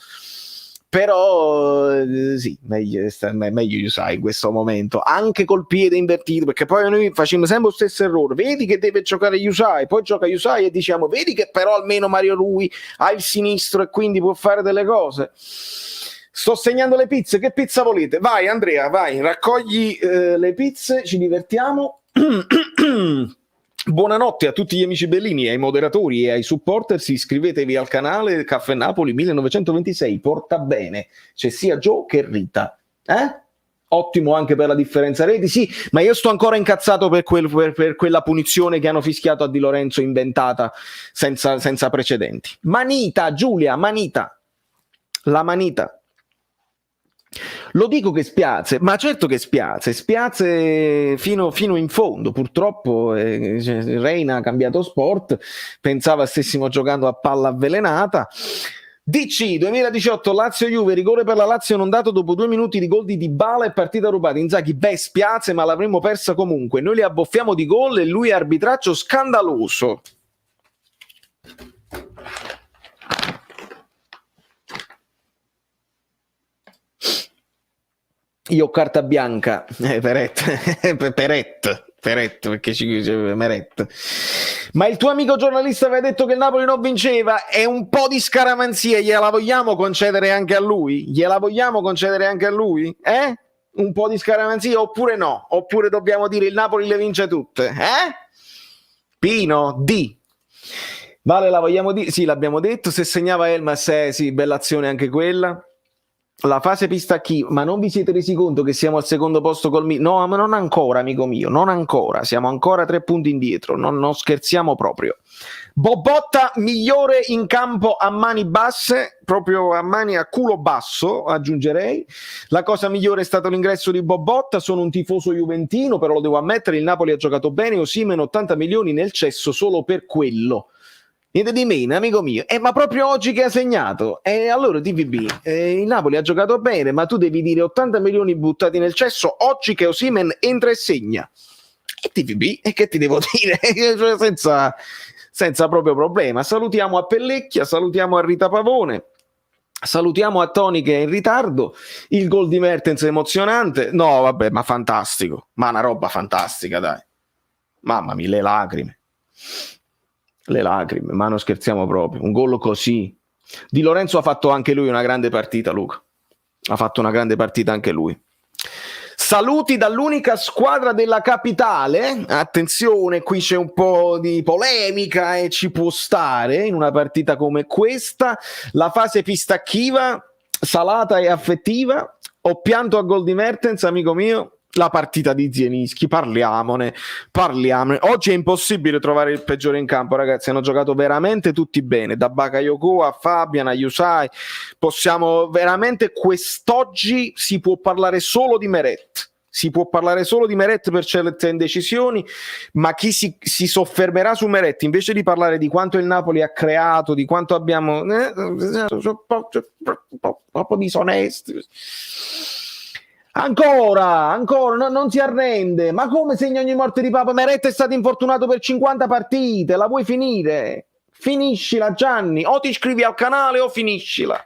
Però sì, meglio Usai in questo momento. Anche col piede invertito, perché poi noi facciamo sempre lo stesso errore. Vedi che deve giocare Usai, poi gioca Usai e diciamo, vedi che però almeno Mario Rui ha il sinistro e quindi può fare delle cose. Sto segnando le pizze, che pizza volete? Vai Andrea, vai, raccogli le pizze, ci divertiamo. Buonanotte a tutti gli amici bellini, ai moderatori e ai supporters, iscrivetevi al canale Caffè Napoli 1926, porta bene, c'è sia Joe che Rita. Ottimo anche per la differenza reti, sì, ma io sto ancora incazzato per quella punizione che hanno fischiato a Di Lorenzo, inventata senza precedenti. Manita, Giulia, manita, la manita. Lo dico che spiace, ma certo che spiace fino in fondo. Purtroppo Reina ha cambiato sport, pensava stessimo giocando a palla avvelenata. DC 2018 Lazio-Juve, rigore per la Lazio non dato dopo 2 minuti di gol di Dybala e partita rubata. Inzaghi, spiace, ma l'avremmo persa comunque. Noi li abboffiamo di gol e lui arbitraggio scandaloso. Io ho carta bianca, Peret, perché ci Meret. Ma il tuo amico giornalista aveva detto che il Napoli non vinceva, è un po' di scaramanzia, gliela vogliamo concedere anche a lui? Un po' di scaramanzia oppure no? Oppure dobbiamo dire il Napoli le vince tutte? Pino, di. Vale, la vogliamo dire? Sì, l'abbiamo detto, se segnava Elmas, sì, bella azione anche quella. La fase pista chi? Ma non vi siete resi conto che siamo al secondo posto col No, ma non ancora, amico mio, non ancora. Siamo ancora 3 punti indietro, non scherziamo proprio. Bobotta migliore in campo a mani basse, proprio a mani a culo basso, aggiungerei. La cosa migliore è stato l'ingresso di Bobotta, sono un tifoso juventino, però lo devo ammettere, il Napoli ha giocato bene, Osimhen 80 milioni nel cesso solo per quello. Niente di meno, amico mio. Ma proprio oggi che ha segnato. Allora TVB, il Napoli ha giocato bene, ma tu devi dire 80 milioni buttati nel cesso oggi che Osimhen entra e segna. E TVB, e che ti devo dire? senza proprio problema. Salutiamo a Pellecchia, salutiamo a Rita Pavone, salutiamo a Tony che è in ritardo. Il gol di Mertens è emozionante. No, vabbè, ma fantastico. Ma una roba fantastica, dai. Mamma mia, le lacrime, ma non scherziamo proprio, un gol così. Di Lorenzo ha fatto anche lui una grande partita, Luca, ha fatto una grande partita anche lui. Saluti dall'unica squadra della capitale, attenzione, qui c'è un po' di polemica e ci può stare in una partita come questa. La fase pistacchiva, salata e affettiva. Ho pianto a gol di Mertens, amico mio. La partita di Zielinski, parliamone. Oggi è impossibile trovare il peggiore in campo, ragazzi, hanno giocato veramente tutti bene, da Bakayoko a Fabian a Usai. Possiamo veramente, quest'oggi si può parlare solo di Meret. Per certe indecisioni, ma chi si soffermerà su Meret invece di parlare di quanto il Napoli ha creato, di quanto abbiamo un po' disonesti. Ancora, non si arrende. Ma come segna ogni morte di Papa? Meret è stato infortunato per 50 partite, la vuoi finire? Finiscila, Gianni, o ti iscrivi al canale o finiscila.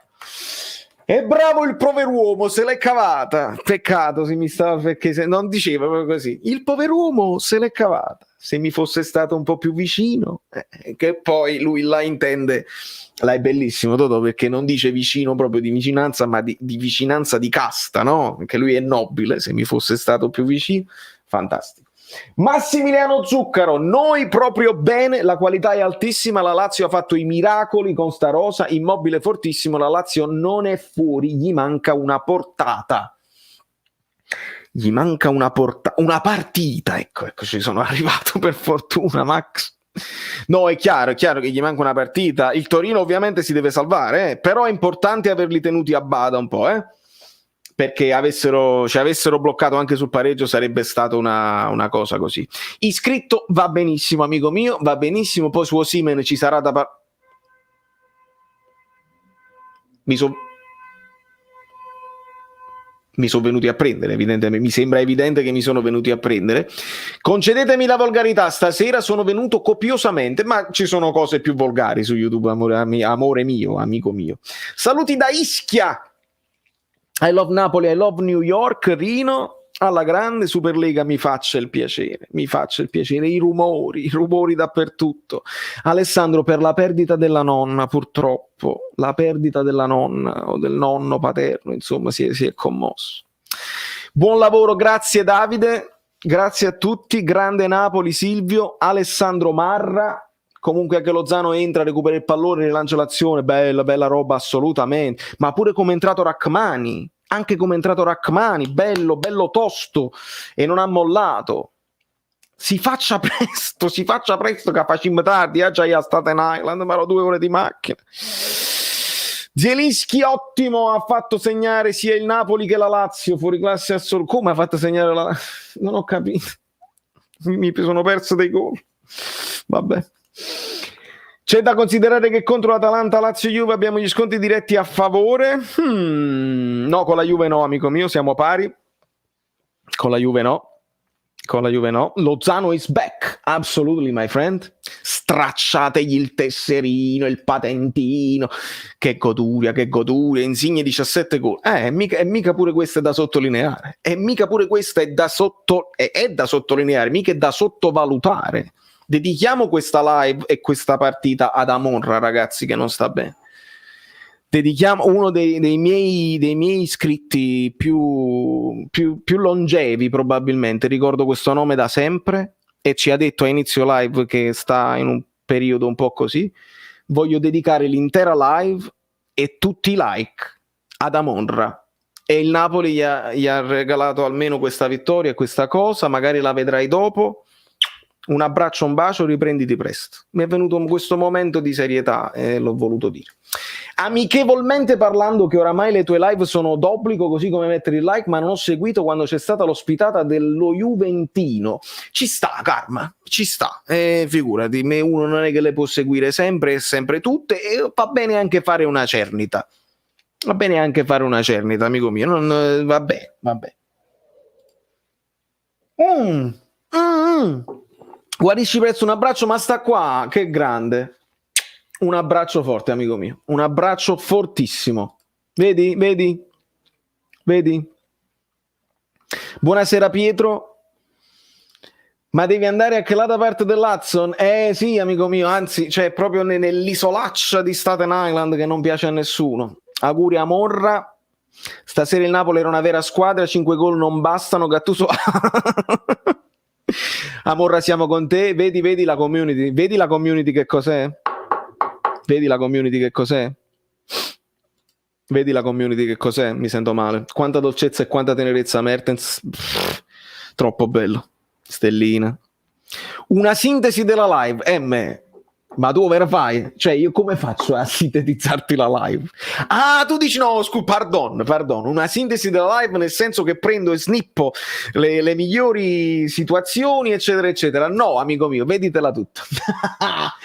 E bravo il poveruomo, se l'è cavata. Peccato se mi stava, perché non diceva proprio così. Il poveruomo se l'è cavata. Se mi fosse stato un po' più vicino, che poi lui la intende. Là è bellissimo Totò, perché non dice vicino proprio di vicinanza, ma di vicinanza di casta, no? Perché lui è nobile, se mi fosse stato più vicino, fantastico. Massimiliano Zuccaro, noi proprio bene, la qualità è altissima, la Lazio ha fatto i miracoli con sta rosa, Immobile fortissimo, la Lazio non è fuori, gli manca una portata. Una partita, ecco, ci sono arrivato per fortuna, Max. No, è chiaro che gli manca una partita. Il Torino ovviamente si deve salvare, però è importante averli tenuti a bada un po', perché ci avessero bloccato anche sul pareggio sarebbe stata una cosa così. Iscritto va benissimo, amico mio, va benissimo. Poi su Osimhen ci sarà da mi sono venuti a prendere, evidentemente. Mi sembra evidente che mi sono venuti a prendere. Concedetemi la volgarità, stasera sono venuto copiosamente, ma ci sono cose più volgari su YouTube, amore mio, amico mio. Saluti da Ischia. I love Napoli, I love New York, Rino. Alla grande Superlega, mi faccia il piacere, i rumori dappertutto. Alessandro, per la perdita della nonna, purtroppo, la perdita della nonna o del nonno paterno, insomma, si è commosso. Buon lavoro, grazie Davide, grazie a tutti, grande Napoli Silvio, Alessandro Marra. Comunque anche Lozano entra, recupera il pallone, rilancia l'azione, bella roba assolutamente, ma pure come è entrato Rachmani, bello tosto e non ha mollato. Si faccia presto che facciamo tardi, già state in Island, ma ero 2 ore di macchina. Zielinski ottimo, ha fatto segnare sia il Napoli che la Lazio, fuori classe assoluto. Come ha fatto segnare la Lazio? Non ho capito, mi sono perso dei gol, vabbè. C'è da considerare che contro l'Atalanta, Lazio e Juve abbiamo gli sconti diretti a favore. No, con la Juve no, amico mio, siamo pari. Con la Juve no. Lozano is back, absolutely my friend. Stracciategli il tesserino, il patentino. Che goduria. Insigne 17 gol. Mica pure questo è da sottolineare. È da sottolineare, mica è da sottovalutare. Dedichiamo questa live e questa partita ad Amonra, ragazzi, che non sta bene. Dedichiamo uno dei miei iscritti più longevi, probabilmente. Ricordo questo nome da sempre e ci ha detto a inizio live che sta in un periodo un po' così. Voglio dedicare l'intera live e tutti i like ad Amonra. E il Napoli gli ha regalato almeno questa vittoria e questa cosa. Magari la vedrai dopo. Un abbraccio, un bacio, riprenditi presto. Mi è venuto questo momento di serietà e l'ho voluto dire. Amichevolmente parlando, che oramai le tue live sono d'obbligo, così come mettere il like, ma non ho seguito quando c'è stata l'ospitata dello Juventino. Ci sta, Karma, ci sta. Figurati, uno non è che le può seguire sempre e sempre tutte, e va bene anche fare una cernita. Amico mio. Vabbè. Guarisci presto, un abbraccio, ma sta qua, che grande. Un abbraccio forte, amico mio, un abbraccio fortissimo. Vedi? Buonasera Pietro. Ma devi andare anche là da parte dell'Hudson? Sì, amico mio, anzi, cioè proprio nell'isolaccia di Staten Island che non piace a nessuno. Auguri a Morra. Stasera il Napoli era una vera squadra, 5 gol non bastano, Gattuso. Amorra, siamo con te. Vedi la community che cos'è? Mi sento male. Quanta dolcezza e quanta tenerezza, Mertens. Troppo bello. Stellina. Una sintesi della live. Ma tu over fai? Cioè, io come faccio a sintetizzarti la live? Tu dici no, pardon. Una sintesi della live nel senso che prendo e snippo le migliori situazioni, eccetera, eccetera. No, amico mio, veditela tutta.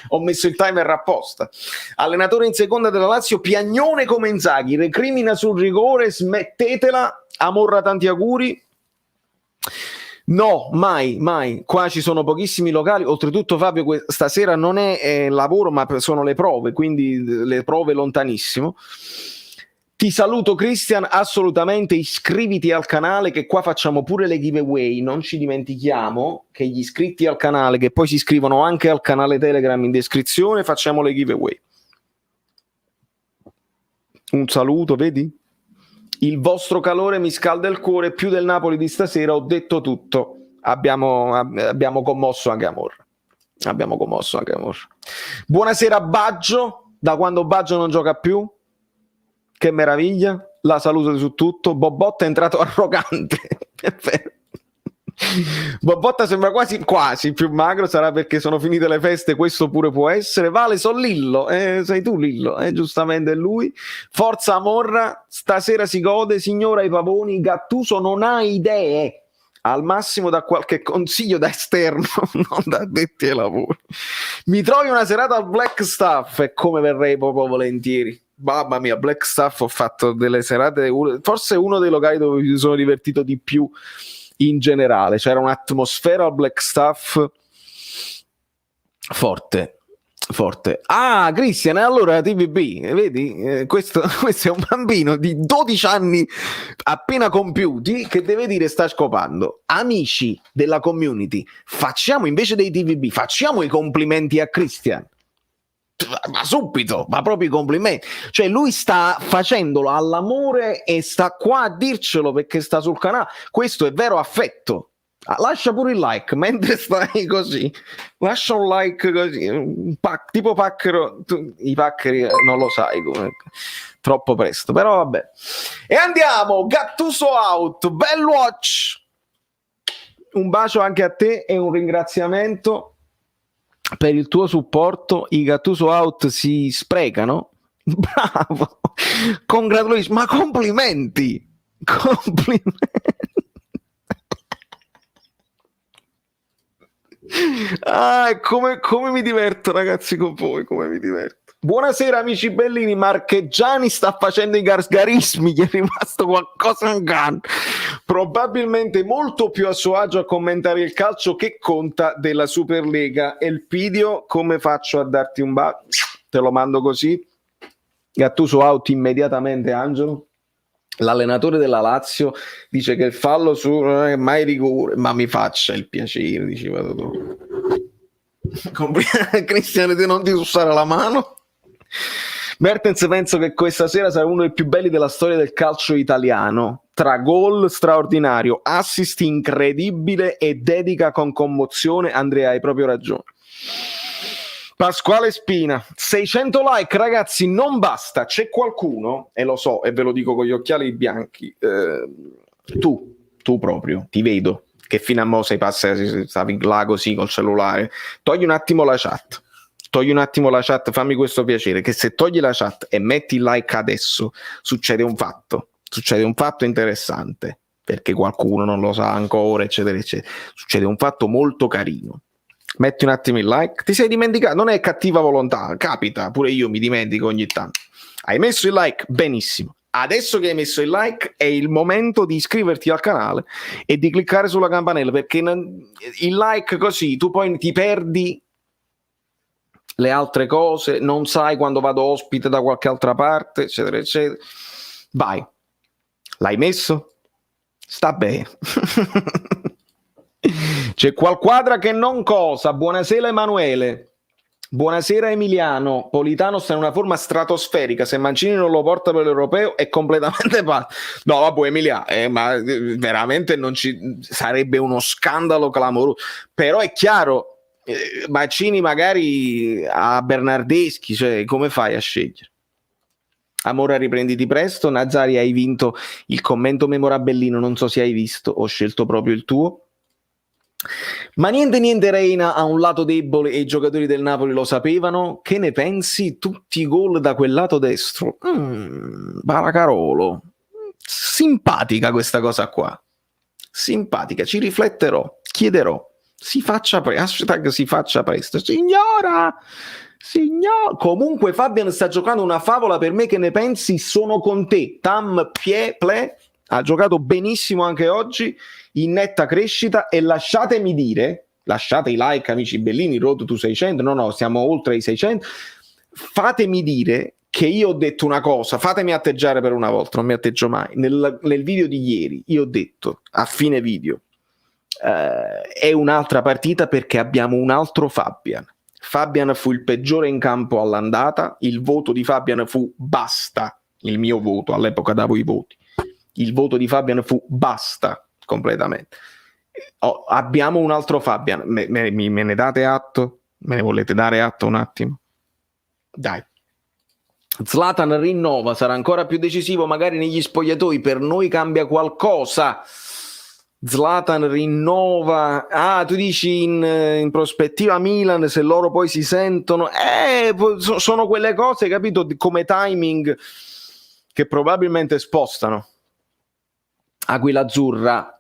Ho messo il timer apposta. Allenatore in seconda della Lazio, piagnone come Inzaghi, recrimina sul rigore, smettetela. Amorra, tanti auguri. No, mai. Qua ci sono pochissimi locali. Oltretutto, Fabio, stasera non è lavoro, ma sono le prove, quindi le prove lontanissimo. Ti saluto, Christian, assolutamente. Iscriviti al canale, che qua facciamo pure le giveaway. Non ci dimentichiamo che gli iscritti al canale, che poi si iscrivono anche al canale Telegram in descrizione, facciamo le giveaway. Un saluto, vedi? Il vostro calore mi scalda il cuore più del Napoli di stasera, ho detto tutto. Abbiamo commosso anche Amor. Buonasera Baggio, da quando Baggio non gioca più. Che meraviglia, la saluto su tutto. Bobotta è entrato arrogante. Bobotta sembra quasi più magro, sarà perché sono finite le feste, questo pure può essere. Vale, sono Lillo, sei tu Lillo, giustamente è lui. Forza Morra, stasera si gode, signora i pavoni, Gattuso non ha idee. Al massimo da qualche consiglio da esterno, non da addetti ai lavori. Mi trovi una serata al Black Stuff e come verrei proprio volentieri. Mamma mia, Black Stuff, ho fatto delle serate, forse uno dei locali dove mi sono divertito di più in generale. C'era un'atmosfera al Black Stuff forte. Ah, Christian, allora TVB, vedi, questo è un bambino di 12 anni appena compiuti che deve dire sta scopando. Amici della community, facciamo invece dei TVB, facciamo i complimenti a Christian. Ma subito, ma proprio i complimenti. Cioè lui sta facendolo all'amore e sta qua a dircelo perché sta sul canale. Questo è vero affetto. Lascia pure il like mentre stai così, lascia un like così, tipo pacchero, i paccheri non lo sai come, troppo presto, però vabbè. E andiamo, Gattuso out, bel watch, un bacio anche a te e un ringraziamento per il tuo supporto. I Gattuso out si sprecano, bravo, congratulations, ma complimenti. Ah, come mi diverto, ragazzi, con voi, come mi diverto. Buonasera amici bellini, Marchegiani sta facendo i garismi, gli è rimasto qualcosa in can. Probabilmente molto più a suo agio a commentare il calcio che conta della Superlega. E il video, come faccio a darti un bacio? Te lo mando così. Gattuso out immediatamente, Angelo. L'allenatore della Lazio dice che il fallo su non è mai rigore, ma mi faccia il piacere, diceva tu. Cristiano, di non ti sussare la mano. Mertens, penso che questa sera sarà uno dei più belli della storia del calcio italiano, tra gol straordinario, assist incredibile e dedica con commozione. Andrea, hai proprio ragione. Pasquale Spina, 600 like, ragazzi, non basta, c'è qualcuno, e lo so, e ve lo dico con gli occhiali bianchi, tu proprio, ti vedo, che fino a mo' stavi là così col cellulare, togli un attimo la chat, fammi questo piacere, che se togli la chat e metti il like adesso, succede un fatto interessante, perché qualcuno non lo sa ancora, eccetera, eccetera, succede un fatto molto carino. Metti un attimo il like, ti sei dimenticato, non è cattiva volontà, capita, pure io mi dimentico ogni tanto. Hai messo il like? Benissimo. Adesso che hai messo il like è il momento di iscriverti al canale e di cliccare sulla campanella, perché il like così tu poi ti perdi le altre cose, non sai quando vado ospite da qualche altra parte, eccetera, eccetera. Vai. L'hai messo? Sta bene. C'è qualquadra che non cosa. Buonasera Emanuele, buonasera Emiliano. Politano sta in una forma stratosferica, se Mancini non lo porta per l'Europeo è completamente pazzo. No vabbè Emilia, ma veramente non ci sarebbe uno scandalo clamoroso, però è chiaro, Mancini magari a Bernardeschi, cioè come fai a scegliere? Amore, riprenditi presto. Nazari, hai vinto il commento memorabellino, non so se hai visto, ho scelto proprio il tuo. Ma niente Reina ha un lato debole e i giocatori del Napoli lo sapevano. Che ne pensi? Tutti i gol da quel lato destro. Baracarolo, simpatica questa cosa qua, simpatica, ci rifletterò, chiederò, si faccia presto, signora. Comunque Fabian sta giocando una favola per me, che ne pensi? Sono con te. Tam Ple ha giocato benissimo anche oggi, in netta crescita, e lasciatemi dire, lasciate i like amici bellini, road to 600, no, siamo oltre i 600, fatemi dire che io ho detto una cosa, fatemi atteggiare per una volta, non mi atteggio mai, nel video di ieri io ho detto, a fine video, è un'altra partita perché abbiamo un altro Fabian fu il peggiore in campo all'andata, il voto di Fabian fu basta, il mio voto, all'epoca davo i voti, il voto di Fabian fu basta completamente. Abbiamo un altro Fabian, me ne date atto? Me ne volete dare atto un attimo? Dai. Zlatan rinnova, sarà ancora più decisivo magari negli spogliatoi, per noi cambia qualcosa. Zlatan rinnova. Ah, tu dici in prospettiva Milan, se loro poi si sentono. Sono quelle cose, capito, come timing che probabilmente spostano. Aquila Azzurra,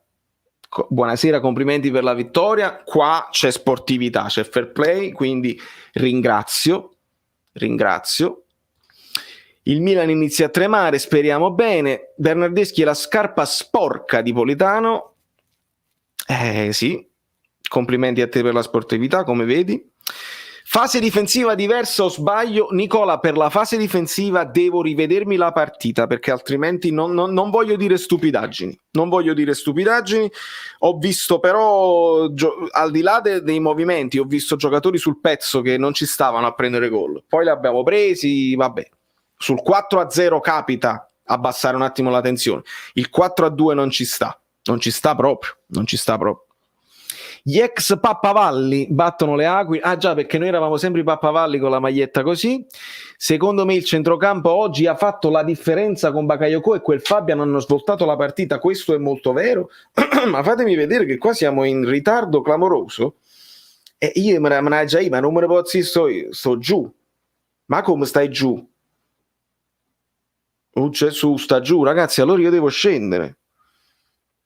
buonasera, complimenti per la vittoria. Qua c'è sportività, c'è fair play, quindi ringrazio. Il Milan inizia a tremare, speriamo bene. Bernardeschi è la scarpa sporca di Politano. Sì, complimenti a te per la sportività, come vedi. Fase difensiva diversa o sbaglio? Nicola, per la fase difensiva devo rivedermi la partita, perché altrimenti non voglio dire stupidaggini. Ho visto però, al di là dei movimenti, ho visto giocatori sul pezzo che non ci stavano a prendere gol. Poi li abbiamo presi, vabbè. Sul 4-0 capita abbassare un attimo la tensione. Il 4-2 non ci sta proprio. Gli ex Pappavalli battono le Aquile. Ah già, perché noi eravamo sempre i Pappavalli con la maglietta così. Secondo me il centrocampo oggi ha fatto la differenza con Bakayoko e quel Fabian hanno svoltato la partita, questo è molto vero. Ma fatemi vedere che qua siamo in ritardo clamoroso. E io ma non me ne posso, sto giù. Ma come stai giù? Oh Gesù, sta giù, ragazzi, allora io devo scendere.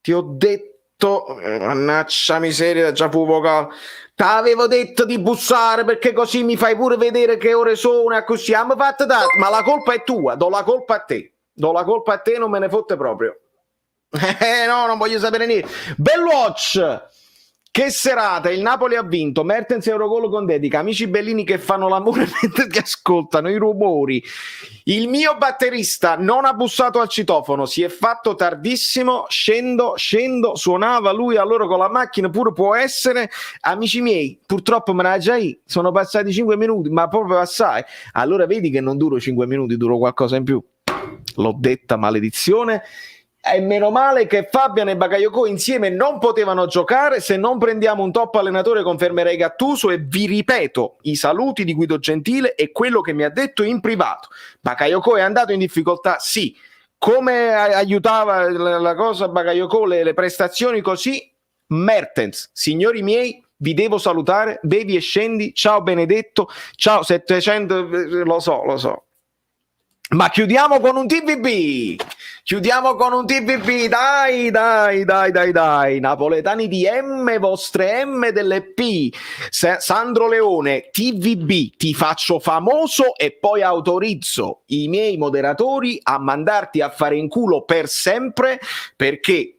Ti ho detto, mannaggia miseria, già poco. T'avevo detto di bussare perché così mi fai pure vedere che ore sono e così. Ma la colpa è tua, do la colpa a te, non me ne fotte proprio. No, non voglio sapere niente. Bellwatch! Che serata, il Napoli ha vinto, Mertens Eurogol con dedica, amici bellini che fanno l'amore mentre ti ascoltano, i rumori. Il mio batterista non ha bussato al citofono, si è fatto tardissimo, scendo, suonava lui allora con la macchina, pure può essere, amici miei, purtroppo me ne già sono passati 5 minuti, ma proprio assai. Allora vedi che non duro 5 minuti, duro qualcosa in più. L'ho detta, maledizione. E meno male che Fabian e Bakayoko insieme non potevano giocare. Se non prendiamo un top allenatore confermerei Gattuso e vi ripeto i saluti di Guido Gentile e quello che mi ha detto in privato. Bakayoko è andato in difficoltà, sì. Come aiutava la cosa Bakayoko, le prestazioni così? Mertens, signori miei, vi devo salutare, bevi e scendi, ciao Benedetto, ciao 700, lo so. Ma chiudiamo con un TVB, dai, napoletani di M, vostre M delle P, Sandro Leone, TVB, ti faccio famoso e poi autorizzo i miei moderatori a mandarti a fare in culo per sempre, perché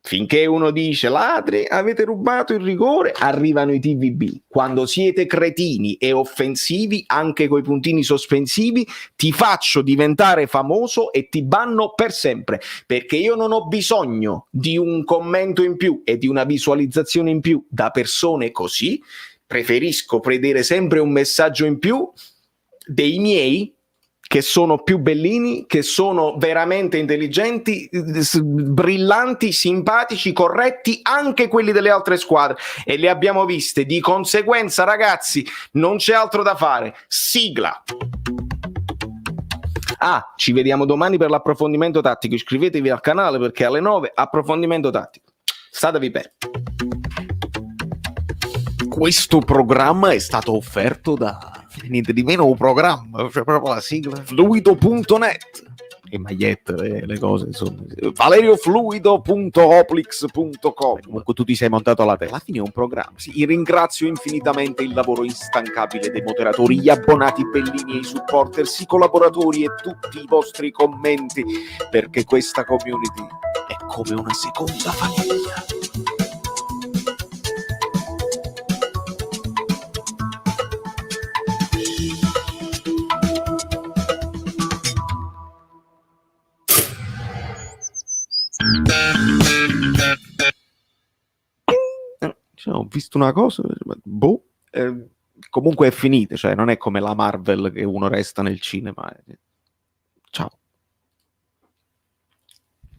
finché uno dice ladri, avete rubato il rigore, arrivano i TVB. Quando siete cretini e offensivi, anche coi puntini sospensivi, ti faccio diventare famoso e ti banno per sempre, perché io non ho bisogno di un commento in più e di una visualizzazione in più da persone così. Preferisco vedere sempre un messaggio in più dei miei, che sono più bellini, che sono veramente intelligenti, brillanti, simpatici, corretti, anche quelli delle altre squadre, e le abbiamo viste. Di conseguenza, ragazzi, non c'è altro da fare. Sigla. Ci vediamo domani per l'approfondimento tattico. Iscrivetevi al canale perché alle 9 approfondimento tattico. Statevi bene. Questo programma è stato offerto da niente di meno un programma, cioè proprio la sigla, fluido.net, e magliette, le cose, insomma, valeriofluido.oplix.com. Comunque tu ti sei montato alla testa, alla fine è un programma. Sì, ringrazio infinitamente il lavoro instancabile dei moderatori, gli abbonati bellini e i supporters, i collaboratori e tutti i vostri commenti, perché questa community è come una seconda famiglia. Ho visto una cosa, comunque è finita, cioè non è come la Marvel che uno resta nel cinema. Ciao.